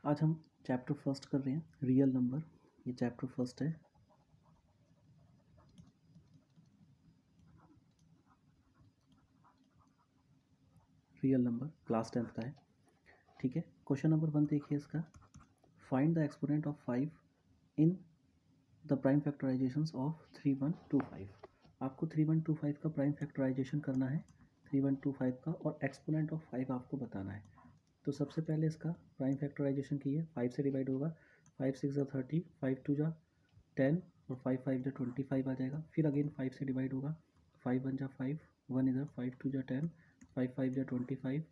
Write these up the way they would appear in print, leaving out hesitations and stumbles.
आज हम chapter first कर रहे हैं रियल नंबर। ये चैप्टर फर्स्ट है। रियल नंबर क्लास 10th का है। ठीक है, क्वेश्चन नंबर 1 देखिए इसका। Find the exponent of 5 in the prime factorisations of 3125। आपको 3125 का प्राइम फैक्टराइजेशन करना है, 3125 का, और एक्सपोनेंट ऑफ 5 आपको बताना है। तो सबसे पहले इसका प्राइम फैक्टराइजेशन कीजिए। 5 से डिवाइड होगा, 5 6 जा 30, 5 2 जा 10 और 5 5 जा 25 आ जाएगा। फिर अगेन 5 से डिवाइड होगा, 5 1 जा 5, 1 इधर, 5 2 जा 10, 5 5 जा 25।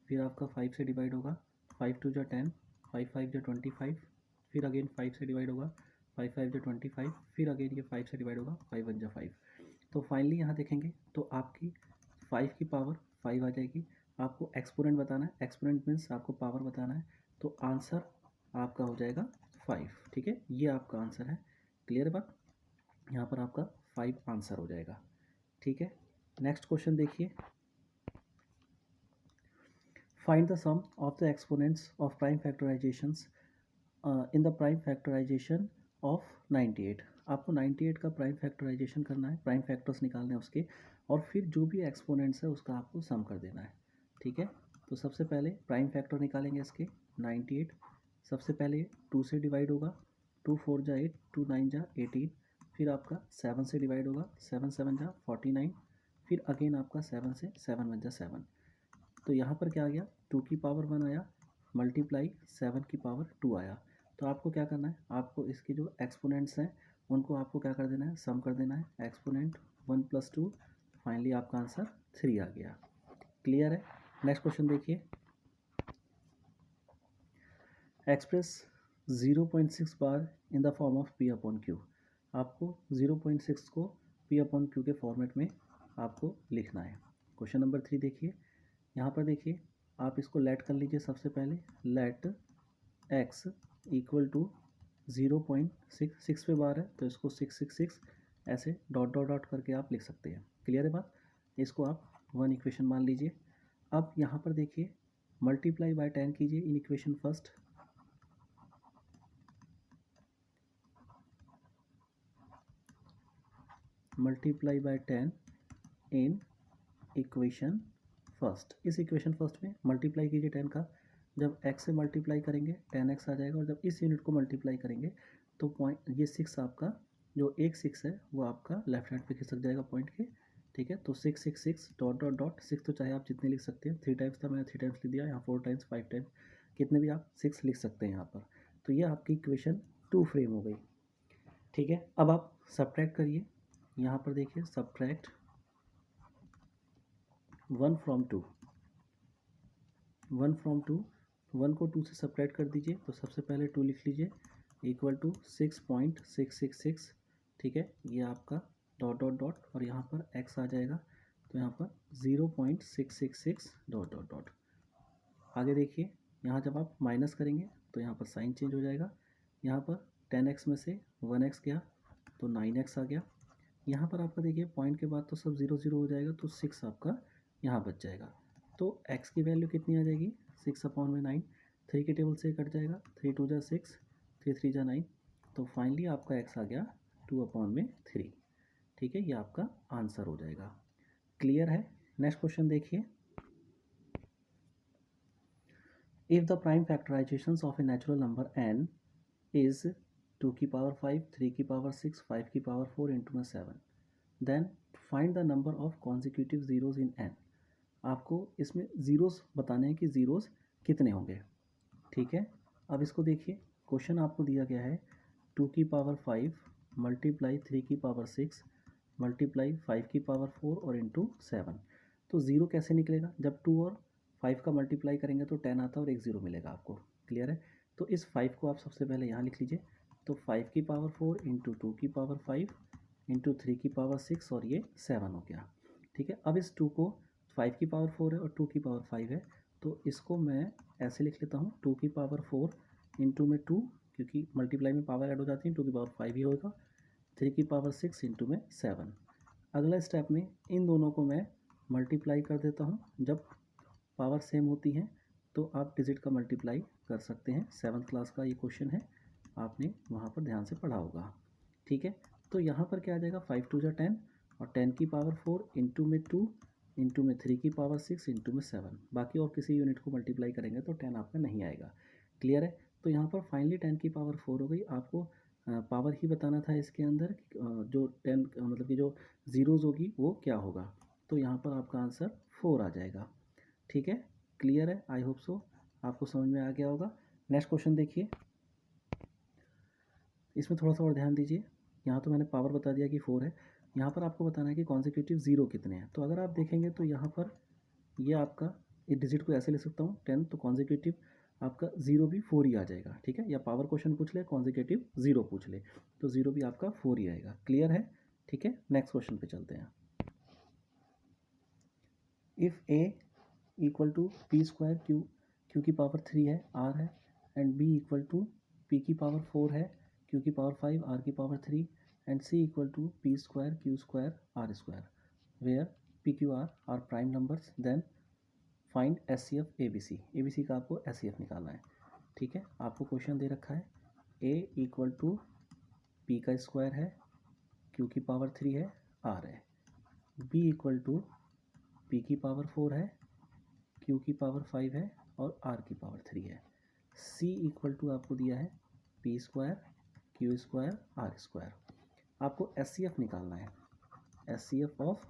फिर आपका 5 से डिवाइड होगा, 5 2 जा 10, 5 5 जा 25। फिर अगेन 5 से डिवाइड होगा, 5 5 जा 25। फिर अगेन ये 5 से डिवाइड होगा, 5 1 जा 5। तो फाइनली यहाँ देखेंगे तो आपकी 5 की पावर 5 आ जाएगी। आपको एक्सपोनेंट बताना है, एक्सपोनेंट मीन्स आपको पावर बताना है। तो आंसर आपका हो जाएगा 5। ठीक है, ये आपका आंसर है। क्लियर है बात? यहाँ पर आपका 5 आंसर हो जाएगा। ठीक है, नेक्स्ट क्वेश्चन देखिए। Find the sum of the exponents of prime factorisations in the prime factorisation of 98। आपको 98 का प्राइम फैक्टराइजेशन करना है, प्राइम फैक्टर्स निकालने हैं उसके, और फिर जो भी एक्सपोनेंट्स है उसका आपको सम कर देना है। ठीक है, तो सबसे पहले प्राइम फैक्टर निकालेंगे इसके 98। सबसे पहले 2 से डिवाइड होगा, 2 4 जा 8, 2 9 जा 18। फिर आपका 7 से डिवाइड होगा, 7 7 जा 49। फिर अगेन आपका 7 से 7 1 जा 7। तो यहाँ पर क्या आ गया, 2 की पावर 1 आया, मल्टीप्लाई 7 की पावर 2 आया। तो आपको क्या करना है, आपको इसके जो एक्सपोनेंट्स हैं उनको आपको क्या कर देना है, सम कर देना है। एक्सपोनेंट 1 + 2, फाइनली आपका आंसर 3 आ गया। क्लियर है? नेक्स्ट क्वेश्चन देखिए। Express 0.6 bar in the form of P/Q। आपको 0.6 को P/Q के फॉर्मेट में आपको लिखना है। क्वेश्चन नंबर 3 देखिए। यहाँ पर देखिए, आप इसको लेट कर लीजिए। सबसे पहले लेट x इक्वल टू 0.6 पे बार है तो इसको 666 ऐसे डॉट डॉट डॉट करके आप लिख सकते हैं। क्लियर है बात? इसको आप 1 इक्वेशन मान लीजिए। अब यहाँ पर देखिए, मल्टीप्लाई बाय 10 कीजिए in equation first. Multiply by 10 in equation first. इस इक्वेशन फर्स्ट में मल्टीप्लाई कीजिए 10 का। जब x से मल्टीप्लाई करेंगे 10x आ जाएगा, और जब इस यूनिट को मल्टीप्लाई करेंगे तो पॉइंट ये 6 आपका जो एक 6 है वो आपका लेफ्ट हैंड पे खिसक जाएगा पॉइंट के। ठीक है, तो 6 6 6 डॉट डॉट डॉट 6 तो चाहे आप जितने लिख सकते हैं, 3 टाइम्स था, मैंने 3 टाइम्स लिख दिया। यहाँ 4 टाइम्स, 5 टाइम्स, कितने भी आप 6 लिख सकते हैं यहाँ पर। तो ये आपकी इक्वेशन 2 फ्रेम हो गई। ठीक है, अब आप सब्ट्रैक्ट करिए। यहाँ पर देखिए, सब्ट्रैक्ट 1 फ्रॉम 2, 1 फ्रॉम 2, 1 को 2 से सब्ट्रैक्ट कर दीजिए। तो सबसे पहले 2 लिख लीजिए, इक्वल टू 6.666। ठीक है, ये आपका डॉट डॉट डॉट, और यहाँ पर x आ जाएगा, तो यहाँ पर 0.666 डॉट डॉट डॉट। आगे देखिए, यहाँ जब आप माइनस करेंगे तो यहाँ पर साइन चेंज हो जाएगा। यहाँ पर 10x में से 1x गया तो 9x आ गया। यहाँ पर आपका देखिए पॉइंट के बाद तो सब 0 0 हो जाएगा, तो 6 आपका यहाँ बच जाएगा। तो x की वैल्यू कितनी आ जाएगी, 6/9। 3 के टेबल से कट जाएगा, 3 2 जा 6, 3 3 जा 9। तो फाइनली आपका x आ गया 2/3। ठीक है, ये आपका आंसर हो जाएगा। क्लियर है? नेक्स्ट क्वेश्चन देखिए। If the prime factorisations of A natural number n is 2 की पावर 5, 3 की पावर 6, 5 की पावर 4 इंटू में 7, then find the number of consecutive zeros in n। आपको इसमें ज़ीरोस बताने हैं कि ज़ीरोस कितने होंगे। ठीक है, अब इसको देखिए, क्वेश्चन आपको दिया गया है 2 की पावर 5 मल्टीप्लाई 3 की पावर 6 मल्टीप्लाई 5 की पावर 4 और इंटू 7। तो ज़ीरो कैसे निकलेगा, जब 2 और 5 का मल्टीप्लाई करेंगे तो 10 आता है और एक ज़ीरो मिलेगा आपको। क्लियर है? तो इस 5 को आप सबसे पहले यहाँ लिख लीजिए। तो 5 की पावर 4 इंटू 2 की पावर 5 इंटू 3 की पावर 6 और ये 7 हो गया। ठीक है, अब इस 2 को 5 की पावर 4 है और 2 की पावर 5 है, तो इसको मैं ऐसे लिख लेता हूँ, 2 की पावर 4 इंटू में 2, क्योंकि मल्टीप्लाई में पावर ऐड हो जाती है, 2 की पावर 5 ही होगा, 3 की पावर 6 इंटू में 7। अगला स्टेप में इन दोनों को मैं मल्टीप्लाई कर देता हूँ। जब पावर सेम होती है तो आप डिजिट का मल्टीप्लाई कर सकते हैं। 7th क्लास का ये क्वेश्चन है, आपने वहाँ पर ध्यान से पढ़ा होगा। ठीक है, तो यहाँ पर क्या आ जाएगा, 5 2 जा 10 और 10 की पावर 4 इंटू में 2 इंटू में 3 की पावर 6 इंटू में 7। बाकी और किसी यूनिट को मल्टीप्लाई करेंगे तो 10 आपका नहीं आएगा। क्लियर है। तो यहाँ पर फाइनली 10 की पावर 4 हो गई। आपको पावर ही बताना था इसके अंदर जो 10 मतलब कि जो ज़ीरोज़ होगी वो क्या होगा। तो यहाँ पर आपका आंसर 4 आ जाएगा। ठीक है, क्लियर है, आई होप सो आपको समझ में आ गया होगा। नेक्स्ट क्वेश्चन देखिए, इसमें थोड़ा सा और ध्यान दीजिए। यहाँ तो मैंने पावर बता दिया कि 4 है, यहाँ पर आपको बताना है कि कॉन्जिक्यूटिव ज़ीरो कितने हैं। तो अगर आप देखेंगे तो यहाँ पर ये आपका इस डिजिट को ऐसे ले सकता हूँ 10, तो कॉन्जिक्यूटिव आपका ज़ीरो भी 4 ही आ जाएगा। ठीक है, या पावर क्वेश्चन पूछ ले, कॉन्जिक्यूटिव ज़ीरो पूछ ले, तो ज़ीरो भी आपका 4 ही आएगा। क्लियर है। ठीक है, नेक्स्ट क्वेश्चन पे चलते हैं। If A equal to P square Q की पावर 3 है, आर है, and B equal to P की पावर 4 है, क्यू की पावर 5, आर की power 3, and C equal to P square Q square R square, where P Q R prime numbers, then find S C F A B C का आपको S C F निकालना है। ठीक है, आपको question दे रखा है ए इक्वल टू पी का स्क्वायर है, क्यू की पावर 3 है, आर है, बी इक्वल टू पी की पावर 4 है, क्यू की पावर 5 है और आर की पावर 3 है, सी इक्वल टू आपको दिया है P square Q square R square. आपको एस सी एफ निकालना है, S C F of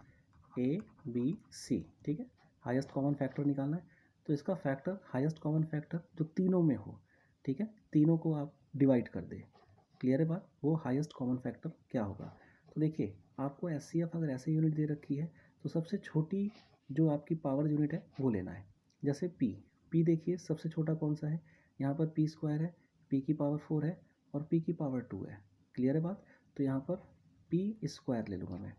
A B C. ठीक है, हाईएस्ट कॉमन फैक्टर निकालना है। तो इसका फैक्टर, हाईएस्ट कॉमन फैक्टर जो तीनों में हो, ठीक है, तीनों को आप डिवाइड कर दे। क्लियर है बात, वो हाईएस्ट कॉमन फैक्टर क्या होगा। तो देखिए, आपको एस सी एफ अगर ऐसे यूनिट दे रखी है तो सबसे छोटी जो आपकी पावर यूनिट है वो लेना है। जैसे पी देखिए सबसे छोटा कौन सा है, यहाँ पर पी स्क्वायर है, पी की पावर 4 है और पी की पावर 2 है। क्लियर है बात, तो यहाँ पर पी स्क्वायर ले लूँगा मैं।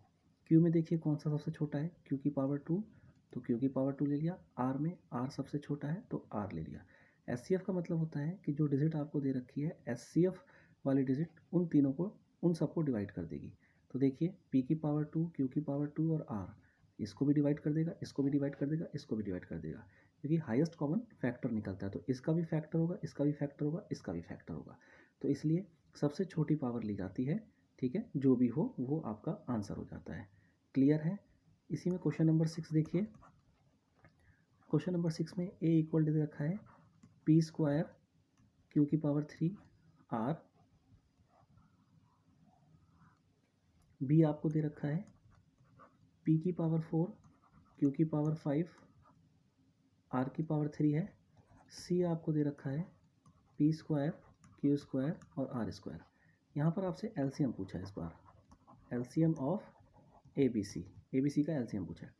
क्यू में देखिए कौन सा सबसे छोटा है, क्यू की पावर 2, तो क्यू की पावर 2 ले लिया। आर में आर सबसे छोटा है तो आर ले लिया। एस सी एफ का मतलब होता है कि जो डिजिट आपको दे रखी है, एस सी एफ वाली डिजिट उन तीनों को, उन सबको डिवाइड कर देगी। तो देखिए पी की पावर 2, क्यू की पावर 2 और आर, इसको भी डिवाइड कर देगा, इसको भी डिवाइड कर देगा, इसको भी डिवाइड कर देगा, क्योंकि हाईएस्ट कॉमन फैक्टर निकलता है। तो इसका भी फैक्टर होगा, इसका भी फैक्टर होगा, इसका भी फैक्टर होगा। तो इसलिए सबसे छोटी पावर ली जाती है। ठीक है, जो भी हो वो आपका आंसर हो जाता है। क्लियर है। इसी में क्वेश्चन नंबर 6 देखिए। क्वेश्चन नंबर 6 में ए इक्वल दे रखा है पी स्क्वायर क्यू की पावर 3 आर, बी आपको दे रखा है पी की पावर 4 क्यू की पावर 5 आर की पावर 3 है, सी आपको दे रखा है पी स्क्वायर क्यू स्क्वायर और आर स्क्वायर। यहाँ पर आपसे एलसीएम पूछा है इस बार, LCM of A B C का एलसीएम पूछा है।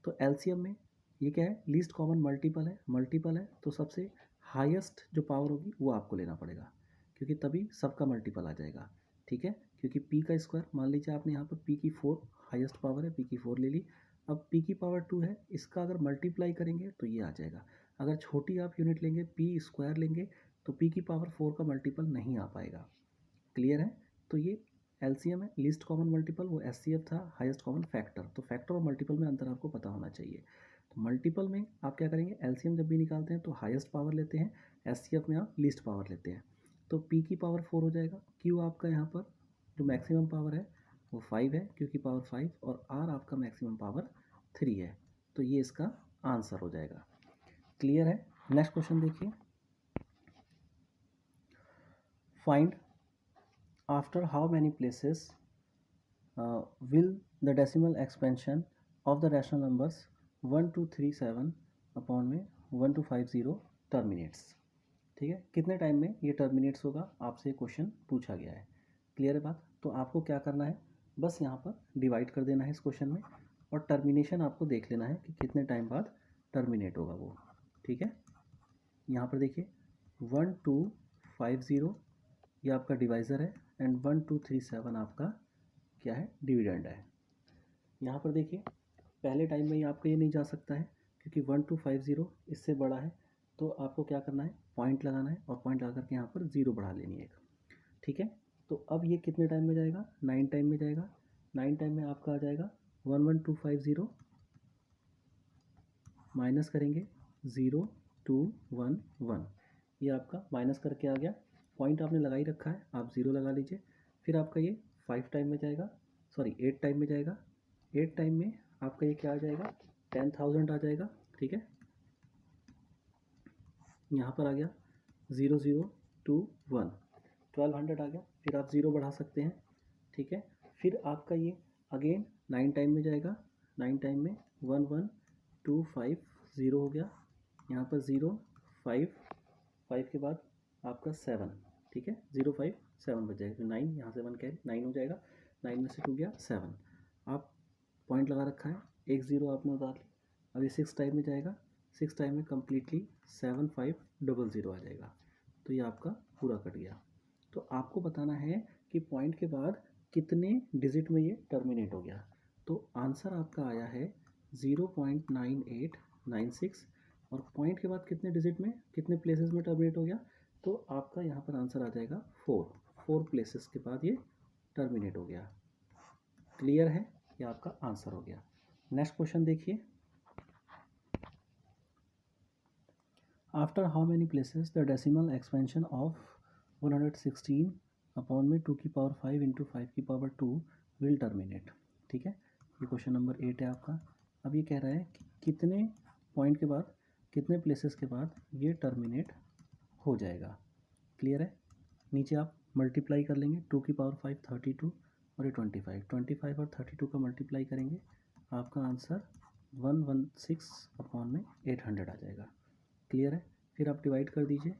तो एलसीएम में ये क्या है, लीस्ट कॉमन मल्टीपल है, मल्टीपल है तो सबसे हाईएस्ट जो पावर होगी वो आपको लेना पड़ेगा, क्योंकि तभी सबका मल्टीपल आ जाएगा। ठीक है, क्योंकि पी का स्क्वायर, मान लीजिए आपने यहाँ पर पी की 4 हाईएस्ट पावर है, पी की 4 ले ली। अब पी की पावर 2 है, इसका अगर मल्टीप्लाई करेंगे तो ये आ जाएगा। अगर छोटी आप यूनिट लेंगे, पी स्क्वायर लेंगे, तो पी की पावर 4 का मल्टीपल नहीं आ पाएगा। क्लियर है। तो ये एलसीएम है, लीस्ट कॉमन मल्टीपल, वो एचसीएफ था, हाईएस्ट कॉमन फैक्टर। तो फैक्टर और मल्टीपल में अंतर आपको पता होना चाहिए। तो मल्टीपल में आप क्या करेंगे, एलसीएम जब भी निकालते हैं तो हाईएस्ट पावर लेते हैं, एचसीएफ में आप लीस्ट पावर लेते हैं। तो पी की पावर 4 हो जाएगा, क्यू आपका यहाँ पर जो मैक्सिमम पावर है वो 5 है, क्यू की पावर 5, और आर आपका मैक्सिमम पावर 3 है। तो ये इसका आंसर हो जाएगा। क्लियर है। नेक्स्ट क्वेश्चन देखिए, find after how many places will the decimal expansion of the rational numbers 1237 upon में 1250 terminates। ठीक है, कितने टाइम में ये टर्मिनेट्स होगा, आपसे क्वेश्चन पूछा गया है। क्लियर है बात। तो आपको क्या करना है, बस यहाँ पर डिवाइड कर देना है इस क्वेश्चन में, और टर्मिनेशन आपको देख लेना है कि कितने टाइम बाद टर्मिनेट होगा वो। ठीक है, यहाँ पर देखिए 1250 ये आपका डिवाइज़र है, एंड 1237 आपका क्या है, डिविडेंड है। यहाँ पर देखिए पहले टाइम में ही आपका ये नहीं जा सकता है, क्योंकि 1250 इससे बड़ा है। तो आपको क्या करना है, पॉइंट लगाना है, और पॉइंट लगा करके यहाँ पर 0 बढ़ा लेनी है एक। ठीक है, तो अब ये कितने टाइम में जाएगा, 9 टाइम में जाएगा। 9 टाइम में आपका आ जाएगा 11250 माइनस करेंगे 0 211, ये आपका माइनस करके आ गया। पॉइंट आपने लगा ही रखा है, आप 0 लगा लीजिए। फिर आपका ये 5 टाइम में जाएगा, सॉरी 8 टाइम में जाएगा। 8 टाइम में आपका ये क्या आ जाएगा, 10,000 आ जाएगा। ठीक है, यहाँ पर आ गया 0021, 1200 आ गया। फिर आप 0 बढ़ा सकते हैं। ठीक है, फिर आपका ये अगेन 9 टाइम में जाएगा। 9 टाइम में 11250 हो गया। यहाँ पर 0 5 5 के बाद आपका 7। ठीक है, 0 5 7 बच जाएगा। फिर 9, यहाँ से 1 कैरी 9 हो जाएगा। 9 में से 2 गया 7। आप पॉइंट लगा रखा है, एक 0 आपने उतार ली। अब ये 6 टाइम में जाएगा। 6 टाइम में कम्प्लीटली 7500 आ जाएगा। तो ये आपका पूरा कट गया। तो आपको बताना है कि पॉइंट के बाद कितने डिजिट में ये टर्मिनेट हो गया। तो आंसर आपका आया है 0.9896, और पॉइंट के बाद कितने डिजिट में, कितने प्लेसेस में टर्मिनेट हो गया, तो आपका यहाँ पर आंसर आ जाएगा 4 प्लेसेस के बाद ये टर्मिनेट हो गया। क्लियर है, ये आपका आंसर हो गया। नेक्स्ट क्वेश्चन देखिए, after how many places the decimal expansion of 116 upon में 2 की पावर 5 इंटू 5 की पावर 2 विल टर्मिनेट। ठीक है, ये क्वेश्चन नंबर 8 है आपका। अब ये कह रहा है कि कितने पॉइंट के बाद, कितने प्लेसेस के बाद ये टर्मिनेट हो जाएगा। क्लियर है, नीचे आप मल्टीप्लाई कर लेंगे। 2 की पावर 5 32 और ये 25 और 32 का मल्टीप्लाई करेंगे, आपका आंसर 116 अपॉन में 800 आ जाएगा। क्लियर है, फिर आप डिवाइड कर दीजिए।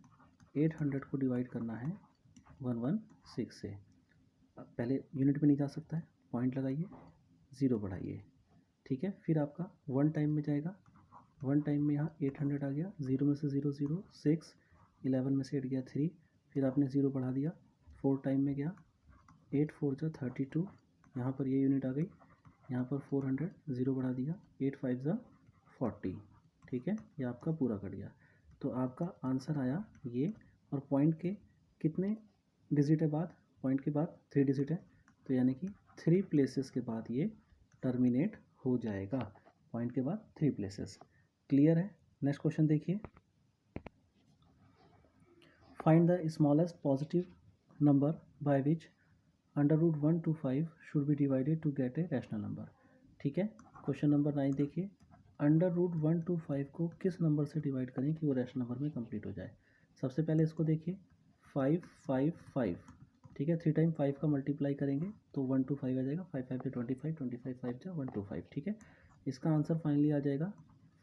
800 को डिवाइड करना है 116 से। पहले यूनिट में नहीं जा सकता है, पॉइंट लगाइए, 0 बढ़ाइए। ठीक है, फिर आपका 1 टाइम में जाएगा। 1 टाइम में यहाँ 800 आ गया। 0 में से 0 0 6, 11 में से 8 गया 3, फिर आपने 0 बढ़ा दिया। 4 टाइम में गया, 8 4 जा 32, यहाँ पर ये यूनिट आ गई। यहाँ पर 400, 0 बढ़ा दिया, 8 5 जा 40। ठीक है, ये आपका पूरा कट गया। तो आपका आंसर आया ये। और पॉइंट के कितने डिजिट है बाद, पॉइंट के बाद 3 डिजिट है, तो यानी कि 3 प्लेसेस के बाद ये टर्मिनेट हो जाएगा। पॉइंट के बाद 3 प्लेसेस। क्लियर है, नेक्स्ट क्वेश्चन देखिए, find the smallest positive number by which under root 1 to 5 should be divided to get a rational number. ठीक है, क्वेश्चन नंबर 9 देखिए, अंडर रूट 1 to 5 को किस नंबर से डिवाइड करें कि वो रैशनल नंबर में कंप्लीट हो जाए। सबसे पहले इसको देखिए, 5 5 5। ठीक है, 3 टाइम 5 का मल्टीप्लाई करेंगे तो 1 to 5 आ जाएगा। 5 5 से 25, 25 5 जा 125। ठीक है, इसका आंसर फाइनली आ जाएगा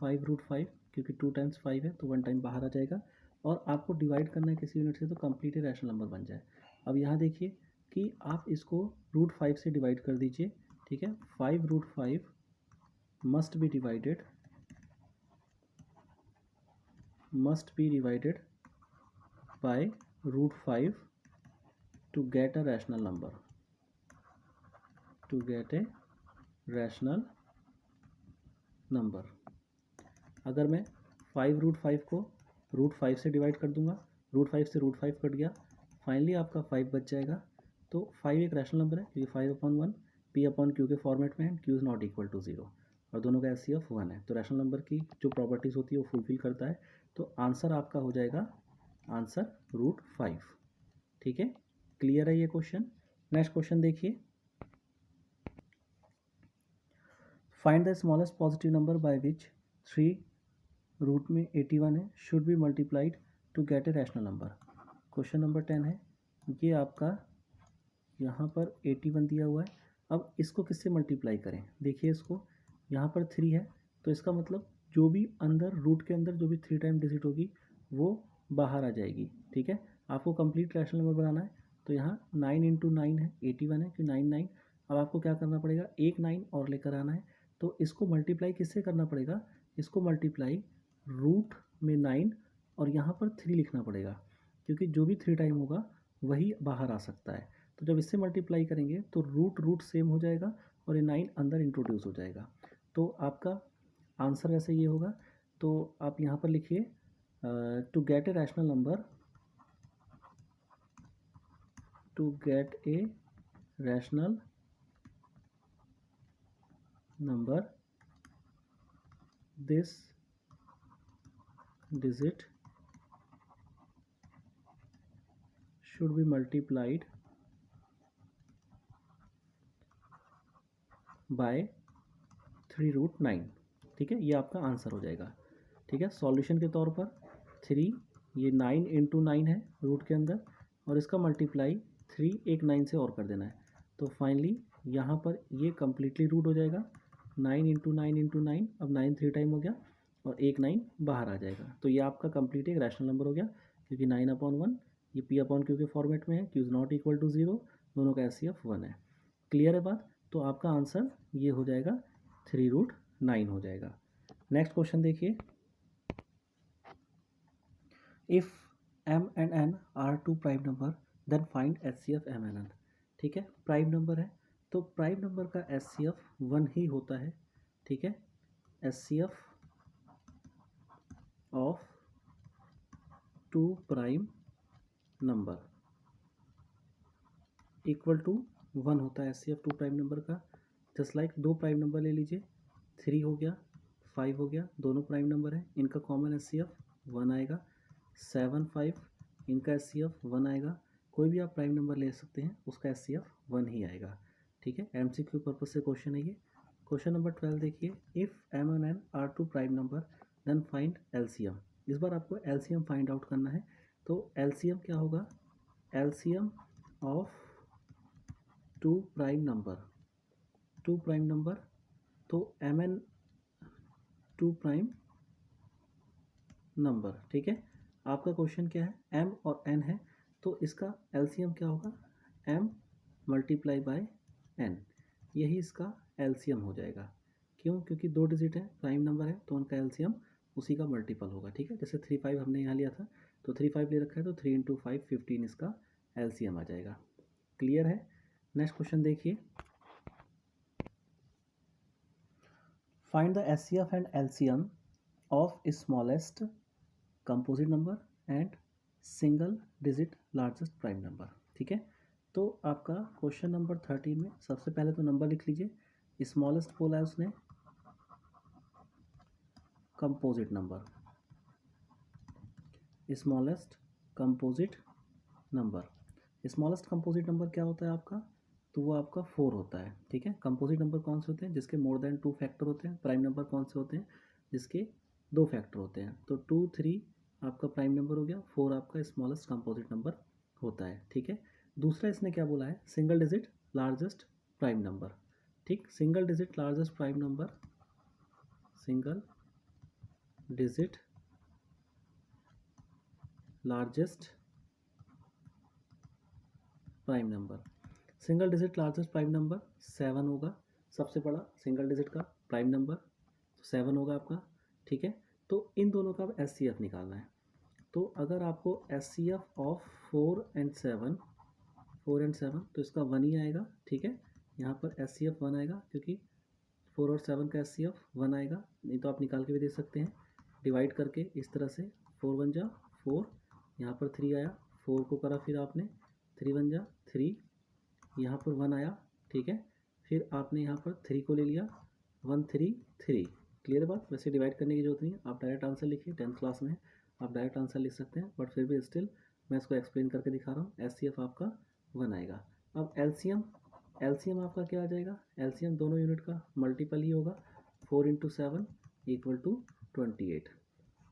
5 रूट 5, क्योंकि 2 टाइम्स 5 है तो 1 टाइम बाहर आ जाएगा। और आपको डिवाइड करना है किसी यूनिट से तो कंप्लीट रैशनल नंबर बन जाए। अब यहाँ देखिए कि आप इसको रूट 5 से डिवाइड कर दीजिए। ठीक है, 5 root 5 must be divided by root 5 to get a rational number, अगर मैं 5 रूट 5 को रूट 5 से डिवाइड कर दूंगा, रूट 5 से रूट 5 कट गया, फाइनली आपका 5 बच जाएगा। तो 5 एक रैशनल नंबर है क्योंकि 5/1 P/Q के फॉर्मेट में है, Q is not equal to 0, और दोनों का HCF 1 है। तो रैशनल नंबर की जो प्रॉपर्टीज़ होती है वो फुलफिल करता है। तो आंसर आपका हो जाएगा आंसर रूट 5। ठीक है, क्लियर है ये क्वेश्चन। नेक्स्ट क्वेश्चन देखिए, find the smallest positive number by which 3 root में 81 है should be multiplied to get a rational number. Question number 10 है, ये आपका यहाँ पर 81 दिया हुआ है। अब इसको किससे मल्टीप्लाई करें, देखिए इसको, यहाँ पर 3 है तो इसका मतलब जो भी अंदर रूट के अंदर जो भी 3 टाइम डिजिट होगी वो बाहर आ जाएगी। ठीक है, आपको कंप्लीट रैशनल नंबर बनाना है तो यहाँ 9 इंटू 9 है 81 है कि 9 9। अब आपको क्या करना पड़ेगा, एक 9 और लेकर आना है। तो इसको मल्टीप्लाई किससे करना पड़ेगा, इसको मल्टीप्लाई रूट में 9 और यहाँ पर 3 लिखना पड़ेगा, क्योंकि जो भी 3 टाइम होगा वही बाहर आ सकता है। तो जब इससे मल्टीप्लाई करेंगे तो रूट रूट सेम हो जाएगा और ये 9 अंदर इंट्रोड्यूस हो जाएगा। तो आपका आंसर वैसे ये होगा। तो आप यहाँ पर लिखिए, to get a rational number, to get a rational number this digit should be multiplied by 3√9। ठीक है, ये आपका आंसर हो जाएगा। ठीक है, सॉल्यूशन के तौर पर 3, ये 9 इंटू 9 है रूट के अंदर, और इसका मल्टीप्लाई 3 एक 9 से और कर देना है। तो फाइनली यहाँ पर ये कम्प्लीटली रूट हो जाएगा। 9 इंटू 9 इंटू 9, अब 9 3 टाइम हो गया और एक 9 बाहर आ जाएगा। तो ये आपका कंप्लीट एक रैशनल नंबर हो गया, क्योंकि 9/1 ये P/Q के फॉर्मेट में है। Q is not equal to 0, दोनों का HCF 1 है। क्लियर है बात? तो आपका आंसर ये हो जाएगा 3√9 हो जाएगा। नेक्स्ट क्वेश्चन देखिए, if m and n are two prime number then find HCF m and n। ठीक है, प्राइम नंबर है तो प्राइम नंबर का HCF 1 ही होता है। ठीक है, HCF of two prime number equal to 1 होता है HCF टू प्राइम नंबर का। जस्ट लाइक दो प्राइम नंबर ले लीजिए, 3 हो गया 5 हो गया, दोनों प्राइम नंबर है, इनका कॉमन HCF 1 आएगा। 7 5 इनका HCF 1 आएगा। कोई भी आप प्राइम नंबर ले सकते हैं, उसका HCF 1 ही आएगा। ठीक है, MCQ पर्पज से क्वेश्चन है ये। क्वेश्चन नंबर 12 देखिए, if m and n are two prime number then find LCM। इस बार आपको LCM फाइंड आउट करना है। तो LCM क्या होगा? LCM of two prime number, तो mn टू प्राइम नंबर। ठीक है, आपका क्वेश्चन क्या है? m और n है, तो इसका LCM क्या होगा? m मल्टीप्लाई बाय n, यही इसका LCM हो जाएगा। क्यों? क्योंकि दो डिजिट है, प्राइम नंबर है, तो उनका LCM उसी का मल्टीपल होगा। ठीक है, जैसे 3 5 हमने यहाँ लिया था, तो 3 5 ले रखा है, तो 3 इंटू 5 15 इसका LCM आ जाएगा। क्लियर है? नेक्स्ट क्वेश्चन देखिए, find the HCF and LCM of smallest composite number and single digit largest prime number. ठीक है, तो आपका क्वेश्चन नंबर 13 में सबसे पहले तो नंबर लिख लीजिए। स्मॉलेस्ट बोला है उसने composite number, smallest composite number. Smallest composite number क्या होता है आपका? तो वो आपका 4 होता है। ठीक है, कंपोजिट नंबर कौन से होते हैं? जिसके मोर देन 2 फैक्टर होते हैं। प्राइम नंबर कौन से होते हैं? जिसके 2 फैक्टर होते हैं। तो 2 3 आपका प्राइम नंबर हो गया, 4 आपका स्मॉलेस्ट कंपोजिट नंबर होता है। ठीक है, दूसरा इसने क्या बोला है? Single digit largest prime number. ठीक, single digit largest prime number, single digit largest prime number. Single digit largest prime number 7 होगा, सबसे बड़ा सिंगल डिजिट का प्राइम नंबर, तो 7 होगा आपका। ठीक है, तो इन दोनों का HCF निकालना है। तो अगर आपको HCF ऑफ 4 and 7 तो इसका 1 ही आएगा। ठीक है, यहाँ पर HCF 1 आएगा, क्योंकि 4 और 7 का HCF 1 आएगा। नहीं तो आप निकाल के भी दे सकते हैं डिवाइड करके इस तरह से, 4 1 जा 4, यहाँ पर 3 आया, 4 को करा फिर आपने, 3 1 जा 3, यहाँ पर 1 आया। ठीक है, फिर आपने यहाँ पर 3 को ले लिया, 1 3 3। क्लियर बात? वैसे डिवाइड करने की जरूरत नहीं है, आप डायरेक्ट आंसर लिखिए, 10th क्लास में आप डायरेक्ट आंसर लिख सकते हैं, बट फिर भी स्टिल मैं इसको एक्सप्लेन करके दिखा रहा हूँ। HCF आपका 1 आएगा। अब LCM आपका क्या आ जाएगा? LCM दोनों यूनिट का मल्टीपल ही होगा, 4 इंटू 7 इक्वल टू 28।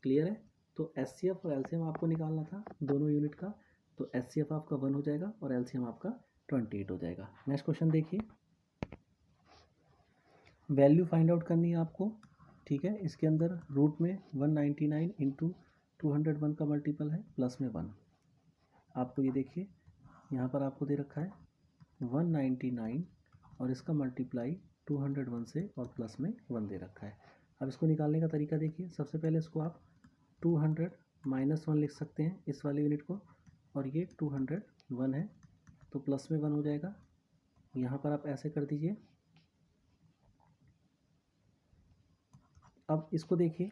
क्लियर है? तो HCF और LCM आपको निकालना था दोनों यूनिट का, तो HCF आपका 1 हो जाएगा और LCM आपका 28 हो जाएगा। नेक्स्ट क्वेश्चन देखिए, वैल्यू फाइंड आउट करनी है आपको। ठीक है, इसके अंदर रूट में 199 इंटू 201 का मल्टीपल है, प्लस में 1। आपको ये देखिए, यहाँ पर आपको दे रखा है 199 और इसका मल्टीप्लाई 201 से और प्लस में 1 दे रखा है। अब इसको निकालने का तरीका देखिए। सबसे पहले इसको आप 200 -1 लिख सकते हैं, इस वाले यूनिट को, और ये 201 है, तो प्लस में 1 हो जाएगा। यहाँ पर आप ऐसे कर दीजिए। अब इसको देखिए,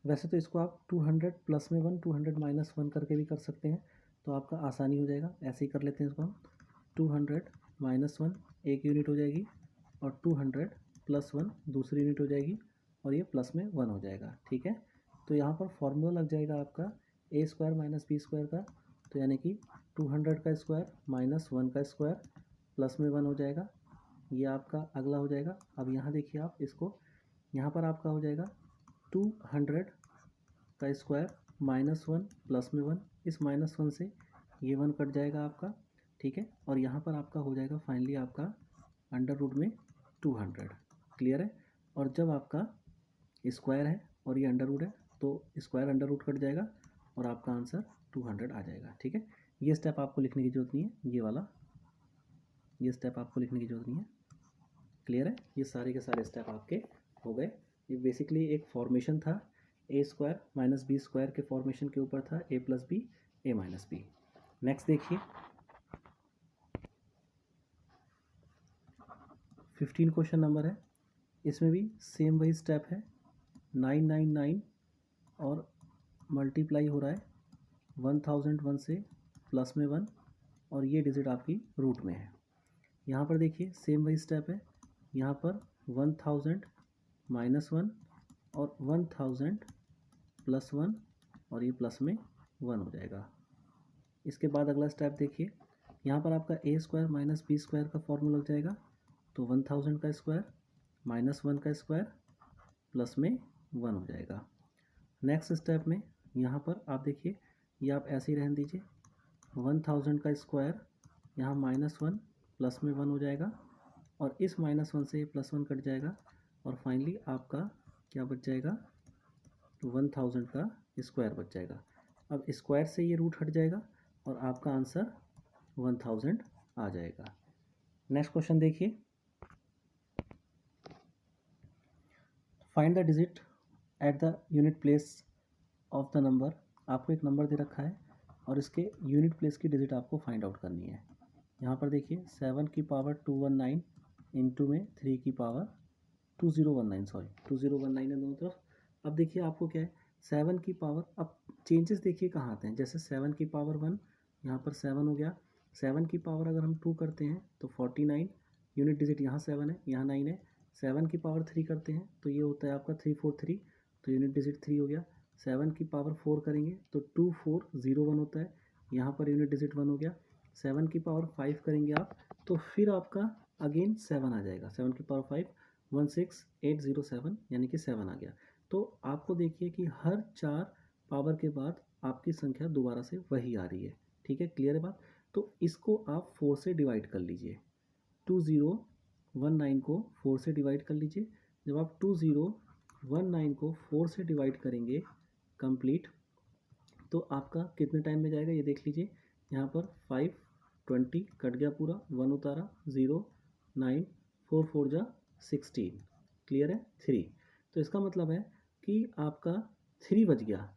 वैसे तो इसको आप 200 प्लस में 1 200 माइनस 1 करके भी कर सकते हैं, तो आपका आसानी हो जाएगा। ऐसे ही कर लेते हैं इसको हम, 200 माइनस 1 एक यूनिट हो जाएगी, और 200 प्लस 1 दूसरी यूनिट हो जाएगी, और ये प्लस में 1 हो जाएगा। ठीक है, तो यहाँ पर फॉर्मूला लग जाएगा आपका ए स्क्वायर माइनस बी स्क्वायर का, तो यानी कि 200 का स्क्वायर माइनस 1 का स्क्वायर प्लस में 1 हो जाएगा, ये आपका अगला हो जाएगा। अब यहाँ देखिए आप इसको, यहाँ पर आपका हो जाएगा 200 का स्क्वायर माइनस 1 प्लस में 1, इस माइनस 1 से ये 1 कट जाएगा आपका, ठीक है। और यहाँ पर आपका हो जाएगा फाइनली आपका अंडर रूट में 200, क्लियर है। और जब आपका स्क्वायर है और ये अंडर रूट है तो स्क्वायर अंडर रूट कट जाएगा और आपका आंसर 200 आ जाएगा, ठीक है। ये स्टेप आपको लिखने की जरूरत नहीं है, ये वाला ये स्टेप आपको लिखने की जरूरत नहीं है, क्लियर है। ये सारे के सारे स्टेप आपके हो गए। ये बेसिकली एक फॉर्मेशन था, ए स्क्वायर माइनस बी स्क्वायर के फॉर्मेशन के ऊपर था, ए प्लस बी ए माइनस बी। नेक्स्ट देखिए 15 क्वेश्चन नंबर है, इसमें भी सेम वही स्टेप है, 999 और मल्टीप्लाई हो रहा है 1001 से प्लस में 1 और ये डिजिट आपकी रूट में है। यहाँ पर देखिए सेम वही स्टेप है, यहाँ पर 1000 माइनस 1 और 1000 प्लस 1 और ये प्लस में 1 हो जाएगा। इसके बाद अगला स्टेप देखिए, यहाँ पर आपका ए स्क्वायर माइनस बी स्क्वायर का फॉर्मूला लग जाएगा, तो 1000 का स्क्वायर माइनस 1 का स्क्वायर प्लस में 1 हो जाएगा। नेक्स्ट स्टेप में यहाँ पर आप देखिए, ये आप ऐसे ही रहने दीजिए, 1000 का स्क्वायर यहाँ माइनस 1 प्लस में 1 हो जाएगा और इस माइनस 1 से ये प्लस 1 कट जाएगा और फाइनली आपका क्या बच जाएगा, 1000 का स्क्वायर बच जाएगा। अब स्क्वायर से ये रूट हट जाएगा और आपका आंसर 1000 आ जाएगा। नेक्स्ट क्वेश्चन देखिए, find the digit at the unit place of the number. आपको एक नंबर दे रखा है और इसके यूनिट प्लेस की डिजिट आपको फाइंड आउट करनी है। यहाँ पर देखिए 7 की पावर 219 इंटू में 3 की पावर 2019 है दोनों तरफ। अब देखिए आपको क्या है, 7 की पावर, अब चेंजेस देखिए कहाँ आते हैं, जैसे 7 की पावर 1 यहाँ पर 7 हो गया, 7 की पावर अगर हम 2 करते हैं तो 49, यूनिट डिजिट यहाँ 7 है यहाँ 9 है। 7 की पावर 3 करते हैं तो ये होता है आपका 343, तो यूनिट डिजिट 3 हो गया। 7 की पावर 4 करेंगे तो 2401 होता है, यहाँ पर यूनिट डिजिट 1 हो गया। 7 की पावर 5 करेंगे आप तो फिर आपका अगेन 7 आ जाएगा, 7 की पावर 5 16807 यानी कि 7 आ गया। तो आपको देखिए कि हर 4 पावर के बाद आपकी संख्या दोबारा से वही आ रही है, ठीक है, क्लियर है बात। तो इसको आप 4 से डिवाइड कर लीजिए, 2019 को 4 से डिवाइड कर लीजिए। जब आप 2019 को 4 से डिवाइड करेंगे कंप्लीट, तो आपका कितने टाइम में जाएगा ये देख लीजिए। यहाँ पर 520 कट गया पूरा, 1 उतारा, 0 9 4 4 जा 16, क्लियर है 3। तो इसका मतलब है कि आपका 3 बच गया,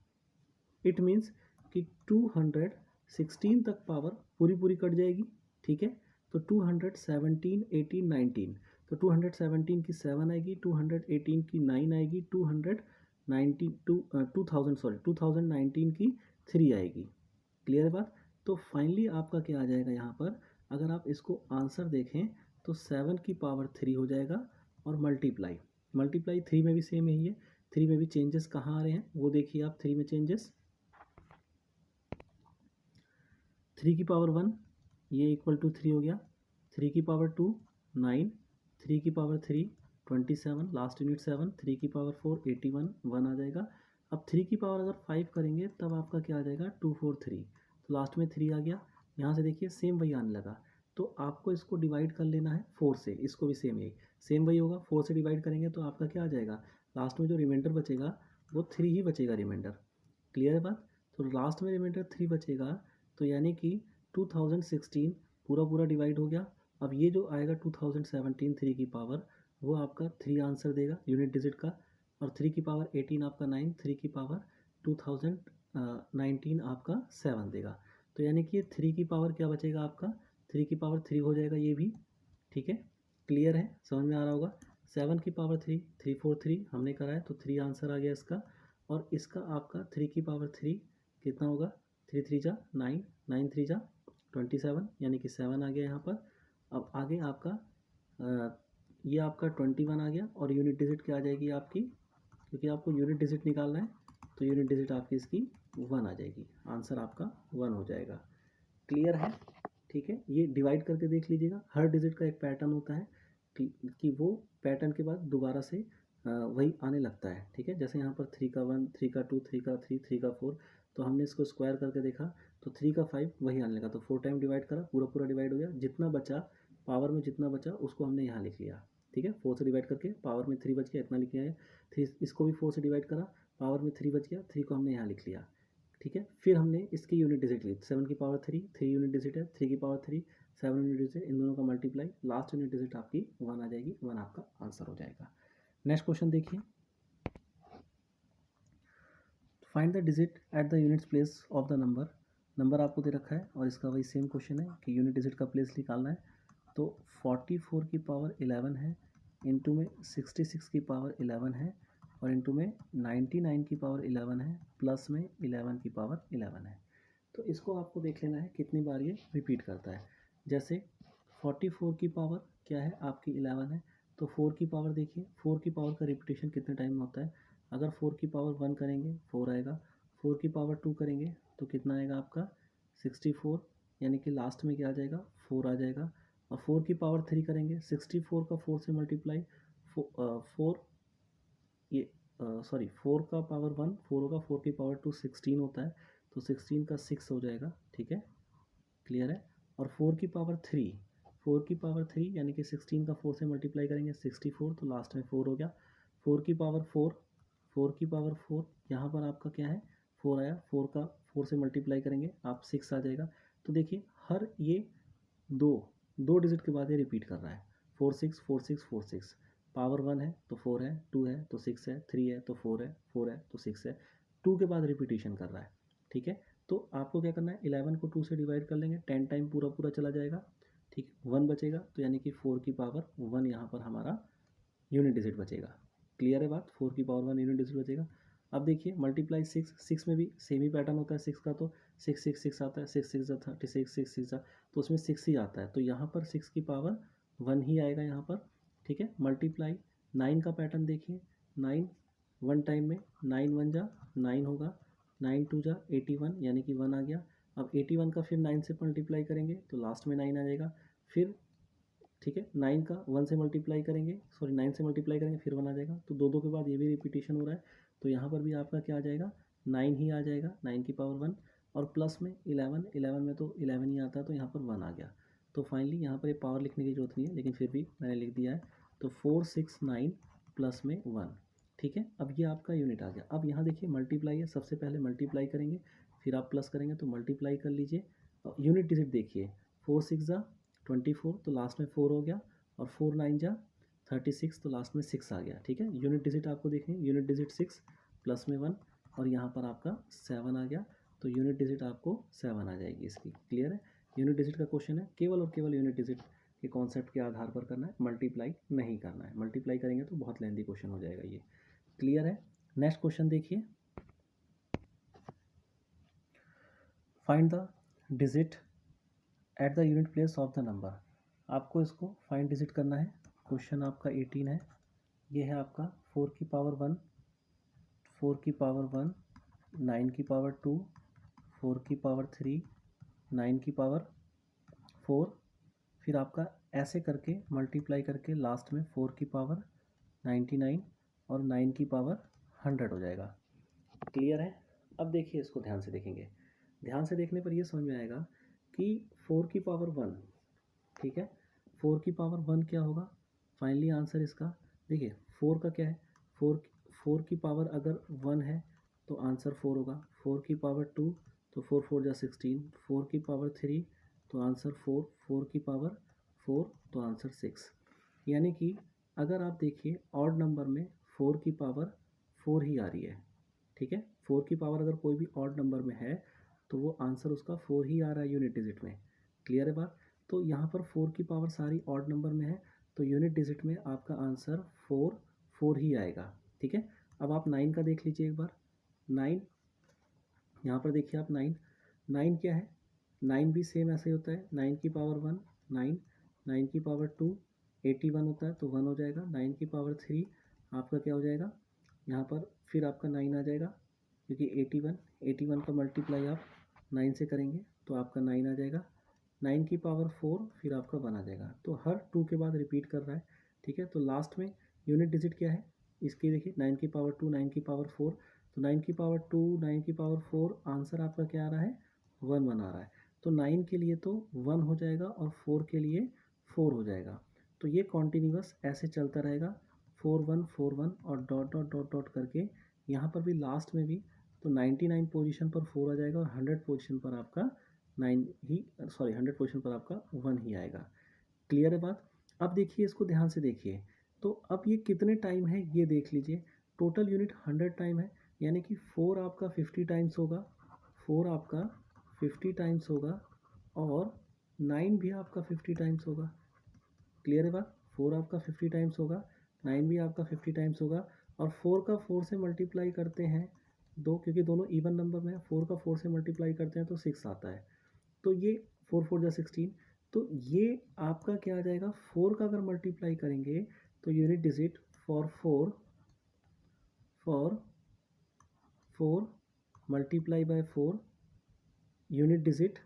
इट मीन्स कि 216 तक पावर पूरी पूरी कट जाएगी, ठीक है। तो 217 18 19, तो 217 की 7 आएगी, 218 की 9 आएगी, 2019 की 3 आएगी, क्लियर है बात। तो फाइनली आपका क्या आ जाएगा यहाँ पर, अगर आप इसको आंसर देखें तो 7 की पावर 3 हो जाएगा और मल्टीप्लाई 3 में भी सेम यही है। 3 में भी चेंजेस कहाँ आ रहे हैं वो देखिए आप, 3 में चेंजेस, 3 की पावर 1 ये इक्वल टू 3 हो गया, 3 की पावर 2 9, 3 की पावर 3 27, लास्ट यूनिट 7, 3 की पावर 4 81 1 आ जाएगा। अब 3 की पावर अगर 5 करेंगे तब आपका क्या आ जाएगा 243, तो लास्ट में 3 आ गया। यहाँ से देखिए सेम वही आने लगा, तो आपको इसको डिवाइड कर लेना है 4 से, इसको भी सेम वही होगा, 4 से डिवाइड करेंगे तो आपका क्या आ जाएगा, लास्ट में जो रिमाइंडर बचेगा वो 3 ही बचेगा रिमाइंडर, क्लियर है बात। तो लास्ट में रिमाइंडर 3 बचेगा, तो यानी कि 2016 पूरा पूरा डिवाइड हो गया। अब ये जो आएगा 2017 3 की पावर, वो आपका 3 आंसर देगा यूनिट डिजिट का, और 3 की पावर 18 आपका 9, 3 की पावर 2019 आपका 7 देगा। तो यानी कि 3 की पावर क्या बचेगा आपका, 3 की पावर 3 हो जाएगा ये भी, ठीक है, क्लियर है, समझ में आ रहा होगा। 7 की पावर 3 343 हमने करा है, तो 3 आंसर आ गया इसका। और इसका आपका 3 की पावर 3 कितना होगा, 3 3 जा 9, 9 3 जा 27 यानी कि 7 आ गया यहाँ पर। अब आगे आपका ये आपका 21 आ गया और यूनिट डिजिट क्या आ जाएगी आपकी, क्योंकि आपको यूनिट डिजिट निकालना है, तो यूनिट डिजिट आपकी इसकी 1 आ जाएगी, आंसर आपका 1 हो जाएगा। क्लियर है? ठीक है, ये डिवाइड करके देख लीजिएगा, हर डिजिट का एक पैटर्न होता है कि वो पैटर्न के बाद दोबारा से वही आने लगता है। ठीक है, जैसे यहाँ पर 3 का 1, 3 का 2, 3 का 3, 3 का 4, तो हमने इसको स्क्वायर करके देखा तो 3 का 5 वही आने लगा, तो 4 टाइम डिवाइड करा, पूरा पूरा डिवाइड हो गया, जितना बचा पावर में जितना बचा उसको हमने यहाँ लिख लिया। ठीक है, 4 से डिवाइड करके पावर में 3 बच गया, इतना लिख लिया है। 3 इसको भी 4 से डिवाइड करा, पावर में 3 बच गया, 3 को हमने यहाँ लिख लिया। ठीक है, फिर हमने इसकी यूनिट डिजिट ली, 7 की पावर 3, 3 यूनिट डिजिट है, 3 की पावर 3, 7 यूनिट डिजिट, इन दोनों का मल्टीप्लाई, लास्ट यूनिट डिजिट आपकी 1 आ जाएगी, 1 आपका आंसर हो जाएगा। नेक्स्ट क्वेश्चन देखिए, find the digit at the units place of the number. Number आपको दे रखा है और इसका वही सेम क्वेश्चन है कि यूनिट डिजिट का प्लेस निकालना है। तो 44 की पावर 11 है, इंटू में 66 की पावर 11 है, और इंटू में 99 की पावर 11 है, प्लस में 11 की पावर 11 है। तो इसको आपको देख लेना है कितनी बार ये रिपीट करता है। जैसे 44 की पावर क्या है आपकी 11 है, तो 4 की पावर देखिए, 4 की पावर का रिपीटेशन कितने टाइम में होता है। अगर 4 की पावर 1 करेंगे 4 आएगा, 4 की पावर 2 करेंगे तो कितना आएगा आपका 64, यानी कि लास्ट में क्या आ जाएगा 4 आ जाएगा। और 4 की पावर 3 करेंगे, 64 का 4 से मल्टीप्लाई, 4 ये सॉरी 4 का पावर 1 4 होगा, 4 की पावर 2 16 होता है, तो 16 का 6 हो जाएगा। ठीक है, क्लियर है। और 4 की पावर 3, 4 की पावर 3 यानी कि 16 का 4 से मल्टीप्लाई करेंगे 64, तो लास्ट में 4 हो गया। 4 की पावर 4, 4 की पावर 4, यहाँ पर आपका क्या है 4 आया, 4 का 4 से मल्टीप्लाई करेंगे आप 6 आ जाएगा। तो देखिए हर ये दो डिजिट के बाद ये रिपीट कर रहा है, 4 6 4 6 4 6, पावर 1 है तो 4 है, 2 है तो 6 है, 3 है तो 4 है, 4 है तो 6 है, 2 के बाद रिपीटेशन कर रहा है। ठीक है, तो आपको क्या करना है, 11 को 2 से डिवाइड कर लेंगे, 10 टाइम पूरा पूरा चला जाएगा। ठीक, 1 बचेगा, तो यानी कि 4 की पावर 1 यहाँ पर हमारा यूनिट डिजिट बचेगा। क्लियर है बात, 4 की पावर 1 यूनिट डिजिट बचेगा। अब देखिए मल्टीप्लाई 6, 6 में भी सेम ही पैटर्न होता है 6 का, तो 6 6 6 आता है, 6 6 36, 6 6 तो उसमें 6 ही आता है, तो यहाँ पर 6 की पावर 1 ही आएगा यहाँ पर। ठीक है, मल्टीप्लाई 9 का पैटर्न देखिए, 9 1 टाइम में 9 1 जा 9 होगा, 9 2 जा 81 यानी कि 1 आ गया। अब 81 का फिर 9 से मल्टीप्लाई करेंगे तो लास्ट में 9 आ जाएगा। फिर ठीक है, 9 का 1 से मल्टीप्लाई करेंगे, सॉरी 9 से मल्टीप्लाई करेंगे फिर 1 आ जाएगा, तो दो के बाद ये भी रिपीटेशन हो रहा है, तो यहाँ पर भी आपका क्या आ जाएगा 9 ही आ जाएगा, 9 की पावर 1, और प्लस में 11, 11 में तो 11 ही आता है, तो यहाँ पर 1 आ गया। तो फाइनली यहाँ पर ये पावर लिखने की जरूरत नहीं है, लेकिन फिर भी मैंने लिख दिया है, तो 4 6 9 प्लस में 1। ठीक है, अब ये आपका यूनिट आ गया। अब यहाँ देखिए मल्टीप्लाई है, सबसे पहले मल्टीप्लाई करेंगे फिर आप प्लस करेंगे, तो मल्टीप्लाई कर लीजिए। यूनिट डिजिट देखिए, 4 6 जा 24, तो लास्ट में 4 हो गया, और 4 9 जा 36, तो लास्ट में 6 आ गया। ठीक है, यूनिट डिजिट आपको देखनी है, यूनिट डिजिट 6 प्लस में 1, और यहाँ पर आपका 7 आ गया, तो यूनिट डिजिट आपको 7 आ जाएगी इसकी। क्लियर है, यूनिट डिजिट का क्वेश्चन है, केवल और केवल यूनिट डिजिट के कॉन्सेप्ट के आधार पर करना है, मल्टीप्लाई नहीं करना है। मल्टीप्लाई करेंगे तो बहुत लेंदी क्वेश्चन हो जाएगा ये। क्लियर है, नेक्स्ट क्वेश्चन देखिए, find the digit at the unit place of the number. आपको इसको फाइंड डिजिट करना है। क्वेश्चन आपका 18 है, ये है आपका 4 की पावर 1, 4 की पावर 1, 9 की पावर 2, 4 की पावर 3, 9 की पावर 4, फिर आपका ऐसे करके मल्टीप्लाई करके लास्ट में 4 की पावर 99 और 9 की पावर 100 हो जाएगा। क्लियर है, अब देखिए इसको ध्यान से देखेंगे, ध्यान से देखने पर ये समझ में आएगा कि 4 की पावर 1, ठीक है, 4 की पावर 1 क्या होगा, फाइनली आंसर इसका देखिए 4 का क्या है, 4 की पावर अगर 1 है तो आंसर 4 होगा, 4 की पावर 2 तो 4 4 जा 16, 4 की पावर 3 तो आंसर 4, 4 की पावर 4 तो आंसर 6। यानी कि अगर आप देखिए ऑड नंबर में 4 की पावर 4 ही आ रही है। ठीक है, 4 की पावर अगर कोई भी ऑड नंबर में है तो वो आंसर उसका 4 ही आ रहा है यूनिट डिजिट में। क्लियर है बात, तो यहाँ पर 4 की पावर सारी ऑड नंबर में है, तो यूनिट डिजिट में आपका आंसर 4 4 ही आएगा। ठीक है, अब आप 9 का देख लीजिए एक बार, 9 यहाँ पर देखिए आप 9, 9 क्या है, 9 भी सेम ऐसे ही होता है, 9 की पावर 1 9, 9 की पावर 2 81 होता है तो 1 हो जाएगा, 9 की पावर 3 आपका क्या हो जाएगा, यहाँ पर फिर आपका 9 आ जाएगा, क्योंकि 81 का मल्टीप्लाई आप 9 से करेंगे तो आपका 9 आ जाएगा, 9 की पावर 4 फिर आपका 1 आ जाएगा। तो हर 2 के बाद रिपीट कर रहा है, ठीक है। तो लास्ट में यूनिट डिजिट क्या है इसकी, देखिए 9 की पावर 2, 9 की पावर 4, तो 9 की पावर 2, 9 की पावर 4, आंसर आपका क्या आ रहा है 1 आ रहा है। तो 9 के लिए तो 1 हो जाएगा और 4 के लिए 4 हो जाएगा। तो ये कॉन्टिन्यूस ऐसे चलता रहेगा 4 1 और डॉट डॉट डॉट डॉट करके यहाँ पर भी लास्ट में भी तो 99 पोजीशन पर 4 आ जाएगा और 100 पोजीशन पर आपका 100 पोजीशन पर आपका 1 ही आएगा। क्लियर है बात। अब देखिए इसको ध्यान से देखिए, तो अब ये कितने टाइम है ये देख लीजिए। टोटल यूनिट 100 टाइम है, यानी कि 4 आपका 50 टाइम्स होगा, 4 आपका 50 टाइम्स होगा और 9 भी आपका 50 टाइम्स होगा। क्लियर है बात। 4 आपका 50 टाइम्स होगा, 9 भी आपका 50 टाइम्स होगा और 4 का 4 से मल्टीप्लाई करते हैं दो, क्योंकि दोनों इवन नंबर में है, 4 का 4 से मल्टीप्लाई करते हैं तो 6 आता है। तो ये 4 4 जा 16, तो ये आपका क्या आ जाएगा 4 का अगर मल्टीप्लाई करेंगे तो unit digit for 4 multiply by 4 unit digit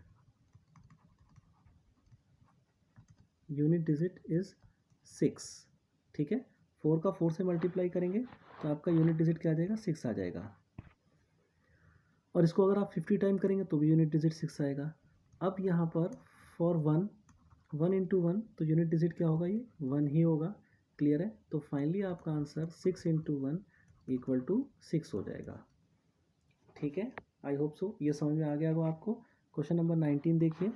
is 6, ठीक है। 4 का 4 से मल्टीप्लाई करेंगे तो आपका यूनिट डिजिट क्या आ जाएगा 6 आ जाएगा। और इसको अगर आप 50 टाइम करेंगे तो भी यूनिट डिजिट 6 आएगा। अब यहाँ पर फॉर 1 इंटू 1 तो यूनिट डिजिट क्या होगा, ये 1 ही होगा। क्लियर है। तो फाइनली आपका आंसर 6 इंटू 1 इक्वल टू 6 हो जाएगा। ठीक है, आई होप सो ये समझ में आ गया होगा आपको। क्वेश्चन नंबर 19 देखिए।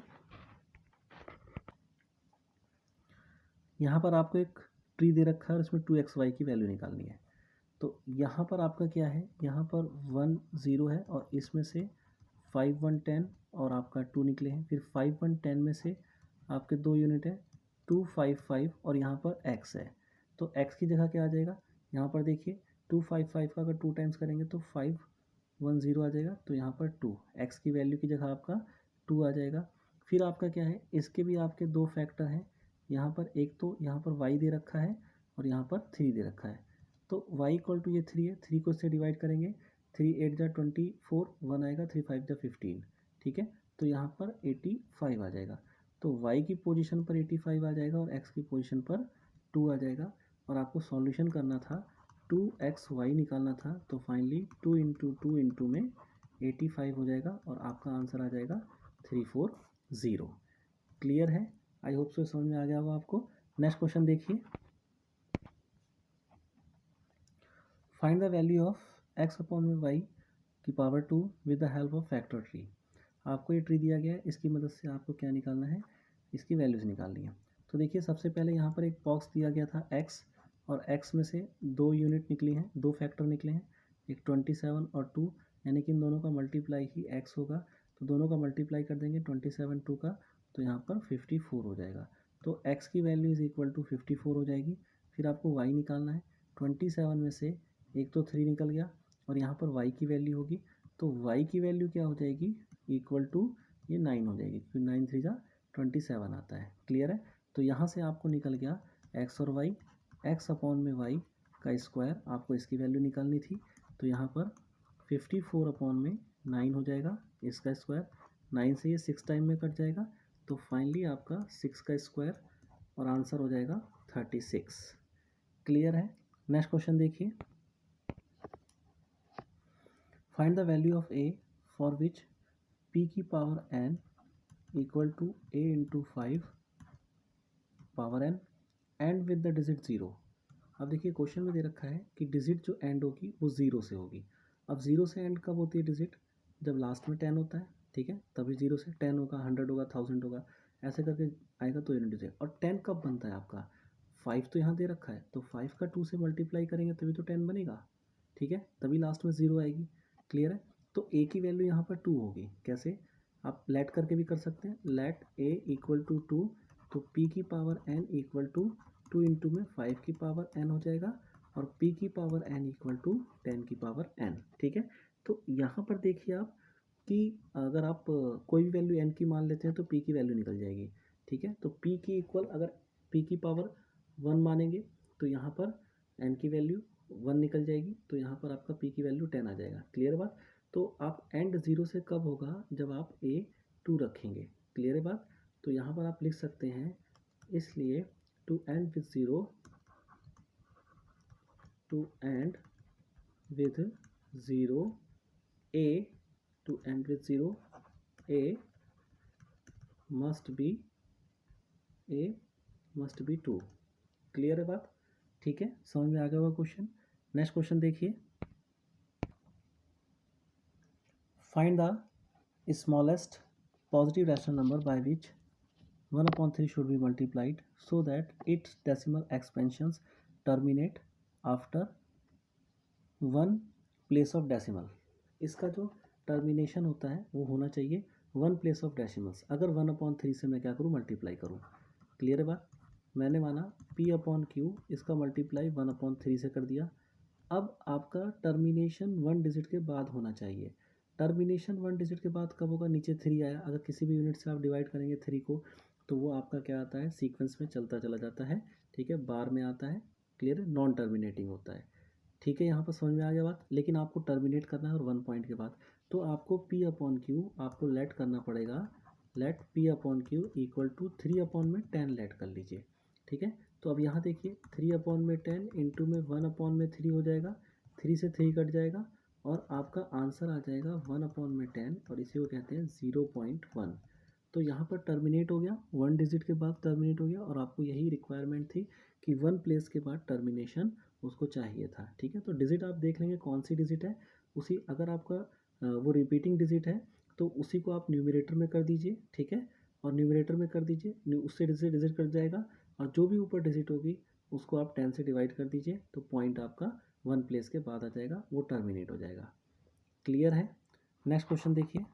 यहाँ पर आपको एक ट्री दे रखा है और इसमें 2xy की वैल्यू निकालनी है। तो यहाँ पर आपका क्या है, यहाँ पर 1 0 है और इसमें से 5 1 10 और आपका 2 निकले हैं। फिर 5 1 10 में से आपके 2 यूनिट है 2 5 5 और यहाँ पर x है। तो x की जगह क्या आ जाएगा, यहाँ पर देखिए 2 5 5 का अगर 2 टाइम्स करेंगे तो 5 1 0 आ जाएगा। तो यहाँ पर 2 x की वैल्यू की जगह आपका 2 आ जाएगा। फिर आपका क्या है, इसके भी आपके दो फैक्टर हैं। यहाँ पर एक तो यहाँ पर y दे रखा है और यहाँ पर 3 दे रखा है। तो y इक्वल टू ये 3 है, 3 को इससे डिवाइड करेंगे, 3 8 जा 24, 1 आएगा, 3 5 जा 15, ठीक है। तो यहाँ पर 85 आ जाएगा। तो y की पोजीशन पर 85 आ जाएगा और x की पोजीशन पर 2 आ जाएगा। और आपको सॉल्यूशन करना था 2xy निकालना था। तो फाइनली 2 इंटू में 85 हो जाएगा और आपका आंसर आ जाएगा 340। क्लियर है, आई होप सो समझ में आ गया होगा आपको। नेक्स्ट क्वेश्चन देखिए। Find the value of x upon में y की power 2 with the help of factor tree. आपको ये ट्री दिया गया है, इसकी मदद से आपको क्या निकालना है, इसकी वैल्यूज निकालनी है। तो देखिए सबसे पहले यहाँ पर एक बॉक्स दिया गया था x और x में से 2 यूनिट निकली हैं, 2 फैक्टर निकले हैं, एक 27 और 2, यानी कि इन दोनों का मल्टीप्लाई ही x होगा। तो दोनों का मल्टीप्लाई कर देंगे 27 2 का, तो यहाँ पर 54 हो जाएगा। तो x की वैल्यू इज इक्वल टू 54 हो जाएगी। फिर आपको y निकालना है, 27 में से एक तो 3 निकल गया और यहाँ पर y की वैल्यू होगी। तो y की वैल्यू क्या हो जाएगी, इक्वल टू ये 9 हो जाएगी, क्योंकि 9 3 जा 27 आता है। क्लियर है। तो यहाँ से आपको निकल गया x और y, x अपॉन में y का स्क्वायर, आपको इसकी वैल्यू निकालनी थी। तो यहाँ पर 54 अपॉन में 9 हो जाएगा, इसका स्क्वायर 9 से ये 6 टाइम में कट जाएगा। तो फाइनली आपका 6 का स्क्वायर और आंसर हो जाएगा 36। क्लियर है। नेक्स्ट क्वेश्चन देखिए। Find the value of a for which p की power n equal to a into 5 power n and with the digit 0। अब देखिए क्वेश्चन में दे रखा है कि डिजिट जो एंड होगी वो 0 से होगी। अब 0 से एंड कब होती है डिजिट, जब लास्ट में 10 होता है, ठीक है, तभी 0 से 10 होगा, 100 होगा, 1000 होगा, ऐसे करके आएगा तो यूनिट डिजिट। और 10 कब बनता है आपका, 5 तो यहाँ दे रखा है, तो 5 का 2 से मल्टीप्लाई करेंगे तभी तो 10 बनेगा, ठीक है, तभी लास्ट में 0 आएगी। क्लियर है। तो a की वैल्यू यहाँ पर 2 होगी। कैसे, आप लेट करके भी कर सकते हैं, लेट a इक्वल टू 2, तो p की power n equal to 2 into में 5 की पावर n हो जाएगा और p की पावर n इक्वल टू 10 की पावर n, ठीक है। तो यहाँ पर देखिए आप कि अगर आप कोई भी वैल्यू n की मान लेते हैं तो p की वैल्यू निकल जाएगी, ठीक है। तो p की इक्वल अगर p की पावर 1 मानेंगे तो यहाँ पर n की वैल्यू 1 निकल जाएगी, तो यहाँ पर आपका p की वैल्यू 10 आ जाएगा। क्लियर बात। तो आप एंड 0 से कब होगा, जब आप A2 रखेंगे। क्लियर है बात। तो यहाँ पर आप लिख सकते हैं, इसलिए to end with 0, to end with 0 A, to end with 0 A must be 2। Clear है बात। ठीक है, समझ में आ गया होगा क्वेश्चन। नेक्स्ट क्वेश्चन देखिए, find the smallest positive rational number by which 1/3 should be multiplied so that its decimal expansions terminate after 1 place of decimal। इसका जो टर्मिनेशन होता है वो होना चाहिए 1 प्लेस ऑफ डेसिमल्स। अगर 1/3 से मैं क्या करूँ, मल्टीप्लाई करूँ। क्लियर है बात। मैंने माना P/Q, इसका मल्टीप्लाई 1/3 से कर दिया। अब आपका टर्मिनेशन 1 डिजिट के बाद होना चाहिए। टर्मिनेशन 1 डिजिट के बाद कब होगा, नीचे 3 आया। अगर किसी भी यूनिट से आप डिवाइड करेंगे 3 को, तो वो आपका क्या आता है, सीक्वेंस में चलता चला जाता है। ठीक है, बार में आता है। क्लियर है, नॉन टर्मिनेटिंग होता है। ठीक है, यहाँ पर समझ में आ गया बात। लेकिन आपको टर्मिनेट करना है और 1 पॉइंट के बाद, तो आपको P/Q आपको लेट करना पड़ेगा। Late P/Q equal to 3/10 late कर लीजिए। ठीक है, तो अब यहाँ देखिए 3/10 इंटू में 1/3 हो जाएगा, 3 से 3 कट जाएगा और आपका आंसर आ जाएगा 1/10 और इसी को कहते हैं 0.1। तो यहाँ पर टर्मिनेट हो गया, 1 डिजिट के बाद टर्मिनेट हो गया और आपको यही रिक्वायरमेंट थी कि 1 प्लेस के बाद टर्मिनेशन उसको चाहिए था। ठीक है, तो डिजिट आप देख लेंगे कौन सी डिजिट है उसी। अगर आपका वो रिपीटिंग डिजिट है तो उसी को आप न्यूमरेटर में कर दीजिए। ठीक है, और न्यूमरेटर में कर दीजिए, उससे डिजिट कट जाएगा और जो भी ऊपर डिजिट होगी उसको आप 10 से डिवाइड कर दीजिए, तो पॉइंट आपका 1 प्लेस के बाद आ जाएगा, वो टर्मिनेट हो जाएगा। क्लियर है। नेक्स्ट क्वेश्चन देखिए,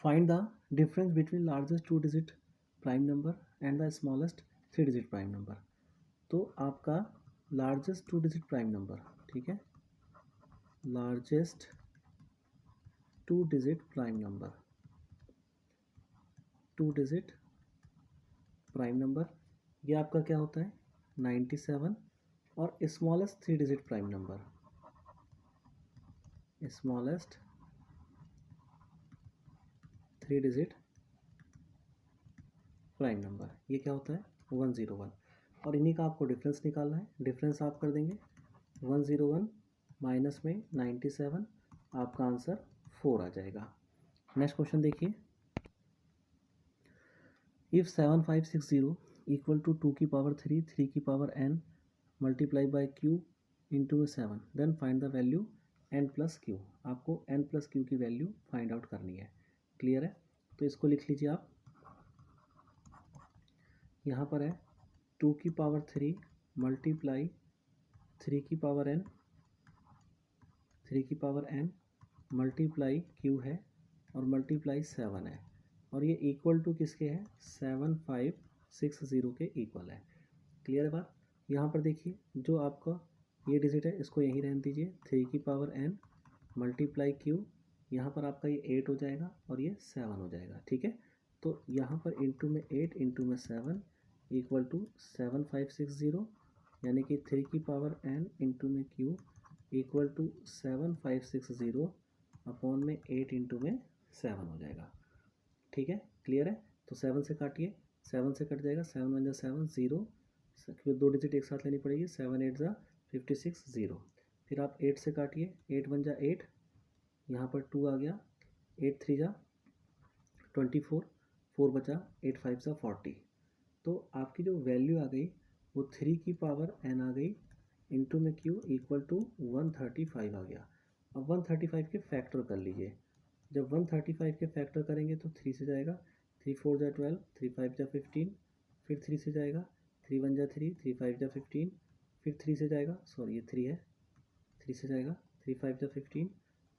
find the difference between largest 2 digit prime number and the smallest 3 digit prime number. तो आपका लार्जेस्ट 2 डिजिट प्राइम नंबर, ठीक है, largest 2 digit prime number, 2 digit prime number, ये आपका क्या होता है 97। और smallest 3 digit prime number, smallest 3 digit prime number, ये क्या होता है 101। और इन्हीं का आपको डिफरेंस निकालना है। डिफरेंस आप कर देंगे 101 माइनस में 97, आपका आंसर 4 आ जाएगा। नेक्स्ट क्वेश्चन देखिए, इफ 7560 इक्वल टू 2 की पावर 3, 3 की power n multiply by q into 7, then find the value n plus q. आपको n प्लस क्यू की वैल्यू फाइंड आउट करनी है। क्लियर है, तो इसको लिख लीजिए आप। यहाँ पर है 2 की पावर 3 मल्टीप्लाई 3 की पावर n, 3 की पावर n मल्टीप्लाई q है और मल्टीप्लाई 7 है, और ये इक्वल टू किसके है 7560 के इक्वल है। क्लियर है बात। यहाँ पर देखिए जो आपका ये डिजिट है इसको यहीं रहने दीजिए, 3 की पावर n मल्टीप्लाई q, यहाँ पर आपका ये 8 हो जाएगा और ये 7 हो जाएगा। ठीक है, तो यहाँ पर इंटू में 8 इंटू में 7 इक्वल टू 7560, यानी कि 3 की पावर n इंटू में q इक्वल टू 7560 अपॉन में 8 इंटू में 7 हो जाएगा। ठीक है, क्लियर है। तो 7 से काटिए, 7 से कट जाएगा, 7 1 7 0, फिर 2 डिजिट एक साथ लेनी पड़ेगी, 7 8 56 0। फिर आप 8 से काटिए, 8 1 8, यहाँ पर 2 आ गया, 8 3 24, 4 बचा, 8 5 40। तो आपकी जो वैल्यू आ गई वो 3 की पावर n आ गई इंटू में q इक्वल टू 135 आ गया। अब 135 के फैक्टर कर लीजिए। जब 135 के फैक्टर करेंगे तो 3 से जाएगा, 3 4 12, 3 5 15, फिर 3 से जाएगा, 3 1 3, 3 5 15, फिर 3 से जाएगा, सॉरी ये 3 है, 3 से जाएगा, 3 5 15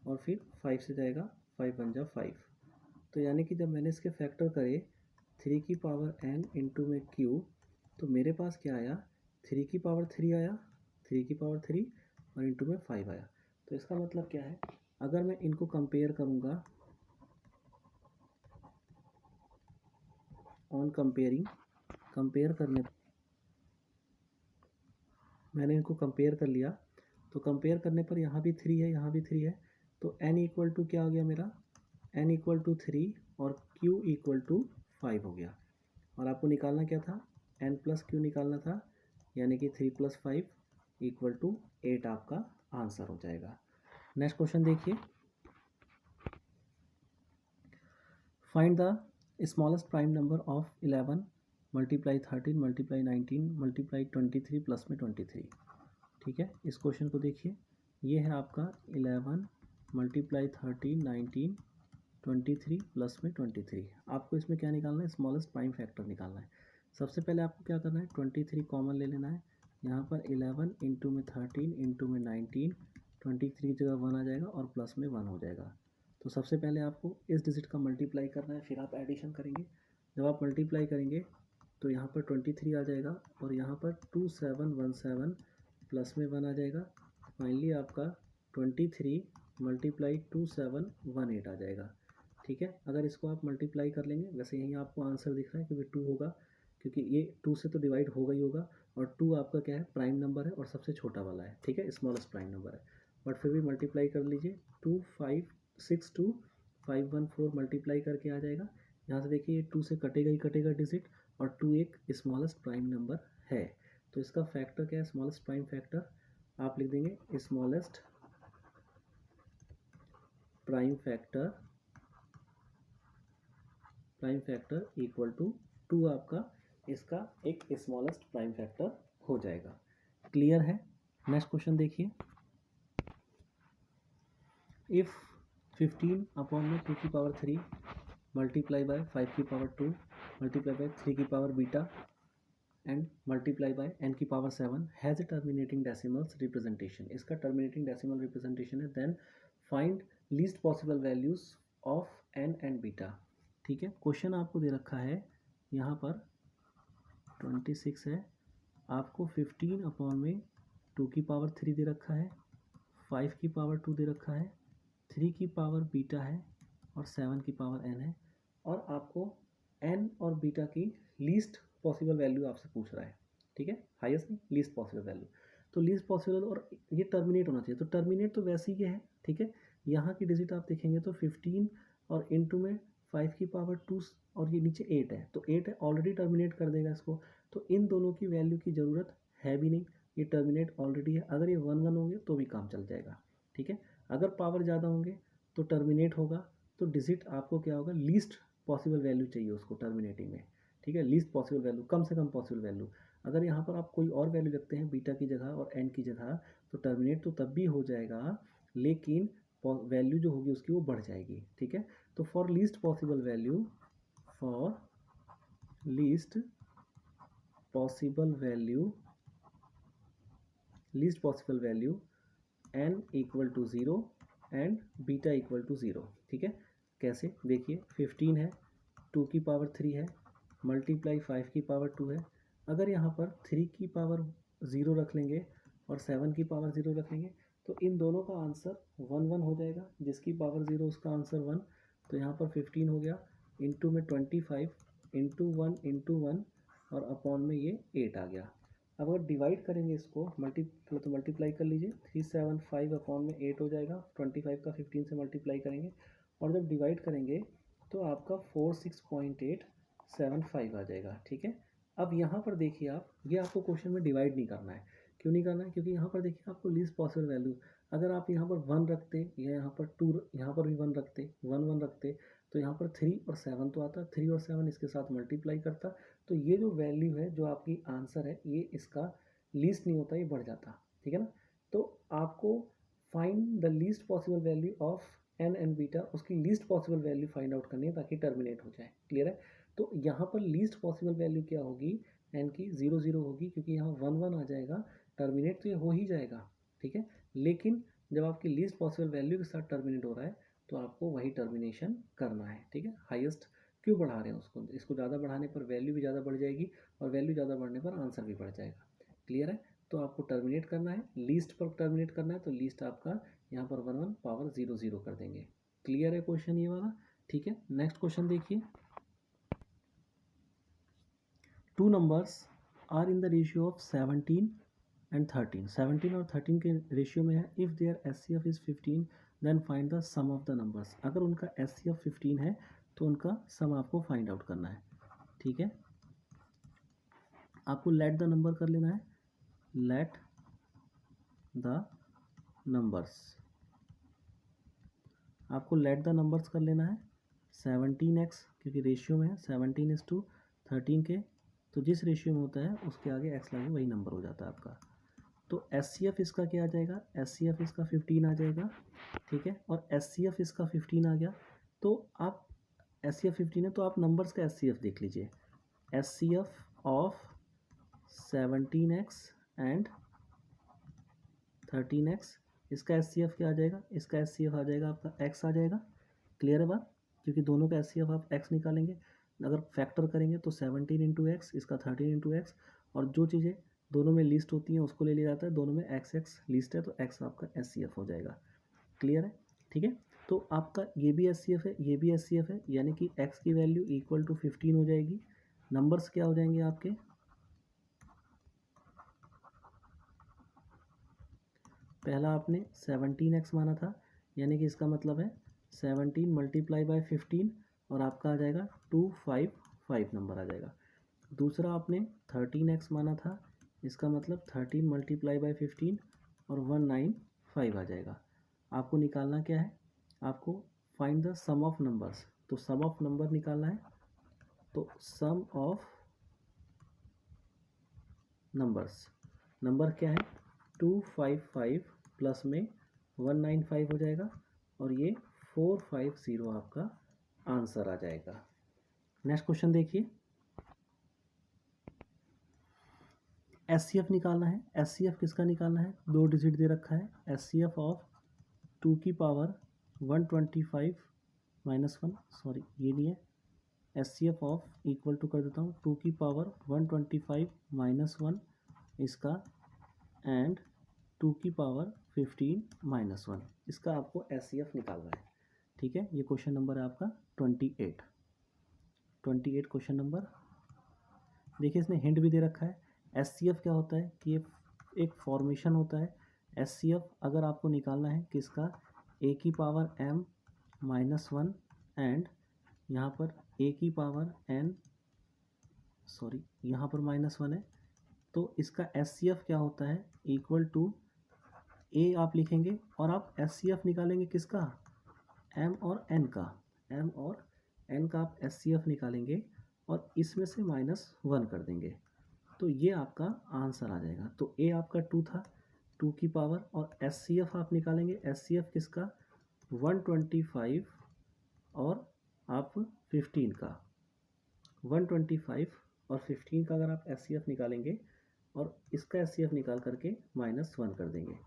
और फिर 5 से जाएगा, 5 1 5। तो यानी कि जब मैंने इसके फैक्टर करे 3 की पावर n इंटू में q, तो मेरे पास क्या आया 3 की पावर 3 आया, 3 की पावर 3 और इंटू में 5 आया। तो इसका मतलब क्या है, अगर मैं इनको कंपेयर करूँगा ऑन कंपेयरिंग, कंपेयर करने मैंने इनको कंपेयर कर लिया तो कंपेयर करने पर यहाँ भी 3 है, यहाँ भी 3 है, तो n इक्वल टू क्या हो गया मेरा, n इक्वल टू 3 और q इक्वल टू 5 हो गया। और आपको निकालना क्या था, n प्लस q निकालना था, यानी कि 3 + 5 इक्वल टू 8 आपका आंसर हो जाएगा। नेक्स्ट क्वेश्चन देखिए, find the smallest prime number of 11 multiply 13 multiply 19 multiply 23 plus में 23। ठीक है, इस क्वेश्चन को देखिए, ये है आपका 11 मल्टीप्लाई 13 19 23 प्लस में 23। आपको इसमें क्या निकालना है, स्मॉलेस्ट प्राइम फैक्टर निकालना है। सबसे पहले आपको क्या करना है, 23 कॉमन ले लेना है। यहाँ पर 11 इंटू में 13 इंटू में 19, 23 जगह 1 आ जाएगा और प्लस में 1 हो जाएगा। तो सबसे पहले आपको इस डिजिट का मल्टीप्लाई करना है, फिर आप एडिशन करेंगे। जब आप मल्टीप्लाई करेंगे तो यहाँ पर 23 आ जाएगा और यहाँ पर 2717 प्लस में 1 आ जाएगा। फाइनली आपका 23 मल्टीप्लाई 2718 आ जाएगा। ठीक है, अगर इसको आप मल्टीप्लाई कर लेंगे, वैसे यहीं आपको आंसर दिख रहा है क्योंकि 2 होगा, क्योंकि ये 2 से तो डिवाइड होगा ही होगा, और 2 आपका क्या है, प्राइम नंबर है और सबसे छोटा वाला है। ठीक है, स्मॉलेस्ट प्राइम नंबर है, बट फिर भी मल्टीप्लाई कर लीजिए। 2562 मल्टीप्लाई करके आ जाएगा। यहाँ से देखिए 2 से कटेगा ही कटेगा डिजिट, और 2 एक स्मॉलेस्ट प्राइम नंबर है। तो इसका फैक्टर क्या है, स्मॉलेस्ट प्राइम फैक्टर आप लिख देंगे smallest prime factor equal to 2 आपका इसका एक स्मॉलेस्ट प्राइम फैक्टर हो जाएगा। क्लियर है। नेक्स्ट क्वेश्चन देखिए, इफ 15 अपॉन में 2 की पावर 3 मल्टीप्लाई बाय 5 की पावर 2 मल्टीप्लाई बाय 3 की power beta and multiply by n की power 7 has a terminating decimals representation. इसका टर्मिनेटिंग डेसिमल रिप्रेजेंटेशन है। Then find least possible values of n and beta. ठीक है, question आपको दे रखा है यहाँ पर 26 है, आपको 15 अपॉन में 2 की पावर 3 दे रखा है, 5 की पावर 2 दे रखा है, 3 की पावर बीटा है और 7 की पावर n है, और आपको n और बीटा की लीस्ट पॉसिबल वैल्यू आपसे पूछ रहा है। ठीक है, हाईएस्ट नहीं, लीस्ट पॉसिबल वैल्यू। तो लीस्ट पॉसिबल और ये टर्मिनेट होना चाहिए, तो टर्मिनेट तो वैसे ही है। ठीक है, यहाँ की डिजिट आप देखेंगे तो 15 और इंटू में 5 की पावर 2 और ये नीचे 8 है, तो 8 है ऑलरेडी टर्मिनेट कर देगा इसको। तो इन दोनों की वैल्यू की ज़रूरत है भी नहीं, ये टर्मिनेट ऑलरेडी है। अगर ये 1 1 होंगे तो भी काम चल जाएगा। ठीक है, अगर पावर ज़्यादा होंगे तो टर्मिनेट होगा, तो डिजिट आपको क्या होगा, लीस्ट पॉसिबल वैल्यू चाहिए उसको टर्मिनेटिंग में। ठीक है, लीस्ट पॉसिबल वैल्यू, कम से कम पॉसिबल वैल्यू। अगर यहाँ पर आप कोई और वैल्यू रखते हैं बीटा की जगह और एन की जगह, तो टर्मिनेट तो तब भी हो जाएगा, लेकिन वैल्यू जो होगी उसकी वो बढ़ जाएगी। ठीक है, तो for least possible value n equal to 0 and beta equal to 0। ठीक है, कैसे देखिए, 15 है, 2 की पावर 3 है, मल्टीप्लाई 5 की पावर 2 है। अगर यहाँ पर 3 की पावर 0 रख लेंगे और 7 की पावर 0 रख लेंगे, तो इन दोनों का आंसर 1 1 हो जाएगा। जिसकी पावर 0 उसका आंसर 1, तो यहाँ पर 15 हो गया, इंटू में 25 इंटू 1 और अपॉन में ये 8 आ गया। अब अगर डिवाइड करेंगे इसको, तो मल्टीप्लाई कर लीजिए, 375 अपॉन में 8 हो जाएगा। 25 का 15 से मल्टीप्लाई करेंगे और जब डिवाइड करेंगे तो आपका 46.875 आ जाएगा। ठीक है, अब यहाँ पर देखिए आप, ये आपको क्वेश्चन में डिवाइड नहीं करना है। क्यों नहीं करना है, क्योंकि यहाँ पर देखिए आपको लीस्ट पॉसिबल वैल्यू, अगर आप यहाँ पर 1 रखते या यहाँ पर 2, यहाँ पर भी 1 रखते, 1 1 रखते, तो यहाँ पर 3 और 7 तो आता, 3 और 7 इसके साथ मल्टीप्लाई करता, तो ये जो वैल्यू है, जो आपकी आंसर है, ये इसका लीस्ट नहीं होता, ये बढ़ जाता। ठीक है ना, तो आपको find the least possible value of N and beta, उसकी least possible value find out करनी है ताकि टर्मिनेट हो जाए। क्लियर है, तो यहाँ पर लीस्ट पॉसिबल वैल्यू क्या होगी, एन की 0 0 होगी, क्योंकि यहाँ 1 1 आ जाएगा, टर्मिनेट तो ये हो ही जाएगा। ठीक है, लेकिन जब आपकी लीस्ट पॉसिबल वैल्यू के साथ टर्मिनेट हो रहा है तो आपको वही टर्मिनेशन करना है। ठीक है, हाईएस्ट क्यों बढ़ा रहे हैं उसको, इसको ज़्यादा बढ़ाने पर वैल्यू भी ज़्यादा बढ़ जाएगी और वैल्यू ज़्यादा बढ़ने पर आंसर भी बढ़ जाएगा। क्लियर है, तो आपको टर्मिनेट करना है, लीस्ट पर टर्मिनेट करना है, तो लीस्ट आपका यहाँ पर 1 1 पावर 0 0 कर देंगे। क्लियर है क्वेश्चन ये वाला। ठीक है, नेक्स्ट क्वेश्चन देखिए, 2 numbers are in the ratio of 17 and 13, 17 और 13 के रेशियो में है। If their HCF is 15 then find the sum of the numbers. अगर उनका एचसीएफ 15 है तो उनका सम आपको फाइंड आउट करना है, ठीक है। आपको लेट द नंबर कर लेना है, लेट द नंबर्स, आपको लेट द नंबर्स कर लेना है 17x, क्योंकि रेशियो में है 17:13 के, तो जिस रेशियो में होता है उसके आगे x लगे वही नंबर हो जाता है आपका। तो एचसीएफ इसका क्या आ जाएगा, एचसीएफ इसका 15 आ जाएगा, ठीक है। और एचसीएफ इसका 15 आ गया, तो आप एचसीएफ 15 है तो आप नंबर्स का एचसीएफ देख लीजिए। HCF of 17x and 13x, इसका एचसीएफ क्या आ जाएगा, इसका एचसीएफ आ जाएगा आपका x आ जाएगा। क्लियर है बात, क्योंकि दोनों का एचसीएफ आप x निकालेंगे, अगर फैक्टर करेंगे तो 17 इंटू एक्स, इसका 13 इंटू एक्स, और जो चीज़ें दोनों में लिस्ट होती हैं उसको ले लिया जाता है, दोनों में एक्स एक्स लिस्ट है तो x आपका एचसीएफ हो जाएगा। क्लियर है, ठीक है। तो आपका ये भी एचसीएफ है, ये भी एचसीएफ है, यानी कि x की वैल्यू इक्वल टू 15 हो जाएगी। नंबर्स क्या हो जाएंगे आपके, पहला आपने 17x माना था, यानी कि इसका मतलब है 17 मल्टीप्लाई बाय 15 और आपका आ जाएगा 255 नंबर आ जाएगा। दूसरा आपने 13x माना था, इसका मतलब 13 मल्टीप्लाई बाय 15 और 195 आ जाएगा। आपको निकालना क्या है, आपको find the sum of numbers, तो सम ऑफ नंबर निकालना है। तो सम ऑफ नंबर्स, नंबर क्या है 255 प्लस में 195 हो जाएगा और ये 450 आपका आंसर आ जाएगा। नेक्स्ट क्वेश्चन देखिए, एचसीएफ निकालना है। एचसीएफ किसका निकालना है, 2 डिजिट दे रखा है, एचसीएफ ऑफ 2 की पावर 125 माइनस 1, सॉरी ये नहीं है, एचसीएफ ऑफ इक्वल टू कर देता हूँ 2 की पावर 125 माइनस 1 इसका एंड 2 की पावर 15 माइनस 1, इसका आपको एचसीएफ निकालना है, ठीक है। ये क्वेश्चन नंबर है आपका 28 क्वेश्चन नंबर। देखिए इसने हिंट भी दे रखा है। एचसीएफ क्या होता है कि ये एक फॉर्मेशन होता है। एचसीएफ अगर आपको निकालना है किसका, ए की पावर m माइनस 1 एंड यहाँ पर ए की पावर n, सॉरी यहाँ पर माइनस 1 है, तो इसका एचसीएफ क्या होता है इक्वल टू ए आप लिखेंगे और आप एचसीएफ निकालेंगे किसका, m और n का, m और n का आप एचसीएफ निकालेंगे और इसमें से -1 कर देंगे, तो ये आपका आंसर आ जाएगा। तो ए आपका 2 था, 2 की पावर, और एचसीएफ आप निकालेंगे, एचसीएफ किसका 125 और आप 15 का, 125 और 15 का अगर आप एचसीएफ निकालेंगे और इसका एचसीएफ निकाल करके -1 कर देंगे,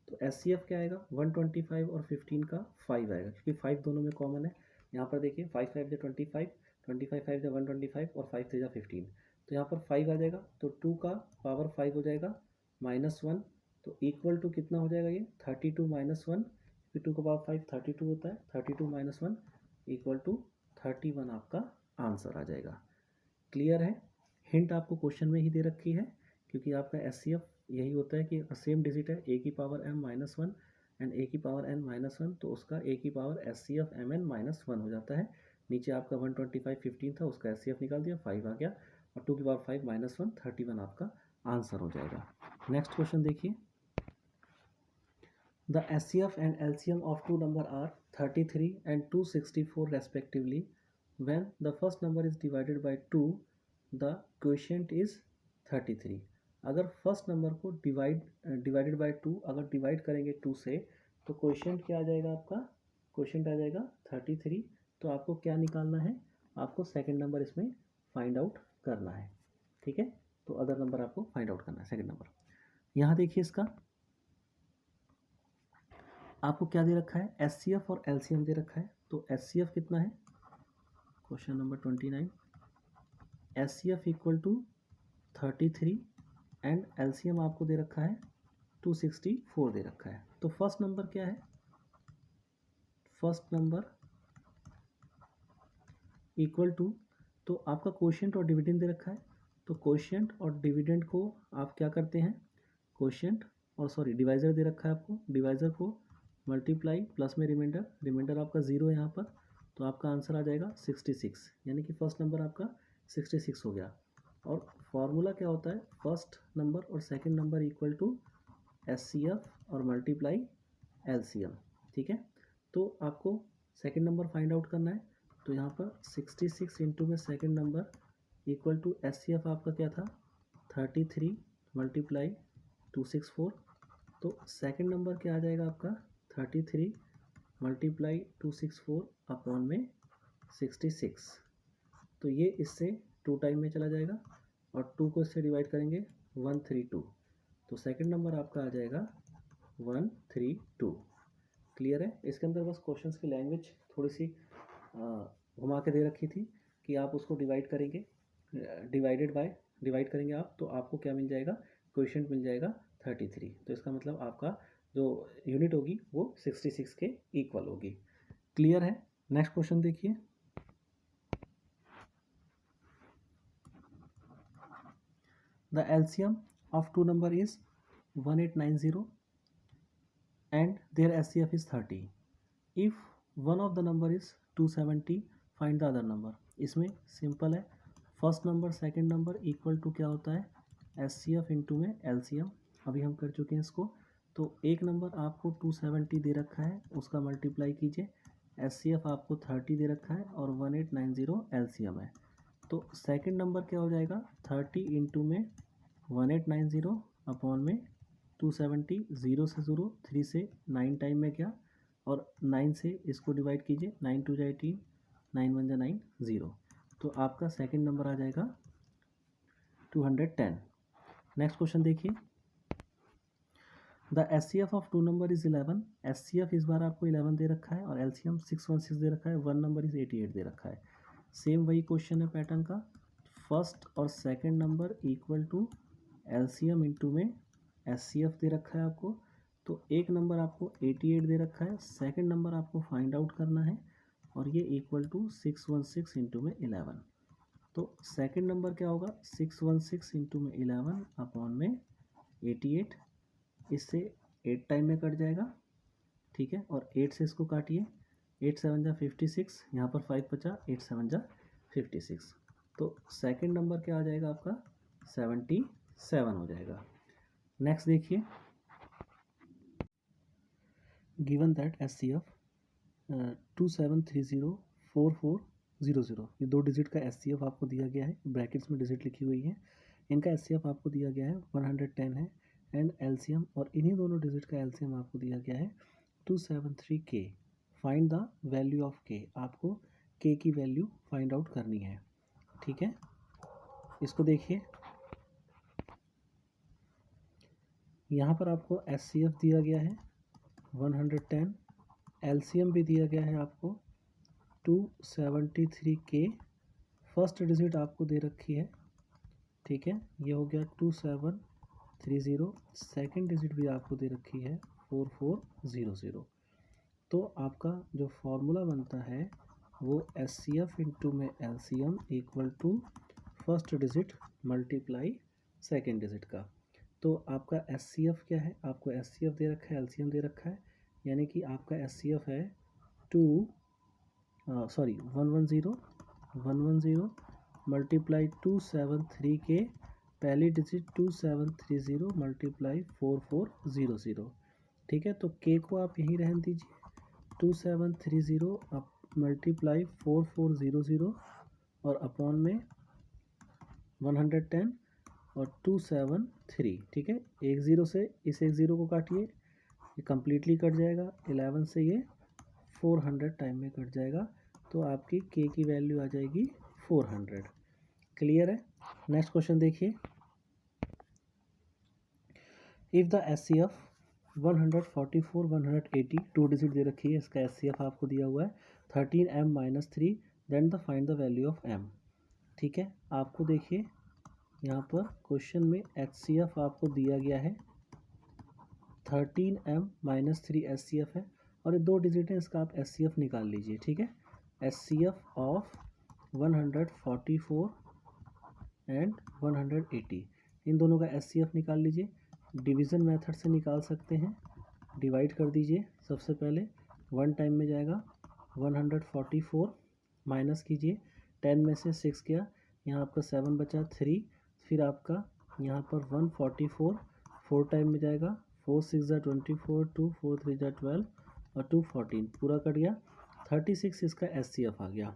तो एचसीएफ क्या आएगा 125 और 15 का 5 आएगा, क्योंकि 5 दोनों में कॉमन है। यहाँ पर देखिए 5 5 जो 25, 25 5 जो 125 और 5 3 जो 15, तो यहाँ पर 5 आ जाएगा, तो 2 का पावर 5 हो जाएगा -1, तो इक्वल टू कितना हो जाएगा ये 32 माइनस 1, क्योंकि 2 का पावर 5 32 होता है, 32 माइनस 1 इक्वल टू 31 आपका आंसर आ जाएगा। क्लियर है, हिंट आपको क्वेश्चन में ही दे रखी है, क्योंकि आपका एचसीएफ यही होता है कि सेम डिजिट है, ए की पावर m माइनस 1 एंड ए की पावर n माइनस 1, तो उसका ए की पावर एचसीएफ mn माइनस 1 हो जाता है। नीचे आपका 125 15 था, उसका एचसीएफ निकाल दिया, 5 आ गया, और 2 की पावर 5 माइनस 1 31 आपका आंसर हो जाएगा। नेक्स्ट क्वेश्चन देखिए, the HCF and LCM of two number are 33 and 264 respectively, when the first number is divided by 2 the quotient is 33। अगर फर्स्ट नंबर को डिवाइडेड बाय 2 अगर डिवाइड करेंगे 2 से, तो क्वोशिएंट क्या आ जाएगा आपका, क्वोशिएंट आ जाएगा 33। तो आपको क्या निकालना है, आपको सेकंड नंबर इसमें फाइंड आउट करना है, ठीक है। तो अदर नंबर आपको फाइंड आउट करना है, सेकंड नंबर। यहाँ देखिए इसका आपको क्या दे रखा है, एचसीएफ और एलसीएम दे रखा है। तो एचसीएफ कितना है, question number 29, HCF equal to 33 and LCM आपको दे रखा है 264 दे रखा है। तो फर्स्ट नंबर क्या है, फर्स्ट नंबर इक्वल टू, तो आपका क्वोशिएंट और डिविडेंड दे रखा है, तो क्वोशिएंट और डिविडेंड को आप क्या करते हैं, क्वोशिएंट और सॉरी डिवाइज़र दे रखा है आपको, डिवाइज़र को मल्टीप्लाई प्लस में रिमाइंडर, रिमाइंडर आपका 0 है यहाँ पर, तो आपका आंसर आ जाएगा 66, यानी कि फर्स्ट नंबर आपका 66 हो गया। और फॉर्मूला क्या होता है, फर्स्ट नंबर और second number equal to HCF और मल्टीप्लाई LCM, ठीक है। तो आपको सेकंड नंबर फाइंड आउट करना है, तो यहाँ पर 66 इंटू में second number equal to HCF आपका क्या था 33 मल्टीप्लाई 264, तो सेकंड नंबर क्या आ जाएगा आपका 33 मल्टीप्लाई 264 अपॉन में 66, तो ये इससे 2 टाइम में चला जाएगा और 2 को इससे डिवाइड करेंगे 132, तो सेकंड नंबर आपका आ जाएगा 132। क्लियर है। इसके अंदर बस क्वेश्चंस की लैंग्वेज थोड़ी सी घुमा के दे रखी थी कि आप उसको डिवाइड करेंगे, डिवाइड करेंगे आप, तो आपको क्या मिल जाएगा, क्वोशिएंट मिल जाएगा 33, तो इसका मतलब आपका जो यूनिट होगी वो 66 के इक्वल होगी। क्लियर है। नेक्स्ट क्वेश्चन देखिए, the LCM of two number is 1890 and their HCF is 30. If one of the number is 270, find the other number. इसमें सिंपल है, first number second number equal to क्या होता है HCF into में LCM, अभी हम कर चुके हैं इसको। तो एक नंबर आपको 270 दे रखा है, उसका मल्टीप्लाई कीजिए, HCF आपको 30 दे रखा है और 1890 LCM है, तो सेकंड नंबर क्या हो जाएगा 30 इंटू में 1890 अपॉन में 270, 0 से 0, 3 से 9 टाइम में क्या, और 9 से इसको डिवाइड कीजिए, 9 2 जा 18, 9 1 जा 9, 0, तो आपका सेकंड नंबर आ जाएगा 210। नेक्स्ट क्वेश्चन देखिए, the HCF of two number is 11, HCF इस बार आपको 11 दे रखा है और LCM 616 दे रखा है, वन नंबर इज 88 दे रखा है। सेम वही क्वेश्चन है पैटर्न का, फर्स्ट और second number equal to LCM into में HCF दे रखा है आपको, तो एक नंबर आपको 88 दे रखा है, सेकंड नंबर आपको फाइंड आउट करना है और ये इक्वल टू 616 इंटू में 11, तो सेकंड नंबर क्या होगा 616 इंटू में 11 अपॉन में 88, इससे 8 टाइम में कट जाएगा, ठीक है, और 8 से इसको काटिए, 8 7 जा 56, यहाँ पर 5 बचा, 8 7 जा 56, तो सेकंड नंबर क्या आ जाएगा आपका 77 हो जाएगा। नेक्स्ट देखिए, गिवन दैट HCF 27304400, ये 2 डिजिट का HCF आपको दिया गया है, ब्रैकेट्स में डिजिट लिखी हुई है, इनका HCF आपको दिया गया है 110 है, एंड LCM और इन्हीं दोनों डिजिट का LCM आपको दिया गया है 273K। Find the value of K, आपको K की वैल्यू फाइंड आउट करनी है, ठीक है। इसको देखिए, यहाँ पर आपको HCF दिया गया है 110, LCM भी दिया गया है आपको 273K, फर्स्ट डिजिट आपको दे रखी है, ठीक है, ये हो गया 2730, सेकंड डिजिट भी आपको दे रखी है 4400, तो आपका जो फॉर्मूला बनता है वो HCF इंटू में LCM equal to first digit multiply second digit का, तो आपका HCF क्या है, आपको HCF दे रखा है, LCM दे रखा है, यानी कि आपका HCF है 110 मल्टीप्लाई 273K, पहली डिजिट 2730 मल्टीप्लाई 4400, ठीक है, तो K को आप यहीं रहने दीजिए, 2730 मल्टीप्लाई 4400 और अपॉन में 110 और 273, ठीक है, एक ज़ीरो से इस एक ज़ीरो को काटिए, ये कम्प्लीटली कट जाएगा, 11 से ये 400 टाइम में कट जाएगा, तो आपकी K की वैल्यू आ जाएगी 400। क्लियर है। नेक्स्ट क्वेश्चन देखिए, इफ़ द HCF 144 180, 2 डिजिट दे रखी है, इसका HCF आपको दिया हुआ है 13m-3, then the find the value of m, ठीक है। आपको देखिए यहाँ पर क्वेश्चन में HCF आपको दिया गया है 13m-3 HCF है, और ये 2 डिजिट है, इसका आप HCF निकाल लीजिए, ठीक है। HCF ऑफ 144 एंड 180, इन दोनों का HCF निकाल लीजिए, डिवीज़न मेथड से निकाल सकते हैं। डिवाइड कर दीजिए। सबसे पहले 1 टाइम में जाएगा 144, माइनस कीजिए 10 में से 6 गया, यहाँ आपका 7 बचा 3, फिर आपका यहाँ पर 144 4 टाइम में जाएगा 4 6 ज़ा 24, 2 4 3 ज़ा 12 और 2 14, पूरा कट गया। 36 इसका SCF आ गया।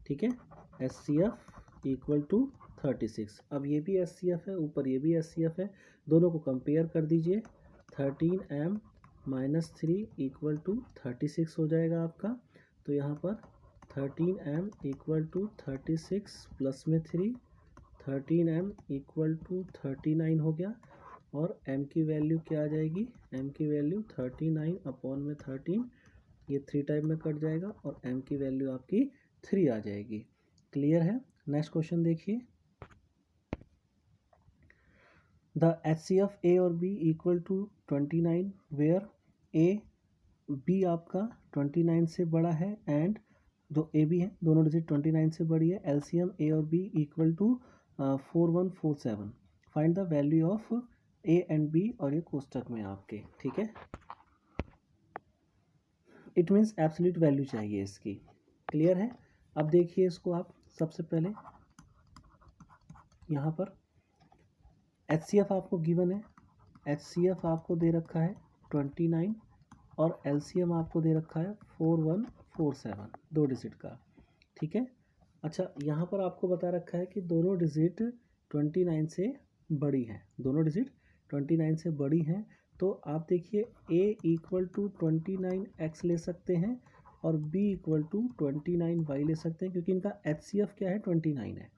ठीक है, SCF इक्वल टू 36। अब ये भी SCF है, ऊपर ये भी SCF है, दोनों को कंपेयर कर दीजिए। 13m माइनस 3 इक्वल टू 36 हो जाएगा आपका। तो यहाँ पर 13m इक्वल टू 36 प्लस में 3, 13m इक्वल टू 39 हो गया। और m की वैल्यू क्या आ जाएगी? m की वैल्यू 39 अपॉन में 13, ये 3 टाइम में कट जाएगा और m की वैल्यू आपकी 3 आ जाएगी। क्लियर है? नेक्स्ट क्वेश्चन देखिए। द HCF A और B equal to 29 where B आपका 29 से बड़ा है एंड जो AB है दोनों डिजिट 29 से बड़ी है। LCM A और B equal to 4147। Find the value of A and B, और ये कोष्टक में आपके। ठीक है, इट मीन्स एब्सोल्यूट वैल्यू चाहिए इसकी। क्लियर है? अब देखिए इसको आप। सबसे पहले यहाँ पर HCF आपको गिवन है, HCF आपको दे रखा है 29 और LCM आपको दे रखा है 4147, 2 डिजिट का। ठीक है, अच्छा यहाँ पर आपको बता रखा है कि दोनों डिजिट 29 से बड़ी हैं, दोनों डिजिट 29 से बड़ी हैं। तो आप देखिए A इक्वल टू 29x ले सकते हैं और B इक्वल टू 29y ले सकते हैं, क्योंकि इनका HCF क्या है? 29 है।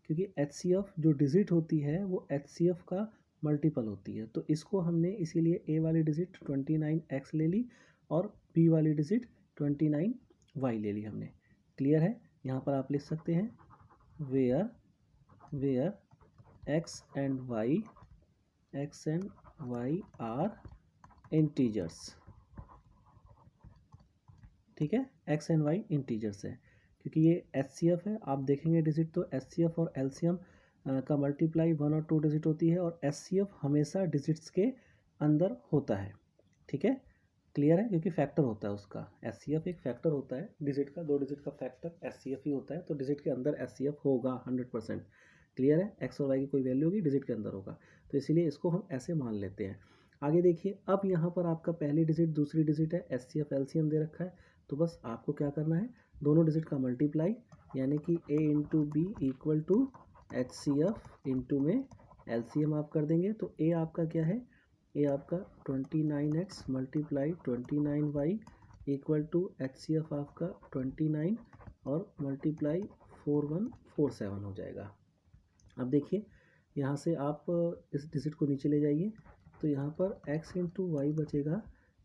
क्योंकि HCF जो डिजिट होती है वो HCF का मल्टीपल होती है। तो इसको हमने इसीलिए A वाली डिजिट 29x ले ली और B वाली डिजिट 29y ले ली हमने। क्लियर है? यहाँ पर आप लिख सकते हैं where x and y are integers. ठीक है, x एंड y इंटीजर्स है, क्योंकि ये HCF है। आप देखेंगे डिजिट तो HCF और LCM का मल्टीप्लाई 1 और 2 डिजिट होती है और SCF हमेशा डिजिट्स के अंदर होता है। ठीक है, क्लियर है? क्योंकि फैक्टर होता है उसका। SCF एक फैक्टर होता है डिजिट का, 2 डिजिट का फैक्टर SCF ही होता है। तो डिजिट के अंदर SCF होगा 100%। क्लियर है? x और y की कोई वैल्यू होगी, डिजिट के अंदर होगा, तो इसीलिए इसको हम ऐसे मान लेते हैं। आगे देखिए, अब यहाँ पर आपका पहली डिजिट दूसरी डिजिट है, SCF LCM दे रखा है। तो बस आपको क्या करना है, दोनों डिजिट का मल्टीप्लाई, यानी कि A into B equal to HCF into में LCM आप कर देंगे। तो A आपका क्या है? A आपका 29x multiply 29y equal to HCF आपका 29 और मल्टीप्लाई 4147 हो जाएगा। अब देखिए यहाँ से आप इस डिजिट को नीचे ले जाइए, तो यहाँ पर x इंटू वाई बचेगा।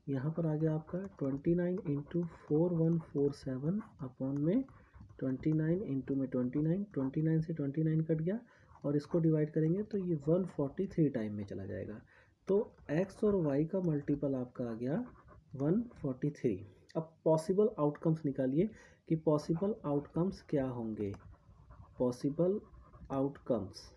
यहाँ पर आ गया आपका 29 इंटू 4147 अपॉन में 29 इंटू में 29 से 29 कट गया और इसको डिवाइड करेंगे तो ये 143 टाइम में चला जाएगा। तो x और y का मल्टीपल आपका आ गया 143। अब पॉसिबल आउटकम्स निकालिए कि पॉसिबल आउटकम्स क्या होंगे। पॉसिबल आउटकम्स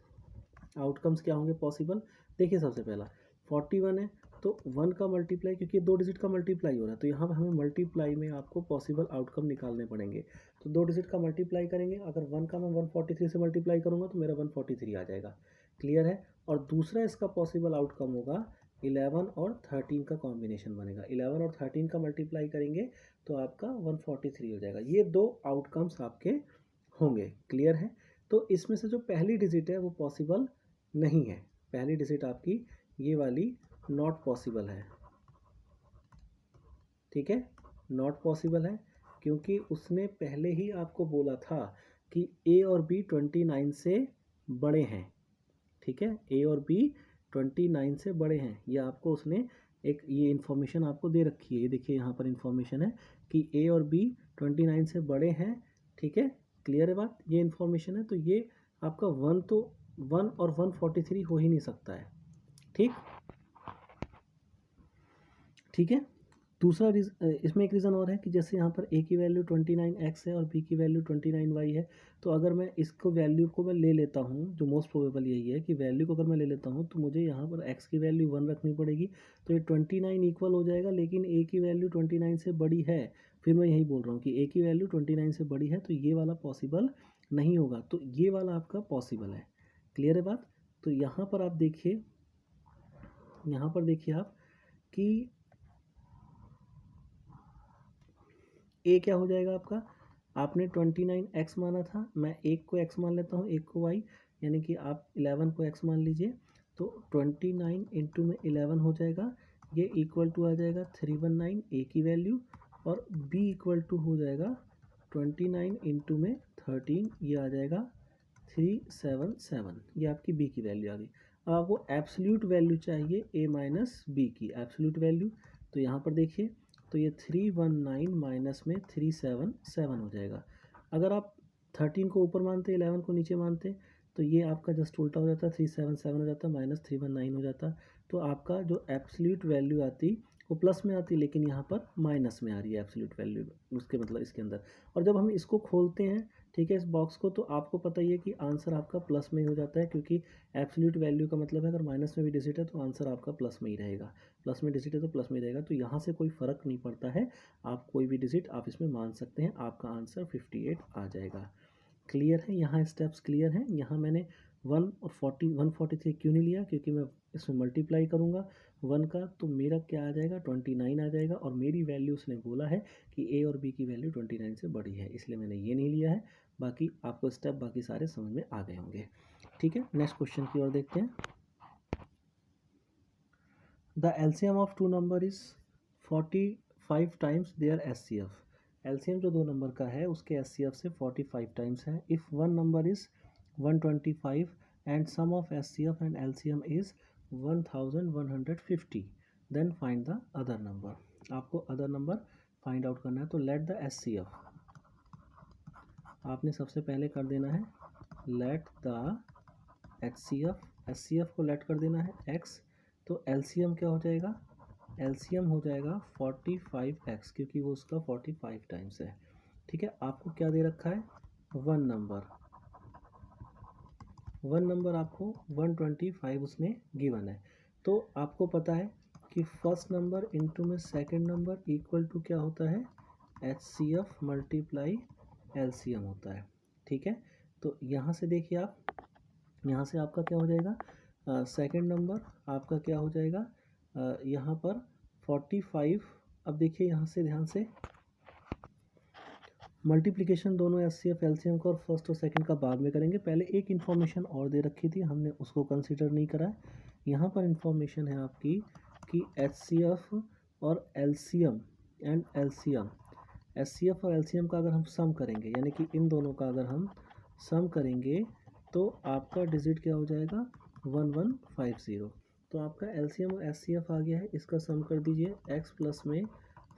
क्या होंगे पॉसिबल? देखिए सबसे पहला 41 है तो 1 का मल्टीप्लाई, क्योंकि 2 डिजिट का मल्टीप्लाई हो रहा है तो यहाँ पर हमें मल्टीप्लाई में आपको पॉसिबल आउटकम निकालने पड़ेंगे। तो 2 डिजिट का मल्टीप्लाई करेंगे, अगर 1 का मैं 143 से मल्टीप्लाई करूँगा तो मेरा 143 आ जाएगा। क्लियर है? और दूसरा इसका पॉसिबल आउटकम होगा 11 और 13 का कॉम्बिनेशन बनेगा। 11 और 13 का मल्टीप्लाई करेंगे तो आपका 143 हो जाएगा। ये 2 आउटकम्स आपके होंगे। क्लियर है? तो इसमें से जो पहली डिजिट है वो पॉसिबल नहीं है, पहली डिजिट आपकी ये वाली नॉट पॉसिबल है। ठीक है, नॉट पॉसिबल है क्योंकि उसने पहले ही आपको बोला था कि A और B 29 से बड़े हैं। ठीक है, A और B 29 से बड़े हैं, ये आपको उसने एक ये इन्फॉर्मेशन आपको दे रखी है। ये देखिए यहाँ पर इन्फॉर्मेशन है कि A और B 29 से बड़े हैं। ठीक है, क्लियर है बात? ये इन्फॉर्मेशन है, तो ये आपका 1 और 143 हो ही नहीं सकता है। ठीक है, दूसरा इसमें एक रीज़न और है कि जैसे यहाँ पर a की वैल्यू 29x है और b की वैल्यू 29y है, तो अगर मैं इसको वैल्यू को मैं ले लेता हूँ, जो मोस्ट प्रोबेबल यही है कि वैल्यू को अगर मैं ले लेता हूँ तो मुझे यहाँ पर x की वैल्यू 1 रखनी पड़ेगी, तो ये 29 इक्वल हो जाएगा, लेकिन a की वैल्यू 29 से बड़ी है। फिर मैं यही बोल रहा हूँ कि a की वैल्यू 29 से बड़ी है, तो ये वाला पॉसिबल नहीं होगा, तो ये वाला आपका पॉसिबल है। क्लियर है बात? तो यहाँ पर आप देखिए, यहाँ पर देखिए आप कि ए क्या हो जाएगा आपका, आपने 29x माना था, मैं एक को x मान लेता हूँ, एक को y, यानी कि आप 11 को x मान लीजिए, तो 29 इंटू में 11 हो जाएगा, ये इक्वल टू आ जाएगा 319 a की वैल्यू, और b इक्वल टू हो जाएगा 29 इंटू में 13, ये आ जाएगा 377, ये आपकी b की वैल्यू आ गई। अब आपको एब्सोल्यूट वैल्यू चाहिए a माइनस b की एब्सोल्यूट वैल्यू, तो यहाँ पर देखिए, तो ये 319 माइनस में 377 हो जाएगा। अगर आप 13 को ऊपर मानते 11 को नीचे मानते तो ये आपका जस्ट उल्टा हो जाता, 377 हो जाता माइनस 319 हो जाता, तो आपका जो एब्सोल्यूट वैल्यू आती वो प्लस में आती, लेकिन यहाँ पर माइनस में आ रही है एब्सोल्यूट वैल्यू, उसके मतलब इसके अंदर। और जब हम इसको खोलते हैं, ठीक है, इस बॉक्स को, तो आपको पता ही है कि आंसर आपका प्लस में ही हो जाता है, क्योंकि एब्सोल्यूट वैल्यू का मतलब है अगर माइनस में भी डिजिट है तो आंसर आपका प्लस में ही रहेगा, प्लस में डिजिट है तो प्लस में रहेगा, तो यहाँ से कोई फ़र्क नहीं पड़ता है, आप कोई भी डिजिट आप इसमें मान सकते हैं, आपका आंसर 58 आ जाएगा। क्लियर है? यहाँ स्टेप्स क्लियर हैं। यहाँ मैंने 143 क्यों नहीं लिया, क्योंकि मैं इसमें मल्टीप्लाई करूँगा 1 का, तो मेरा क्या आ जाएगा 29 आ जाएगा, और मेरी वैल्यू उसने बोला है कि ए और बी की वैल्यू 29 से बड़ी है, इसलिए मैंने ये नहीं लिया है। बाकी आपको स्टेप बाकी सारे समझ में आ गए होंगे। ठीक है, नेक्स्ट क्वेश्चन की ओर देखते हैं। The LCM of two number is 45 times their SCF. LCM जो दो नंबर का है उसके SCF से 45 टाइम्स है। If one number is 125 and sum of SCF and LCM is 1150, then find the other number. आपको other number find out करना है, तो let the SCF, आपने सबसे पहले कर देना है let the HCF, SCF को let कर देना है x, तो LCM क्या हो जाएगा, LCM हो जाएगा 45x, क्योंकि वो उसका 45 टाइम्स है। ठीक है, आपको क्या दे रखा है, वन नंबर आपको 125 उसने गिवन है, तो आपको पता है कि फर्स्ट नंबर इंटू में सेकंड नंबर इक्वल टू क्या होता है, HCF मल्टीप्लाई LCM होता है। ठीक है, तो यहाँ से देखिए आप, यहाँ से आपका क्या हो जाएगा, सेकंड नंबर आपका क्या हो जाएगा, यहाँ पर 45। अब देखिए यहाँ से ध्यान से, मल्टीप्लिकेशन दोनों HCF LCM का और फर्स्ट और सेकंड का बाद में करेंगे, पहले एक इन्फॉर्मेशन और दे रखी थी, हमने उसको कंसीडर नहीं करा है। यहाँ पर इन्फॉर्मेशन है आपकी कि HCF और LCM एंड LCM, HCF और LCM का अगर हम सम करेंगे, यानी कि इन दोनों का अगर हम सम करेंगे, तो आपका डिजिट क्या हो जाएगा 1150, तो आपका LCM और HCF आ गया है, इसका सम कर दीजिए, x प्लस में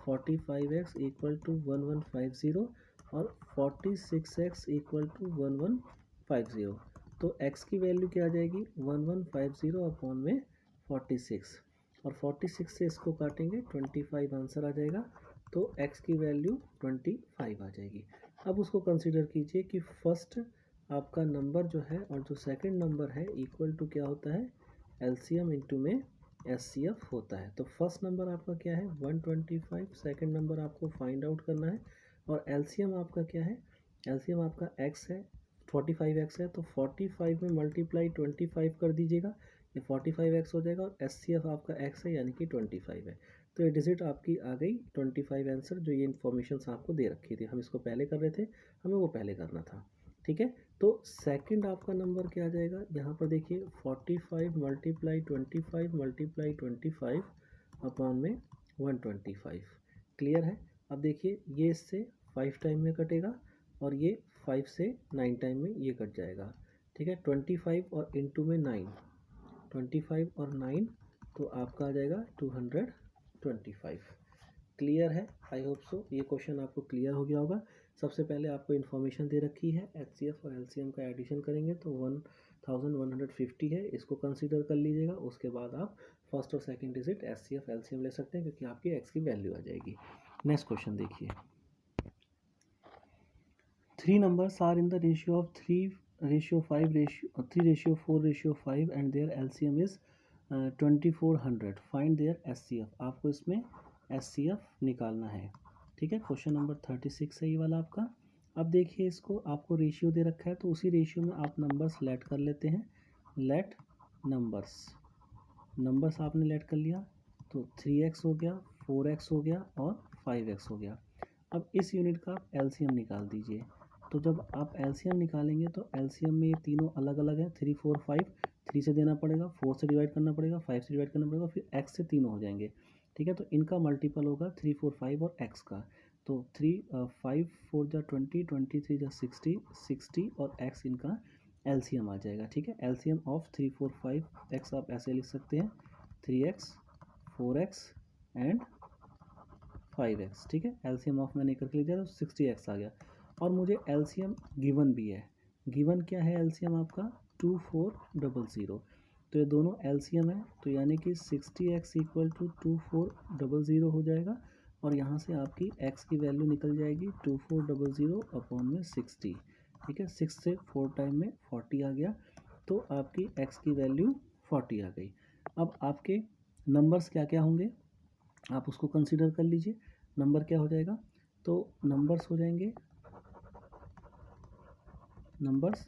45x इक्वल टू 1150 और 46x इक्वल टू 1150, तो x की वैल्यू क्या आ जाएगी 1150 अपॉन में 46, और 46 से इसको काटेंगे 25 आंसर आ जाएगा, तो x की वैल्यू 25 आ जाएगी। अब उसको कंसीडर कीजिए कि फर्स्ट आपका नंबर जो है और जो सेकंड नंबर है इक्वल टू क्या होता है, LCM इंटू में SCF होता है। तो फर्स्ट नंबर आपका क्या है 125, सेकंड नंबर आपको फाइंड आउट करना है, और LCM आपका क्या है, LCM आपका x है, 45x है, तो 45 में मल्टीप्लाई 25 कर दीजिएगा, ये 45x हो जाएगा, और SCF आपका x है यानी कि 25 है, तो ये डिजिट आपकी आ गई 25 आंसर, जो ये इन्फॉर्मेशन आपको दे रखी थी, हम इसको पहले कर रहे थे, हमें वो पहले करना था। ठीक है, तो सेकंड आपका नंबर क्या आ जाएगा, यहाँ पर देखिए 45 मल्टीप्लाई 25 मल्टीप्लाई 25 अपॉन में 125। क्लियर है? अब देखिए ये इससे 5 टाइम में कटेगा, और ये 5 से 9 टाइम में ये कट जाएगा। ठीक है, 25 और इंटू में 9, 25 और 9, तो आपका आ जाएगा 225। क्लियर है? आई होप सो ये क्वेश्चन आपको क्लियर हो गया होगा। सबसे पहले आपको इन्फॉर्मेशन दे रखी है, HCF और LCM का एडिशन करेंगे तो 1150 है, इसको कंसीडर कर लीजिएगा, उसके बाद आप फर्स्ट और सेकंड डिजिट HCF LCM ले सकते हैं क्योंकि आपकी x की वैल्यू आ जाएगी। नेक्स्ट क्वेश्चन देखिए, 3 numbers are in the ratio of 3:4:5 and their LCM is 2400. Find their SCF. आपको इसमें SCF निकालना है, ठीक है। क्वेश्चन नंबर 36 है ये वाला आपका। अब देखिए इसको, आपको रेशियो दे रखा है तो उसी रेशियो में आप नंबर्स लेट कर लेते हैं। लेट नंबर्स आपने लेट कर लिया तो 3x हो गया, 4x हो गया और 5x हो गया। अब इस यूनिट का आप LCM निकाल दीजिए। तो जब आप LCM निकालेंगे तो LCM में ये तीनों अलग अलग है, 3 4 5, 3 से देना पड़ेगा, 4 से डिवाइड करना पड़ेगा, 5 से डिवाइड करना पड़ेगा, फिर x से तीनों हो जाएंगे, ठीक है। तो इनका मल्टीपल होगा 3 4 5 और x का। तो 5 4 जा 20, 23 जा 60, 60 और x इनका LCM आ जाएगा, ठीक है। LCM ऑफ 3 4 5 x आप ऐसे लिख सकते हैं 3x 4x एंड 5x, ठीक है। LCM ऑफ मैंने करके लिख दिया तो 60x आ गया। और मुझे LCM गिवन भी है। गिवन क्या है LCM आपका 2400। तो ये दोनों LCM है, तो यानी कि 60x इक्वल टू 2400 हो जाएगा। और यहाँ से आपकी x की वैल्यू निकल जाएगी 2400 अपॉन में 60, ठीक है। 6 से 4 टाइम में 40 आ गया, तो आपकी x की वैल्यू 40 आ गई। अब आपके नंबर्स क्या क्या होंगे आप उसको कंसीडर कर लीजिए। नंबर क्या हो जाएगा, तो नंबर्स हो जाएंगे, नंबर्स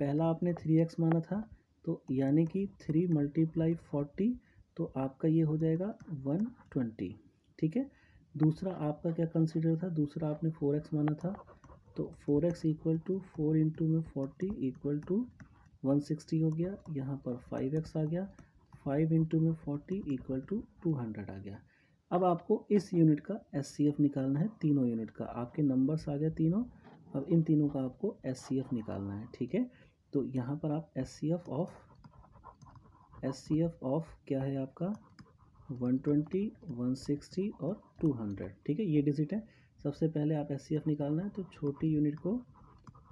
पहला आपने 3x माना था तो यानी कि 3 × 40, तो आपका ये हो जाएगा 120, ठीक है। दूसरा आपका क्या कंसीडर था, दूसरा आपने 4x माना था तो 4x इक्वल टू 4 इंटू में 40 इक्वल टू 160 हो गया। यहाँ पर 5x आ गया, 5 इंटू में 40 इक्वल टू 200 आ गया। अब आपको इस यूनिट का SCF निकालना है, तीनों यूनिट का। आपके नंबर्स आ गए तीनों, अब इन तीनों का आपको SCF निकालना है, ठीक है। तो यहाँ पर आप SCF ऑफ क्या है आपका 120, 160 और 200, ठीक है। ये डिजिट है। सबसे पहले आप SCF निकालना है तो छोटी यूनिट को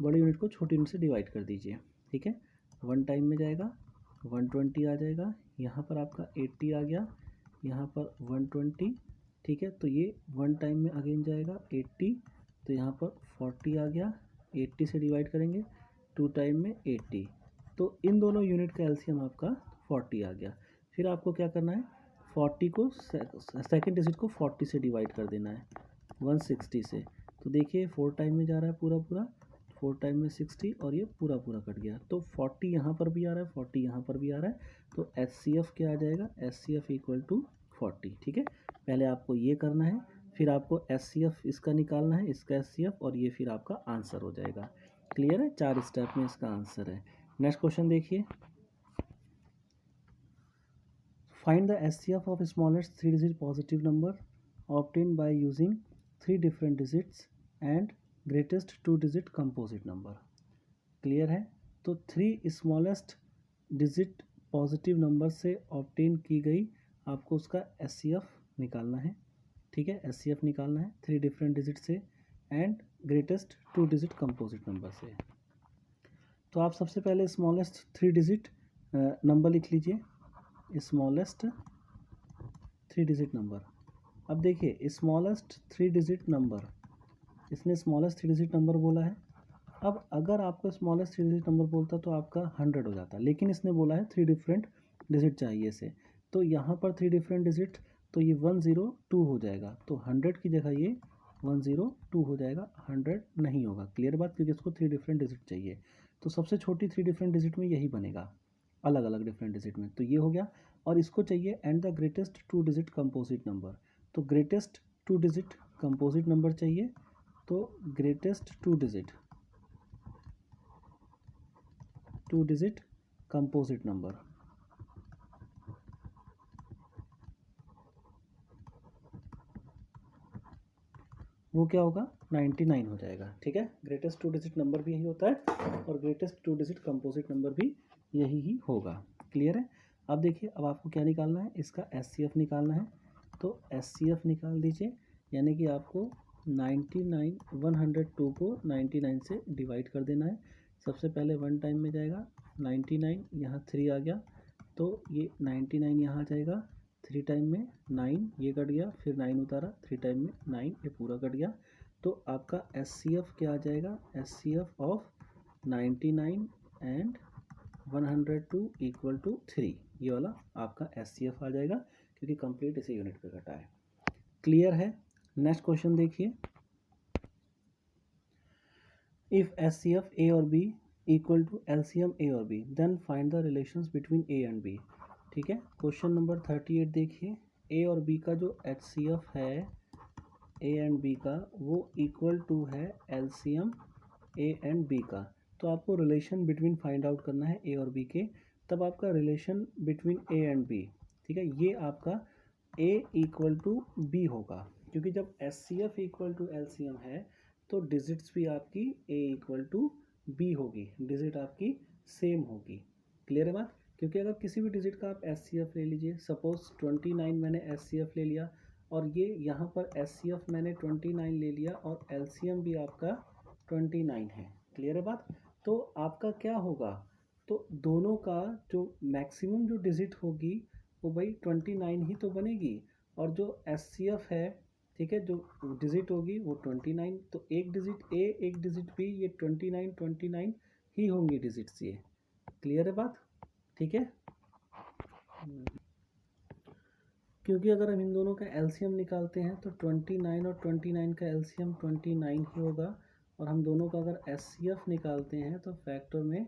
बड़ी यूनिट को छोटी यूनिट से डिवाइड कर दीजिए, ठीक है। 1 टाइम में जाएगा 120 आ जाएगा, यहाँ पर आपका 80 आ गया, यहाँ पर 120, ठीक है। तो ये 1 टाइम में अगेन जाएगा 80, तो यहाँ पर 40 आ गया, 80 से डिवाइड करेंगे 2 टाइम में 80, तो इन दोनों यूनिट का LCM आपका 40 आ गया। फिर आपको क्या करना है, 40 को सेकंड डिजिट को 40 से डिवाइड कर देना है 160 से। तो देखिए 4 टाइम में जा रहा है पूरा 4 टाइम में 60 और ये पूरा कट गया, तो 40 यहाँ पर भी आ रहा है, 40 यहाँ पर भी आ रहा है, तो SCF क्या आ जाएगा, SCF इक्वल टू 40, ठीक है। पहले आपको ये करना है, फिर आपको SCF इसका निकालना है, इसका SCF, और ये फिर आपका आंसर हो जाएगा। क्लियर है, 4 स्टेप में इसका आंसर है। नेक्स्ट क्वेश्चन देखिए, find the SCF of smallest 3 digit positive number obtained by using 3 different digits and greatest 2 digit composite number. Clear है, तो 3 स्मॉलेस्ट डिजिट पॉजिटिव नंबर से ऑब्टेन की गई आपको उसका SCF निकालना है, ठीक है। SCF निकालना है 3 डिफरेंट डिजिट से and greatest 2 digit composite number से। तो आप सबसे पहले स्मॉलेस्ट 3 डिजिट नंबर लिख लीजिए, स्मॉलेस्ट 3 डिजिट नंबर। अब देखिए स्मॉलेस्ट 3 डिजिट नंबर, इसने स्मॉलेस्ट 3 डिजिट नंबर बोला है। अब अगर आपको स्मॉलेस्ट 3 डिजिट नंबर बोलता तो आपका 100 हो जाता, लेकिन इसने बोला है 3 डिफरेंट डिजिट चाहिए से, तो यहाँ पर 3 डिफरेंट डिजिट, तो ये 102 हो जाएगा, तो 100 की जगह ये 102 हो जाएगा, 100 नहीं होगा। क्लियर बात, क्योंकि इसको 3 डिफरेंट डिजिट चाहिए, तो सबसे छोटी 3 डिफरेंट डिजिट में यही बनेगा, अलग अलग डिफरेंट डिजिट में, तो ये हो गया। और इसको चाहिए and the greatest 2 digit composite number, तो ग्रेटेस्ट 2 डिजिट कंपोजिट नंबर चाहिए, तो ग्रेटेस्ट 2 डिजिट कंपोजिट नंबर, वो क्या होगा 99 हो जाएगा, ठीक है। ग्रेटेस्ट 2 डिजिट नंबर भी यही होता है और ग्रेटेस्ट 2 डिजिट कंपोजिट नंबर भी यही ही होगा। क्लियर है। अब देखिए, अब आपको क्या निकालना है, इसका SCF निकालना है, तो SCF निकाल दीजिए, यानी कि आपको 102 को 99 से डिवाइड कर देना है। सबसे पहले 1 टाइम में जाएगा 99, यहाँ 3 आ गया, तो ये 99 यहाँ आ जाएगा, 3 टाइम में 9 ये कट गया, फिर 9 उतारा, 3 टाइम में 9 ये पूरा कट गया। तो आपका SCF क्या आ जाएगा, SCF of 99 and 102 equal to 3, ये वाला आपका SCF आ जाएगा, क्योंकि कंप्लीट इसे यूनिट पे घटा है। क्लियर है? नेक्स्ट क्वेश्चन देखिए, इफ SCF A और B equal to LCM A और B then find the relations between A and B। ठीक है, क्वेश्चन नंबर 38 देखिए, A और B का जो HCF है A एंड B का, वो इक्वल टू है LCM A एंड B का। तो आपको रिलेशन बिटवीन फाइंड आउट करना है A और B के, तब आपका relation between A and B, ठीक है, ये आपका A इक्वल टू B होगा, क्योंकि जब SCF इक्वल टू LCM है तो डिजिट्स भी आपकी A इक्वल टू B होगी, डिजिट आपकी सेम होगी। क्लियर है बात? क्योंकि अगर किसी भी डिजिट का आप SCF ले लीजिए, सपोज 29 मैंने SCF ले लिया और ये यहाँ पर SCF मैंने 29 ले लिया और LCM भी आपका 29 है। क्लियर है बात? तो आपका क्या होगा, तो दोनों का जो मैक्सिमम जो डिजिट होगी वो भाई 29 ही तो बनेगी, और जो SCF है, ठीक है, जो डिजिट होगी वो 29, तो एक डिजिट A एक डिजिट B, ये 29 ही होंगी डिजिट्स ये। क्लियर है बात? ठीक है, क्योंकि अगर हम इन दोनों का LCM निकालते हैं तो 29 और 29 का LCM 29 ही होगा, और हम दोनों का अगर SCF निकालते हैं तो फैक्टर में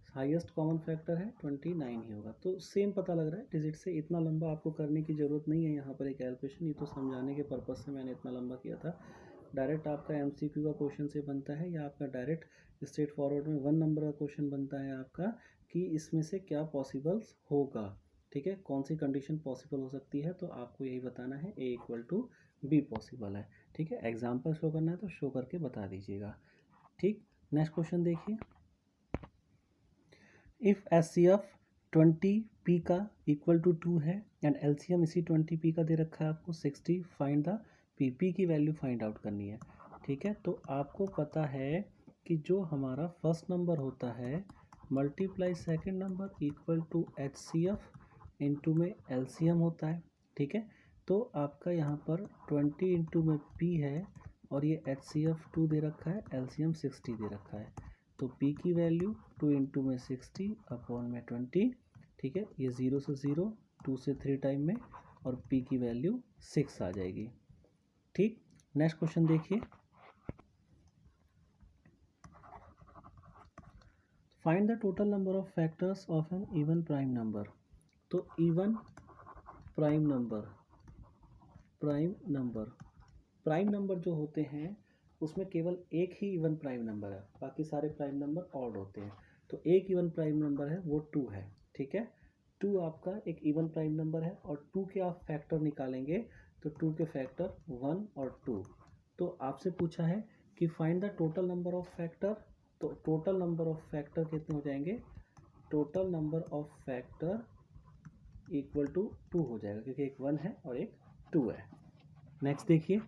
हाईएस्ट कॉमन फैक्टर है 29 ही होगा। तो सेम पता लग रहा है डिजिट से, इतना लंबा आपको करने की ज़रूरत नहीं है यहाँ पर एक कैलकुलेशन, ये तो समझाने के पर्पज़ से मैंने इतना लंबा किया था। डायरेक्ट आपका MCQ का क्वेश्चन से बनता है, या आपका डायरेक्ट स्ट्रेट फॉरवर्ड में 1 नंबर का क्वेश्चन बनता है आपका, कि इसमें से क्या पॉसिबल होगा, ठीक है, कौन सी कंडीशन पॉसिबल हो सकती है, तो आपको यही बताना है A equal to B possible है। ठीक है, एग्जाम्पल शो करना है तो शो करके बता दीजिएगा। ठीक, नेक्स्ट क्वेश्चन देखिए, इफ़ SCF 20P का इक्वल टू 2 है एंड LCM इसी 20P का दे रखा है आपको 60, फाइंड द PP की वैल्यू फाइंड आउट करनी है। ठीक है, तो आपको पता है कि जो हमारा फर्स्ट नंबर होता है multiply second number equal to HCF into में LCM होता है। ठीक है, तो आपका यहाँ पर 20 इंटू में P है और ये HCF 2 दे रखा है, LCM 60 दे रखा है, तो P की वैल्यू 2 इंटू में 60 अपॉन में 20। ठीक है, ये 0 से 0, 2 से 3 टाइम में, और P की वैल्यू 6 आ जाएगी। ठीक, नेक्स्ट क्वेश्चन देखिए, find the total number of factors of an even prime number. तो इवन प्राइम नंबर जो होते हैं उसमें केवल एक ही इवन प्राइम नंबर है, बाकी सारे प्राइम नंबर ऑड होते हैं। तो एक इवन प्राइम नंबर है वो 2 है। ठीक है, 2 आपका एक इवन प्राइम नंबर है, और 2 के आप फैक्टर निकालेंगे तो 2 के फैक्टर 1 और 2। तो आपसे पूछा है कि find the total number of factor, तो टोटल नंबर ऑफ फैक्टर कितने हो जाएंगे, total number of factor equal to 2 हो जाएगा, क्योंकि एक 1 है और एक 2 है। नेक्स्ट देखिए,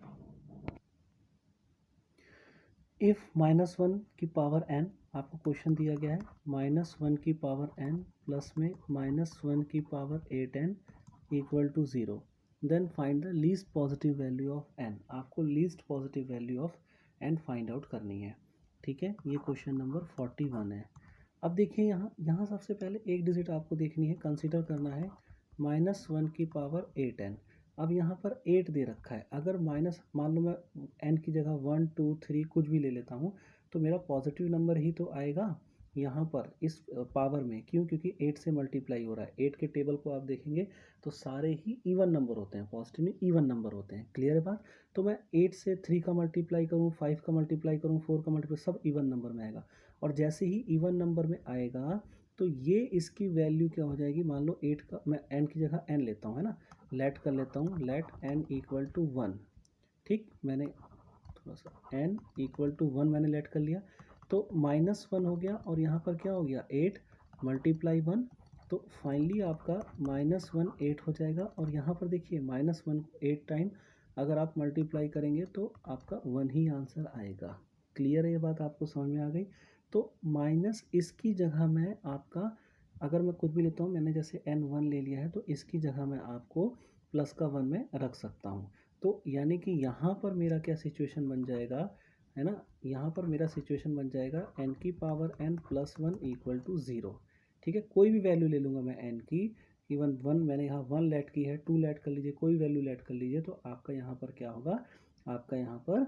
इफ़ -1 की पावर n, आपको क्वेश्चन दिया गया है -1 की पावर n प्लस में -1 की power 8n equal to 0, then find the least positive value of n। आपको least positive value of n find out करनी है। ठीक है, ये क्वेश्चन नंबर 41 है। अब देखिए यहाँ सबसे पहले एक डिजिट आपको देखनी है, कंसीडर करना है -1 की पावर 8n। अब यहाँ पर 8 दे रखा है, अगर माइनस मान लो मैं n की जगह 1 2 3 कुछ भी ले लेता हूँ तो मेरा पॉजिटिव नंबर ही तो आएगा यहाँ पर इस पावर में। क्यों? क्योंकि 8 से मल्टीप्लाई हो रहा है। 8 के टेबल को आप देखेंगे तो सारे ही इवन नंबर होते हैं, पॉजिटिव में इवन नंबर होते हैं। क्लियर है बात? तो मैं 8 से 3 का मल्टीप्लाई करूँ, 5 का मल्टीप्लाई करूँ, 4 का मल्टीप्लाई, सब इवन नंबर में आएगा। और जैसे ही इवन नंबर में आएगा तो ये इसकी वैल्यू क्या हो जाएगी, मान लो 8 का मैं n की जगह n लेता हूँ, है ना, लेट कर लेता हूँ, लेट n इक्वल टू 1। ठीक, मैंने थोड़ा सा n इक्वल टू 1 मैंने लेट कर लिया, तो -1 हो गया, और यहाँ पर क्या हो गया 8 मल्टीप्लाई 1, तो फाइनली आपका -1 8 हो जाएगा। और यहाँ पर देखिए -1 8 टाइम अगर आप मल्टीप्लाई करेंगे तो आपका 1 ही आंसर आएगा। क्लियर है ये बात? आपको समझ में आ गई? तो माइनस इसकी जगह मैं आपका अगर मैं कुछ भी लेता हूँ, मैंने जैसे n1 ले लिया है तो इसकी जगह मैं आपको प्लस का 1 में रख सकता हूँ। तो यानी कि यहाँ पर मेरा क्या सिचुएशन बन जाएगा, है ना, यहाँ पर मेरा सिचुएशन बन जाएगा n की power n plus 1 equal to 0। ठीक है, कोई भी वैल्यू ले लूँगा मैं n की, इवन 1 मैंने यहाँ 1 लेट की है, 2 लेट कर लीजिए, कोई वैल्यू लेट कर लीजिए, तो आपका यहाँ पर क्या होगा, आपका यहाँ पर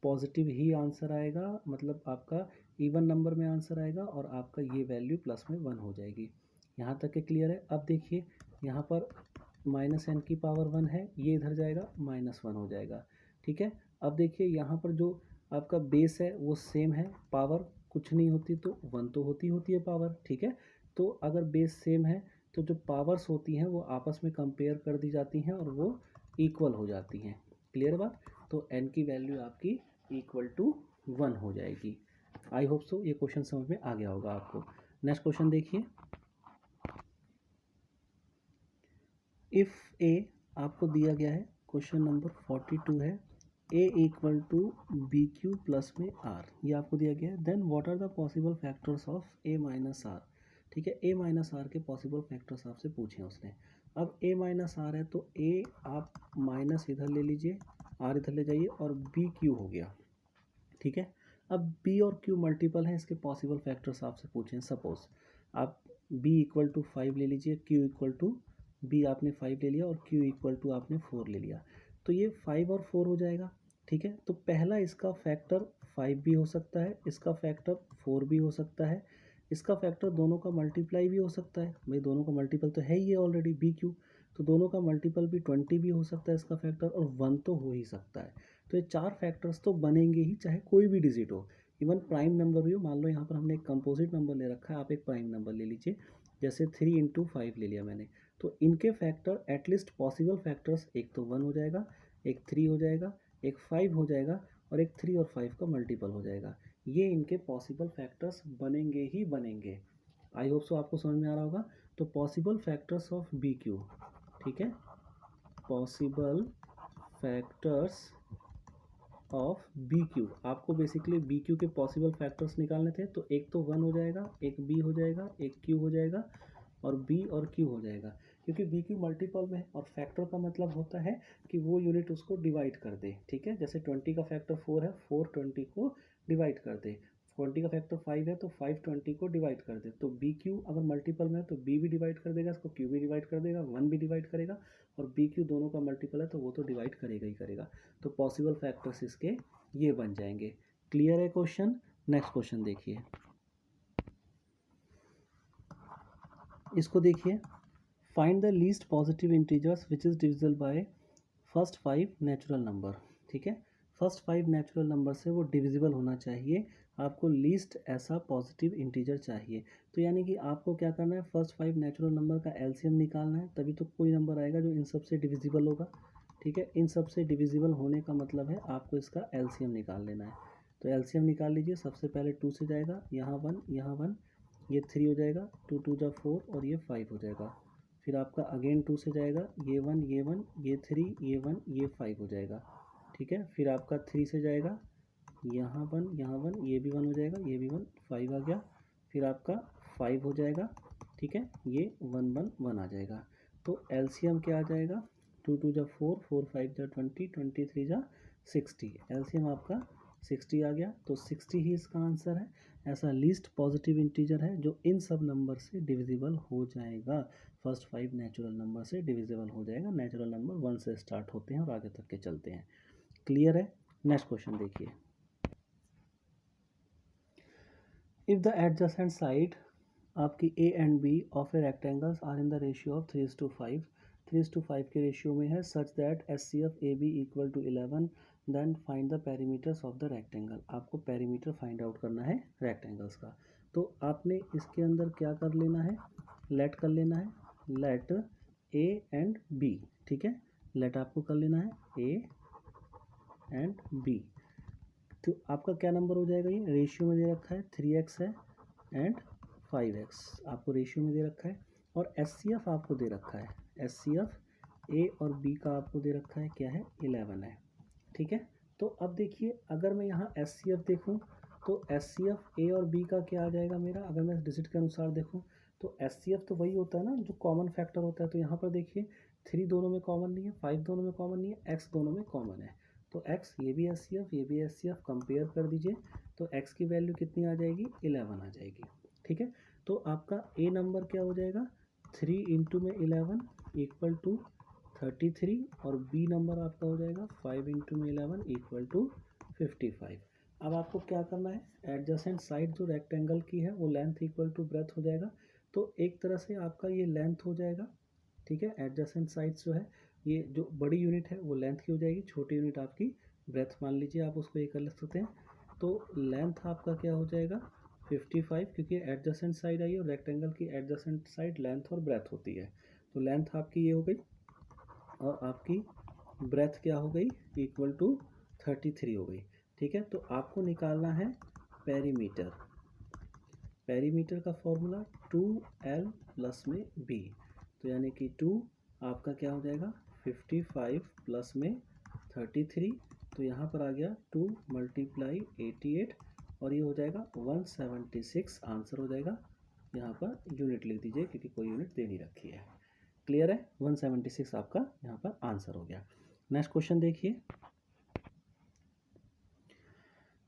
पॉजिटिव ही आंसर आएगा, मतलब आपका इवन नंबर में आंसर आएगा और आपका ये वैल्यू प्लस में 1 हो जाएगी। यहाँ तक के क्लियर है। अब देखिए यहाँ पर माइनस n की पावर 1 है, ये इधर जाएगा -1 हो जाएगा। ठीक है, अब देखिए यहाँ पर जो आपका बेस है वो सेम है, पावर कुछ नहीं होती तो 1 तो होती है पावर। ठीक है, तो अगर बेस सेम है तो जो पावर्स होती हैं वो आपस में कंपेयर कर दी जाती हैं और वो इक्वल हो जाती हैं। क्लियर बात। तो n की वैल्यू आपकी इक्वल टू 1 हो जाएगी। आई होप सो ये क्वेश्चन समझ में आ गया होगा आपको। नेक्स्ट क्वेश्चन देखिए, इफ़ ए आपको दिया गया है, क्वेश्चन नंबर 42 है, A equal to B Q plus में आर, ये आपको दिया गया है। Then what are the possible factors of A minus R. ठीक है, ए माइनस आर के पॉसिबल फैक्टर्स आपसे पूछे उसने। अब ए माइनस आर है तो ए आप माइनस इधर ले लीजिए, आर इधर ले जाइए और बी क्यू हो गया। ठीक है, अब बी और क्यू मल्टीपल हैं, इसके पॉसिबल फैक्टर्स आपसे पूछे हैं। सपोज आप बी इक्वल टू 5 ले लीजिए, क्यू इक्वल टू, बी आपने 5 ले लिया और क्यू इक्वल टू आपने 4 ले लिया, तो ये 5 और 4 हो जाएगा। ठीक है, तो पहला इसका फैक्टर 5 भी हो सकता है, इसका फैक्टर 4 भी हो सकता है, इसका फैक्टर दोनों का मल्टीप्लाई भी हो सकता है। भाई दोनों का मल्टीपल तो है ही है ऑलरेडी बी क्यू, तो दोनों का मल्टीपल भी 20 भी हो सकता है इसका फैक्टर, और 1 तो हो ही सकता है। तो ये 4 फैक्टर्स तो बनेंगे ही, चाहे कोई भी डिजिट हो, इवन प्राइम नंबर भी हो। मान लो यहाँ पर हमने एक कंपोजिट नंबर ले रखा है, आप एक प्राइम नंबर ले लीजिए, जैसे 3 इंटू 5 ले लिया मैंने, तो इनके फैक्टर एटलीस्ट पॉसिबल फैक्टर्स, एक तो 1 हो जाएगा, एक 3 हो जाएगा, एक 5 हो जाएगा और एक 3 और 5 का मल्टीपल हो जाएगा। ये इनके पॉसिबल फैक्टर्स बनेंगे ही बनेंगे। आई होप सो आपको समझ में आ रहा होगा। तो possible factors of B Q, ठीक है, possible factors of B Q, आपको बेसिकली बी क्यू के पॉसिबल फैक्टर्स निकालने थे। तो एक तो 1 हो जाएगा, एक बी हो जाएगा, एक क्यू हो जाएगा और बी और क्यू हो जाएगा, क्योंकि बी क्यू मल्टीपल में है और फैक्टर का मतलब होता है कि वो यूनिट उसको डिवाइड कर दे। ठीक है, जैसे 20 का फैक्टर 4 है, 4 20 को डिवाइड कर दे, 20 का फैक्टर 5 है तो 5 20 को डिवाइड कर दे। तो बी क्यू अगर मल्टीपल में है तो बी भी डिवाइड कर देगा, इसको क्यू भी डिवाइड कर देगा, 1 भी डिवाइड करेगा, और बी क्यू दोनों का मल्टीपल है तो वो तो डिवाइड करेगा ही करेगा। तो पॉसिबल फैक्टर्स इसके ये बन जाएंगे। क्लियर है क्वेश्चन। नेक्स्ट क्वेश्चन देखिए, इसको देखिए, find the least positive integers which is divisible by first 5 natural number. ठीक है, फर्स्ट 5 नेचुरल नंबर से वो डिविजिबल होना चाहिए, आपको लीस्ट ऐसा पॉजिटिव इंटीजर चाहिए। तो यानी कि आपको क्या करना है, फर्स्ट 5 नेचुरल नंबर का एलसीएम निकालना है, तभी तो कोई नंबर आएगा जो इन सब से डिविजिबल होगा। ठीक है, इन सब से डिविजिबल होने का मतलब है आपको इसका एलसीएम निकाल लेना है। तो एलसीएम निकाल लीजिए, सबसे पहले 2 से जाएगा, यहाँ 1, यहाँ 1, ये 3 हो जाएगा, 2 2 जा 4 और ये 5 हो जाएगा। फिर आपका अगेन 2 से जाएगा, ये 1, ये 1, ये 3, ये 1, ये 5 हो जाएगा। ठीक है, फिर आपका 3 से जाएगा, यहाँ 1, यहाँ 1, ये भी 1 हो जाएगा, ये भी 1, 5 आ गया। फिर आपका 5 हो जाएगा। ठीक है, ये 1 1 1 आ जाएगा। तो एलसीएम क्या आ जाएगा, 2 2 जा 4, 4 5 जा 20, 23 जा 60, एलसीएम आपका 60 आ गया। तो 60 ही इसका आंसर है। ऐसा लीस्ट पॉजिटिव इंटीजर है जो इन सब नंबर से डिविजिबल हो जाएगा, फर्स्ट 5 नेचुरल नंबर से डिविजिबल हो जाएगा। नेचुरल नंबर 1 से स्टार्ट होते हैं और आगे तक के चलते हैं। क्लियर है। नेक्स्ट क्वेश्चन देखिए, इफ़ द एडजेसेंट साइड आपकी A and B of a rectangles are in the ratio of 3:5, 3:5 के रेशियो में है, such that S C F A B equal to 11, then find the perimeters of the rectangle. आपको perimeter find out करना है rectangles का। तो आपने इसके अंदर क्या कर लेना है, लेट कर लेना है, लेट ए एंड बी। ठीक है, लेट आपको कर लेना है ए एंड बी। तो आपका क्या नंबर हो जाएगा, ये रेशियो में दे रखा है 3x है एंड 5x आपको रेशियो में दे रखा है, और एस सी एफ आपको दे रखा है, एस सी एफ ए और बी का आपको दे रखा है क्या है, 11 है। ठीक है, तो अब देखिए अगर मैं यहाँ एस सी एफ देखूँ तो एस सी एफ ए और बी का क्या आ जाएगा मेरा, अगर मैं डिजिट के अनुसार देखूँ तो HCF तो वही होता है ना जो कॉमन फैक्टर होता है। तो यहाँ पर देखिए 3 दोनों में कॉमन नहीं है, 5 दोनों में कॉमन नहीं है, x दोनों में कॉमन है। तो x ये भी HCF ये भी HCF कंपेयर कर दीजिए, तो x की वैल्यू कितनी आ जाएगी, 11 आ जाएगी। ठीक है, तो आपका A नंबर क्या हो जाएगा, 3 इंटू में 11 इक्वल टू 33, और B नंबर आपका हो जाएगा 5 इंटू में 11 इक्वल टू 55। अब आपको क्या करना है, एडजेसेंट साइड जो रेक्टेंगल की है वो लेंथ इक्वल टू ब्रेथ हो जाएगा। तो एक तरह से आपका ये लेंथ हो जाएगा। ठीक है, एडजेसेंट साइड्स जो है, ये जो बड़ी यूनिट है वो लेंथ की हो जाएगी, छोटी यूनिट आपकी ब्रेथ मान लीजिए, आप उसको ये कर सकते हैं। तो लेंथ आपका क्या हो जाएगा 55, क्योंकि एडजेसेंट साइड आई और रेक्टेंगल की एडजेसेंट साइड लेंथ और ब्रेथ होती है। तो लेंथ आपकी ये हो गई और आपकी ब्रेथ क्या हो गई, इक्वल टू 33 हो गई। ठीक है, तो आपको निकालना है पेरीमीटर। पेरीमीटर का फॉर्मूला 2L प्लस में B, तो यानी कि 2 आपका क्या हो जाएगा 55 प्लस में 33, तो यहाँ पर आ गया 2 मल्टीप्लाई 88 और ये हो जाएगा 176 आंसर हो जाएगा। यहाँ पर यूनिट लिख दीजिए क्योंकि कोई यूनिट दे नहीं रखी है। क्लियर है, 176 आपका यहाँ पर आंसर हो गया। नेक्स्ट क्वेश्चन देखिए,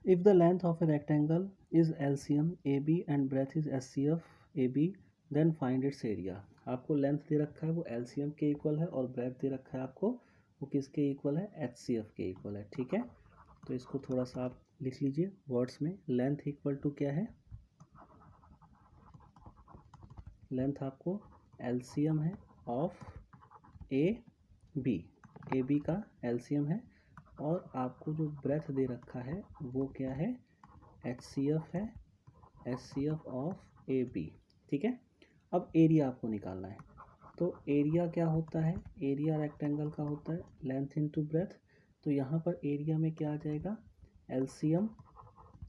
if the length of a rectangle is LCM AB and breadth is SCF AB then find its area। आपको लेंथ दे रखा है वो LCM के इक्वल है और ब्रेथ दे रखा है आपको वो किसके इक्वल है, HCF के इक्वल है। ठीक है, तो इसको थोड़ा सा आप लिख लीजिए वर्ड्स में। लेंथ इक्वल टू क्या है, लेंथ आपको LCM है ऑफ AB का LCM है, और आपको जो ब्रेथ दे रखा है वो क्या है, HCF है, HCF ऑफ AB। ठीक है, अब एरिया आपको निकालना है। तो एरिया क्या होता है, एरिया रेक्टेंगल का होता है लेंथ इंटू ब्रेथ। तो यहाँ पर एरिया में क्या आ जाएगा, LCM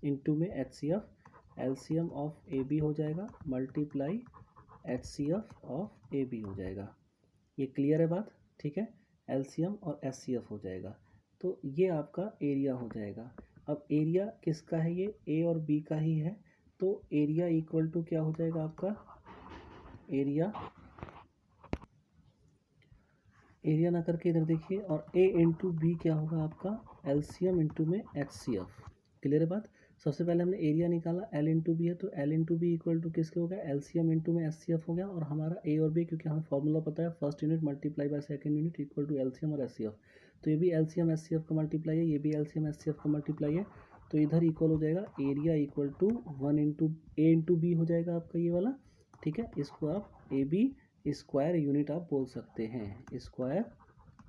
इंटू में HCF, LCM ऑफ AB हो जाएगा मल्टीप्लाई HCF ऑफ AB हो जाएगा। ये क्लियर है बात। ठीक है, LCM और HCF हो जाएगा, तो ये आपका एरिया हो जाएगा। अब एरिया किसका है, ये A और B का ही है, तो एरिया इक्वल टू क्या हो जाएगा आपका, एरिया ना करके इधर देखिए, और A इंटू बी क्या होगा आपका LCM इंटू में HCF। क्लियर है बात। सबसे पहले हमने एरिया निकाला, L इंटू बी है, तो L into B equal to किसके हो गया, LCM इंटू में HCF हो गया, और हमारा A और B क्योंकि हमें फॉर्मूला पता है first unit multiply by second unit equal to LCM और HCF, तो ये भी LCM HCF का मल्टीप्लाई है, ये भी LCM HCF का मल्टीप्लाई है, तो इधर इक्वल हो जाएगा area equal to 1 into A into B हो जाएगा आपका ये वाला। ठीक है, इसको आप AB स्क्वायर यूनिट आप बोल सकते हैं, स्क्वायर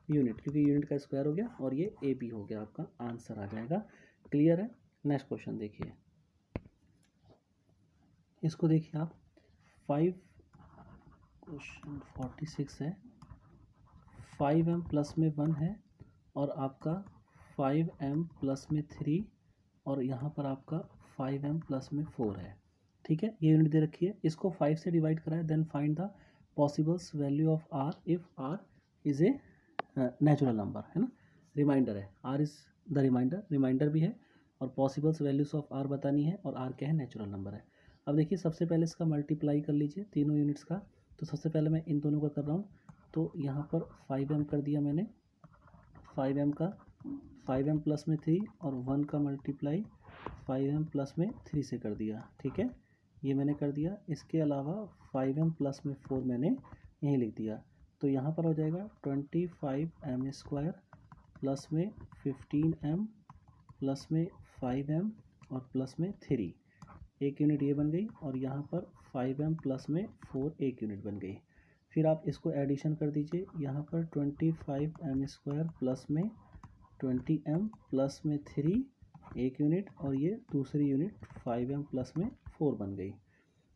यूनिट, क्योंकि यूनिट का स्क्वायर हो गया और ये AB हो गया, आपका आंसर आ जाएगा। क्लियर है। नेक्स्ट क्वेश्चन देखिए, इसको देखिए आप 5 क्वेश्चन 46 है, 5m प्लस में 1 है और आपका 5m प्लस में 3 और यहाँ पर आपका 5m प्लस में 4 है। ठीक है, ये यूनिट दे रखी है, इसको 5 से डिवाइड कराए, then find the possibles value of r if r is a natural number, है ना, रिमाइंडर है, r इज द रिमाइंडर भी है, और पॉसिबल्स वैल्यूज ऑफ r बतानी है, और r क्या है, नेचुरल नंबर है। अब देखिए सबसे पहले इसका मल्टीप्लाई कर लीजिए तीनों यूनिट्स का, तो सबसे पहले मैं इन दोनों का कर रहा हूँ, तो यहाँ पर 5m कर दिया मैंने, 5m का 5m प्लस में 3 और 1 का मल्टीप्लाई 5m प्लस में 3 से कर दिया। ठीक है, ये मैंने कर दिया। इसके अलावा 5m प्लस में 4 मैंने यहीं लिख दिया, तो यहाँ पर हो जाएगा 25m स्क्वायर प्लस में 15m प्लस में 5m और प्लस में 3, एक यूनिट ये बन गई, और यहाँ पर 5m प्लस में 4 एक यूनिट बन गई। फिर आप इसको एडिशन कर दीजिए, यहाँ पर 25m स्क्वायर प्लस में 20m प्लस में 3 एक यूनिट, और ये दूसरी यूनिट 5m प्लस में 4 बन गई।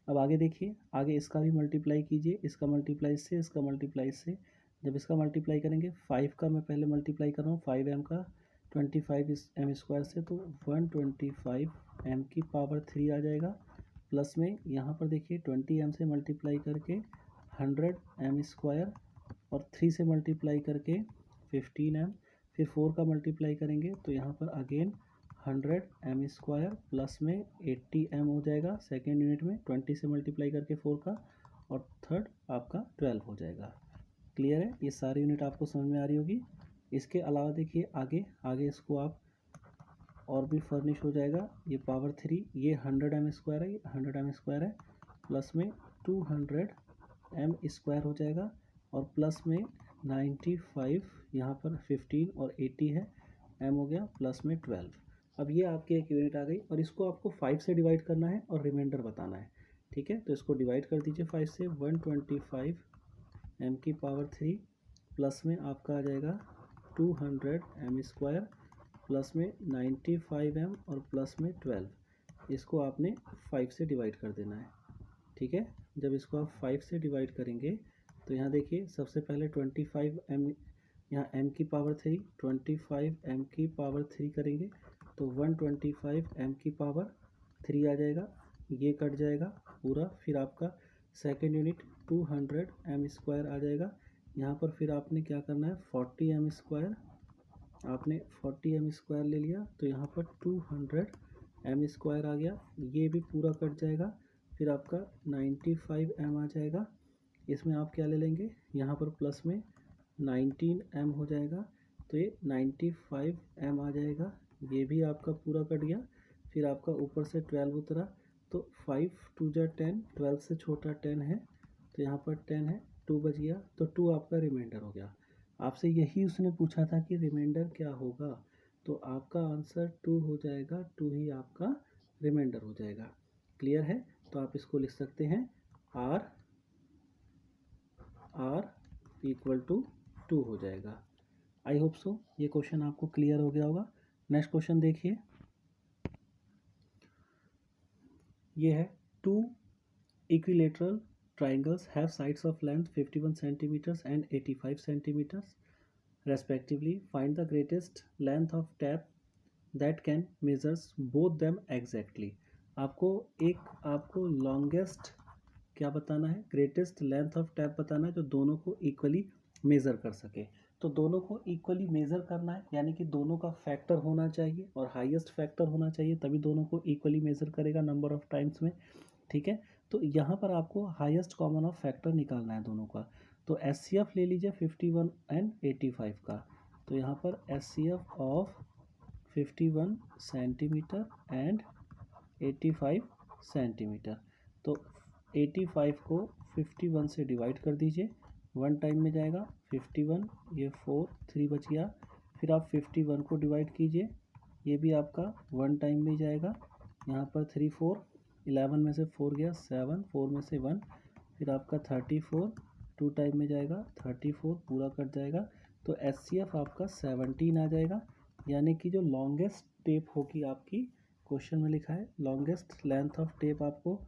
अब आगे देखिए, आगे इसका भी मल्टीप्लाई कीजिए, इसका मल्टीप्लाई से, इसका मल्टीप्लाई से। जब इसका मल्टीप्लाई करेंगे 5 का मैं पहले मल्टीप्लाई कर रहा हूँ 5m का 25m स्क्वायर से, तो 125m की पावर 3 आ जाएगा, प्लस में यहाँ पर देखिए 20m से मल्टीप्लाई करके 100m स्क्वायर, और 3 से मल्टीप्लाई करके 15m, फिर 4 का मल्टीप्लाई करेंगे तो यहाँ पर अगेन 100m स्क्वायर प्लस में 80m हो जाएगा सेकेंड यूनिट में, 20 से मल्टीप्लाई करके 4 का, और थर्ड आपका 12 हो जाएगा। क्लियर है? ये सारी यूनिट आपको समझ में आ रही होगी। इसके अलावा देखिए आगे आगे इसको आप और भी फर्निश हो जाएगा। ये पावर 3 ये 100 m स्क्वायर है, ये 100 m स्क्वायर है, प्लस में 200 m स्क्वायर हो जाएगा और प्लस में 95 यहाँ पर 15 और 80 है, m हो गया प्लस में 12। अब ये आपकी एक यूनिट आ गई और इसको आपको 5 से डिवाइड करना है और रिमाइंडर बताना है। ठीक है, तो इसको डिवाइड कर दीजिए 5 से। 125 m की पावर 3 प्लस में आपका आ जाएगा 200 m स्क्वायर प्लस में 95 m और प्लस में 12। इसको आपने 5 से डिवाइड कर देना है। ठीक है, जब इसको आप 5 से डिवाइड करेंगे तो यहाँ देखिए सबसे पहले 25 m, यहाँ m की पावर 3, 25 m की पावर 3 करेंगे तो 125 m की पावर 3 आ जाएगा, ये कट जाएगा पूरा। फिर आपका सेकेंड यूनिट 200 m स्क्वायर आ जाएगा। यहाँ पर फिर आपने क्या करना है 40 m स्क्वायर, आपने 40 m स्क्वायर ले लिया तो यहाँ पर 200 m स्क्वायर आ गया, ये भी पूरा कट जाएगा। फिर आपका 95 m आ जाएगा, इसमें आप क्या ले लेंगे यहाँ पर प्लस में 19 m हो जाएगा तो ये 95 m आ जाएगा, ये भी आपका पूरा कट गया। फिर आपका ऊपर से 12 उतरा तो 5 2 जा 10, 12 से छोटा 10 है तो यहाँ पर 10 है, 2 बच गया तो 2 आपका रिमाइंडर हो गया। आपसे यही उसने पूछा था कि रिमाइंडर क्या होगा, तो आपका आंसर 2 हो जाएगा, 2 ही आपका रिमाइंडर हो जाएगा। क्लियर है? तो आप इसको लिख सकते हैं R इक्वल टू 2 हो जाएगा। आई होप सो ये क्वेश्चन आपको क्लियर हो गया होगा। नेक्स्ट क्वेश्चन देखिए, ये है 2 equilateral triangles have sides of length 51 centimeters and 85 centimeters respectively. Find the greatest length of tap that can measures both them exactly. आपको longest क्या बताना है, ग्रेटेस्ट लेंथ ऑफ टैप बताना है जो दोनों को इक्वली मेज़र कर सके। तो दोनों को इक्वली मेज़र करना है यानी कि दोनों का फैक्टर होना चाहिए और हाईएस्ट फैक्टर होना चाहिए, तभी दोनों को इक्वली मेज़र करेगा नंबर ऑफ टाइम्स में। ठीक है, तो यहाँ पर आपको हाईएस्ट कॉमन ऑफ फैक्टर निकालना है दोनों का। तो एचसीएफ ले लीजिए 51 एंड 85 का। तो यहाँ पर HCF of 51 centimetre and 85 centimetre. तो 85 को 51 से डिवाइड कर दीजिए, 1 टाइम में जाएगा 51, ये 4 3 बच गया। फिर आप 51 को डिवाइड कीजिए, ये भी आपका 1 टाइम में जाएगा, यहाँ पर 3 4 11 में से 4 गया 7, 4 में से 1, फिर आपका 34 2 टाइम में जाएगा 34 पूरा कट जाएगा। तो एचसीएफ आपका 17 आ जाएगा, यानी कि जो लॉन्गेस्ट टेप होगी आपकी, क्वेश्चन में लिखा है लॉन्गेस्ट लेंथ ऑफ टेप आपको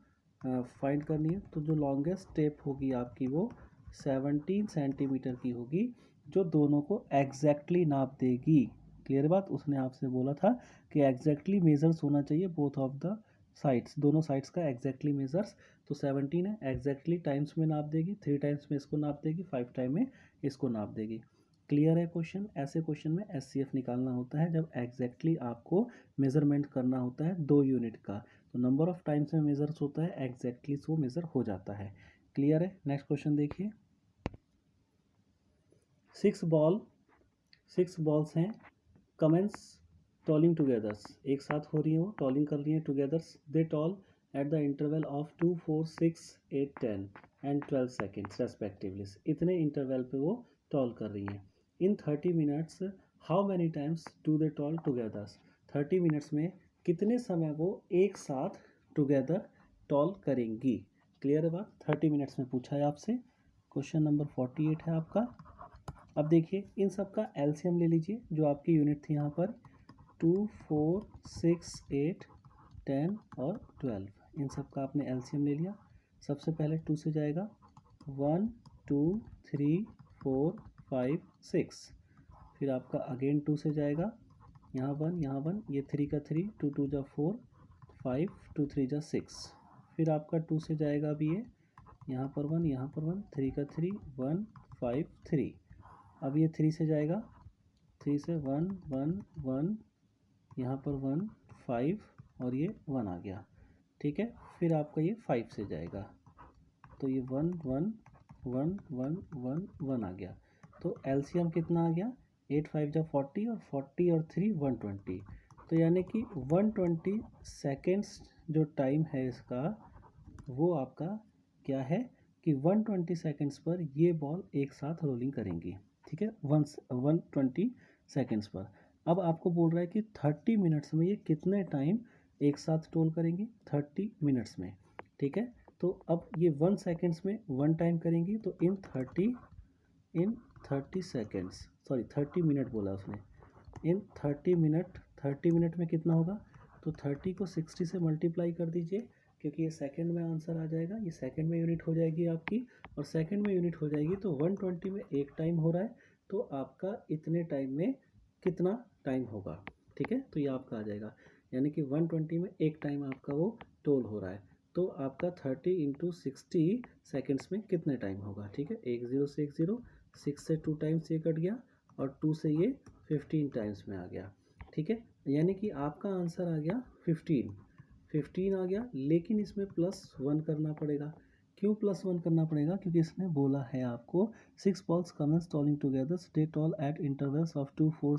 फाइंड करनी है, तो जो लॉन्गेस्ट टेप होगी आपकी वो 17 सेंटीमीटर की होगी, जो दोनों को एग्जैक्टली नाप देगी। क्लियर बात? उसने आपसे बोला था कि एग्जैक्टली मेजर्स होना चाहिए बोथ ऑफ द साइड्स, दोनों साइड्स का एग्जैक्टली मेजर्स। तो 17 है, एग्जैक्टली टाइम्स में नाप देगी, 3 टाइम्स में इसको नाप देगी, 5 टाइम में इसको नाप देगी। क्लियर है क्वेश्चन? ऐसे क्वेश्चन में एचसीएफ निकालना होता है जब एग्जैक्टली आपको मेजरमेंट करना होता है 2 यूनिट का, तो नंबर ऑफ टाइम्स में मेजर्स होता है, एग्जैक्टली वो मेजर हो जाता है। क्लियर है? नेक्स्ट क्वेश्चन देखिए, 6 बॉल्स हैं, कमेंस टॉलिंग टुगेदर्स, एक साथ हो रही है, वो टॉलिंग कर रही है togethers, they toll at the interval of 2 4 6 8 10 and 12 seconds respectively. इतने इंटरवल पे वो टॉल कर रही हैं। In 30 minutes how many times do they toll togethers, 30 minutes में कितने समय वो एक साथ टुगेदर टॉल करेंगी। क्लियर है बात? 30 मिनट्स में पूछा है आपसे, क्वेश्चन नंबर 48 है आपका। अब देखिए इन सब का एलसीएम ले लीजिए, जो आपकी यूनिट थी यहाँ पर 2 4 6 8 10 और 12, इन सब का आपने एलसीएम ले लिया। सबसे पहले 2 से जाएगा 1 2 3 4 5 6, फिर आपका अगेन 2 से जाएगा, यहाँ 1 ये 3 का 3, 2 2 जा 4 5 2 3 जा 6, फिर आपका 2 से जाएगा अभी ये, यहाँ पर 1 3 का 3 1 5 3, अब ये 3 से जाएगा, 3 से 1 1 1, यहाँ पर 1 5 और ये 1 आ गया। ठीक है, फिर आपका ये 5 से जाएगा, तो ये 1 1 1 1 1 1 आ गया। तो एलसीएम कितना आ गया, 8 5 जा 40 और 40 और 3 120। तो यानी कि 120 सेकेंड्स जो टाइम है इसका वो आपका क्या है कि 120 सेकेंड्स पर ये बॉल एक साथ रोलिंग करेंगी। ठीक है, 120 सेकेंड्स पर। अब आपको बोल रहा है कि 30 मिनट्स में ये कितने टाइम एक साथ टोल करेंगी, 30 मिनट्स में। ठीक है, तो अब ये 1 सेकेंड्स में 1 टाइम करेंगी, तो इन 30 सेकेंड्स, सॉरी 30 मिनट बोला उसने, इन 30 मिनट में कितना होगा, तो 30 को 60 से मल्टीप्लाई कर दीजिए, क्योंकि ये सेकंड में आंसर आ जाएगा, ये सेकंड में यूनिट हो जाएगी आपकी, और सेकंड में यूनिट हो जाएगी तो 120 में एक टाइम हो रहा है, तो आपका इतने टाइम में कितना टाइम होगा। ठीक है, तो ये आपका आ जाएगा, यानी कि 120 में एक टाइम आपका वो टोल हो रहा है, तो आपका 30 इंटू 60 सेकेंड्स में कितने टाइम होगा। ठीक है, 1 0 से 1 0, 6 से 2 टाइम्स ये कट गया, और 2 से ये 15 टाइम्स में आ गया। ठीक है, यानी कि आपका आंसर आ गया 15 आ गया, लेकिन इसमें +1 करना पड़ेगा। क्यों +1 करना पड़ेगा, क्योंकि इसने बोला है आपको 6 balls commence tolling together, stay toll at intervals of 2 4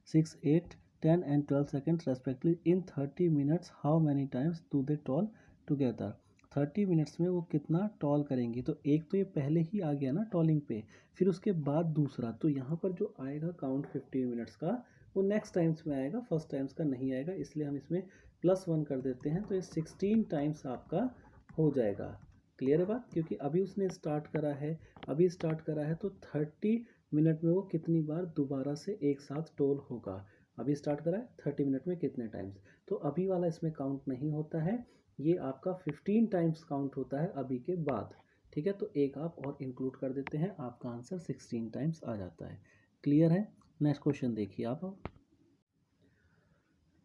6 8 10 and 12 seconds respectively in 30 minutes, how many times do they toll together। 30 minutes में वो कितना टॉल करेंगी, तो एक तो ये पहले ही आ गया ना टॉलिंग पे, फिर उसके बाद दूसरा, तो यहाँ पर जो आएगा काउंट 15 मिनट्स का वो नेक्स्ट टाइम्स में आएगा, फर्स्ट टाइम्स का नहीं आएगा, इसलिए हम इसमें +1 कर देते हैं, तो ये 16 टाइम्स आपका हो जाएगा। क्लियर है बात, क्योंकि अभी उसने स्टार्ट करा है, तो 30 मिनट में वो कितनी बार दोबारा से एक साथ टोल होगा। अभी स्टार्ट करा है 30 मिनट में कितने टाइम्स, तो अभी वाला इसमें काउंट नहीं होता है, ये आपका 15 टाइम्स काउंट होता है अभी के बाद। ठीक है, तो एक आप और इंक्लूड कर देते हैं, आपका आंसर 16 टाइम्स आ जाता है। क्लियर है, नेक्स्ट क्वेश्चन देखिए आप।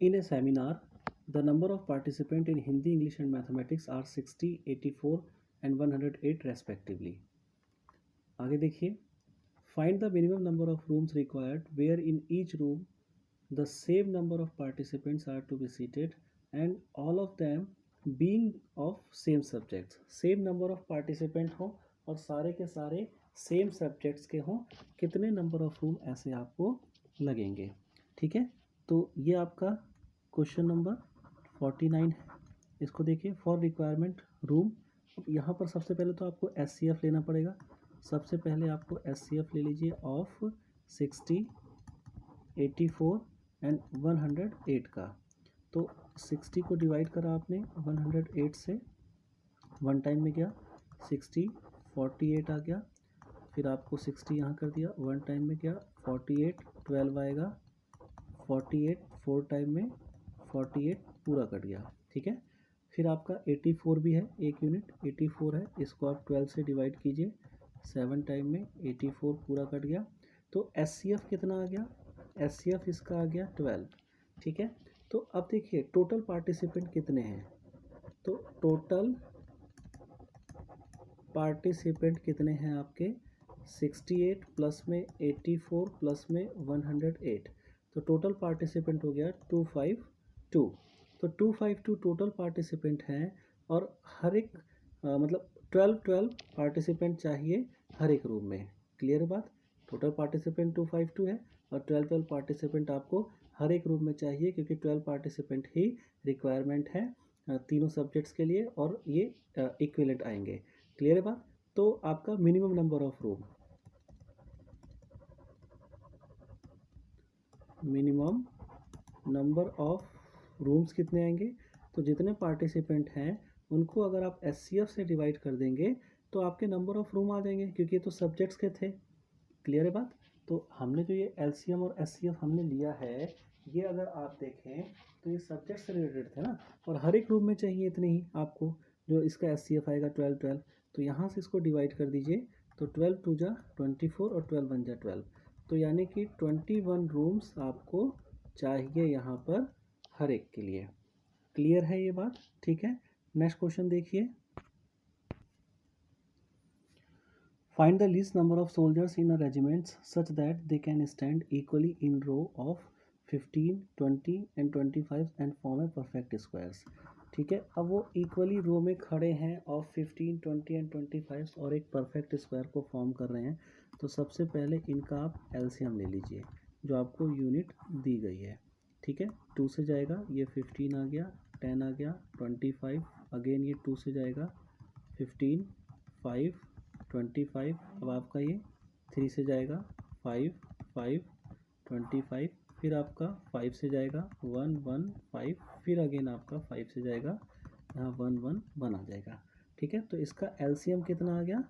In a seminar the number of participant in Hindi, English and mathematics are 60, 84 and 108 respectively. आगे देखिए, find the minimum number of rooms required where in each room the same number of participants are to be seated and all of them being of same subjects। Same number of participant हो और सारे के सारे same subjects के हों, कितने number of room ऐसे आपको लगेंगे। ठीक है, तो ये आपका क्वेश्चन नंबर 49 है। इसको देखिए, फॉर रिक्वायरमेंट रूम, यहाँ पर सबसे पहले तो आपको SCF लेना पड़ेगा। सबसे पहले आपको SCF ले लीजिए ऑफ 60, 84 एंड 108 का। तो 60 को डिवाइड करा आपने 108 से, वन टाइम में गया 60, 48 आ गया, फिर आपको 60 यहाँ कर दिया, वन टाइम में गया 48, 12 आएगा, 48 4 टाइम में 48 पूरा कट गया। ठीक है, फिर आपका 84 भी है, एक यूनिट 84 है, इसको आप 12 से डिवाइड कीजिए, 7 टाइम में 84 पूरा कट गया। तो SCF कितना आ गया, SCF इसका आ गया 12। ठीक है, तो अब देखिए टोटल पार्टिसिपेंट कितने हैं, तो टोटल पार्टिसिपेंट कितने हैं आपके 68 प्लस में 84 प्लस में 108, तो टोटल पार्टिसिपेंट हो गया 252। तो 252 टोटल पार्टिसिपेंट हैं, और हर एक मतलब 12 पार्टिसिपेंट चाहिए हर एक रूम में। क्लियर है बात, टोटल पार्टिसिपेंट 252 है और 12 पार्टिसिपेंट आपको हर एक रूम में चाहिए, क्योंकि 12 पार्टिसिपेंट ही रिक्वायरमेंट है तीनों सब्जेक्ट्स के लिए, और ये इक्विवेलेंट आएंगे। क्लियर है बात, तो आपका minimum number of room, minimum number of rooms कितने आएंगे, तो जितने पार्टिसिपेंट हैं उनको अगर आप SCF से डिवाइड कर देंगे तो आपके नंबर ऑफ रूम आ जाएंगे, क्योंकि ये तो सब्जेक्ट्स के थे। क्लियर है बात, तो हमने जो ये LCM और SCF हमने लिया है, ये अगर आप देखें तो ये सब्जेक्ट से रिलेटेड थे ना, और हर एक रूम में चाहिए इतने ही आपको, जो इसका SCF आएगा 12, तो यहाँ से इसको डिवाइड कर दीजिए, तो 12 2 जा 24 और 12 1 जा 12, तो यानी कि 21 रूम्स आपको चाहिए यहाँ पर हर एक के लिए। क्लियर है ये बात, ठीक है। नेक्स्ट क्वेश्चन देखिए, find the least number of soldiers in a regiments such that they can stand equally in row of 15, 20 and 25 and form a perfect squares. ठीक है। अब वो इक्वली रो में खड़े हैं ऑफ 15, 20 एंड 25 और एक परफेक्ट स्क्वायर को फॉर्म कर रहे हैं। तो सबसे पहले इनका आप एलसीएम ले लीजिए जो आपको यूनिट दी गई है। ठीक है, 2 से जाएगा ये 15 आ गया, 10 आ गया, 25 अगेन ये 2 से जाएगा, 15, 5, 25। अब आपका ये 3 से जाएगा, 5, 5, 25, फिर आपका 5 से जाएगा, 1, 1, 5, फिर अगेन आपका 5 से जाएगा, यहाँ 1, 1, 1 आ जाएगा। ठीक है, तो इसका एलसीएम कितना आ गया,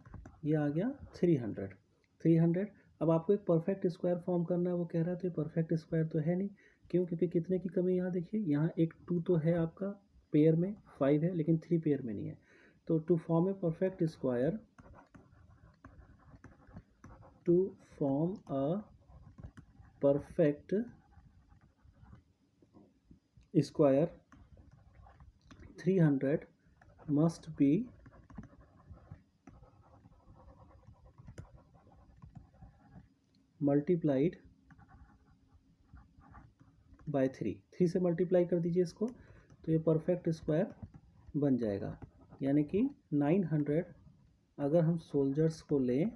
ये आ गया 300। 300। अब आपको एक परफेक्ट स्क्वायर फॉर्म करना है, वो कह रहा है तो ये परफेक्ट स्क्वायर तो है नहीं, क्यों? क्योंकि कितने की कमी, यहाँ देखिए, यहाँ एक 2 तो है आपका पेयर में, 5 है लेकिन 3 पेयर में नहीं है। तो to form a perfect square, to form a perfect square 300 must be multiplied by 3। 3 से मल्टीप्लाई कर दीजिए इसको, तो ये परफेक्ट स्क्वायर बन जाएगा। यानी कि 900 अगर हम सोल्जर्स को लें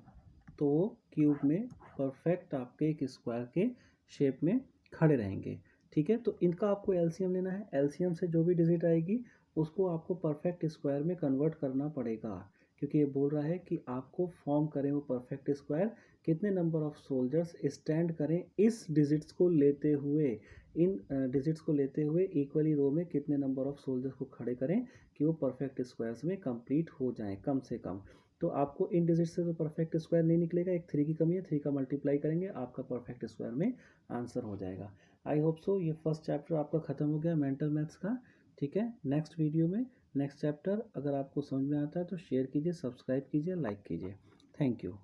तो क्यूब में परफेक्ट आपके एक स्क्वायर के शेप में खड़े रहेंगे। ठीक है, तो इनका आपको एलसीएम लेना है। एलसीएम से जो भी डिजिट आएगी उसको आपको परफेक्ट स्क्वायर में कन्वर्ट करना पड़ेगा, क्योंकि ये बोल रहा है कि आपको फॉर्म करें वो परफेक्ट स्क्वायर, कितने नंबर ऑफ सोल्जर्स स्टैंड करें इस डिजिट्स को लेते हुए, इन डिजिट्स को लेते हुए इक्वली रो में कितने नंबर ऑफ सोल्जर्स को खड़े करें कि वो परफेक्ट स्क्वायर्स में कंप्लीट हो जाएं कम से कम। तो आपको इन डिजिट से तो परफेक्ट स्क्वायर नहीं निकलेगा, एक 3 की कमी है, 3 का मल्टीप्लाई करेंगे आपका परफेक्ट स्क्वायर में आंसर हो जाएगा। आई होप सो ये फर्स्ट चैप्टर आपका ख़त्म हो गया मेंटल मैथ्स का। ठीक है, नेक्स्ट वीडियो में नेक्स्ट चैप्टर अगर आपको समझ में आता है तो शेयर कीजिए, सब्सक्राइब कीजिए, लाइक कीजिए। Thank you.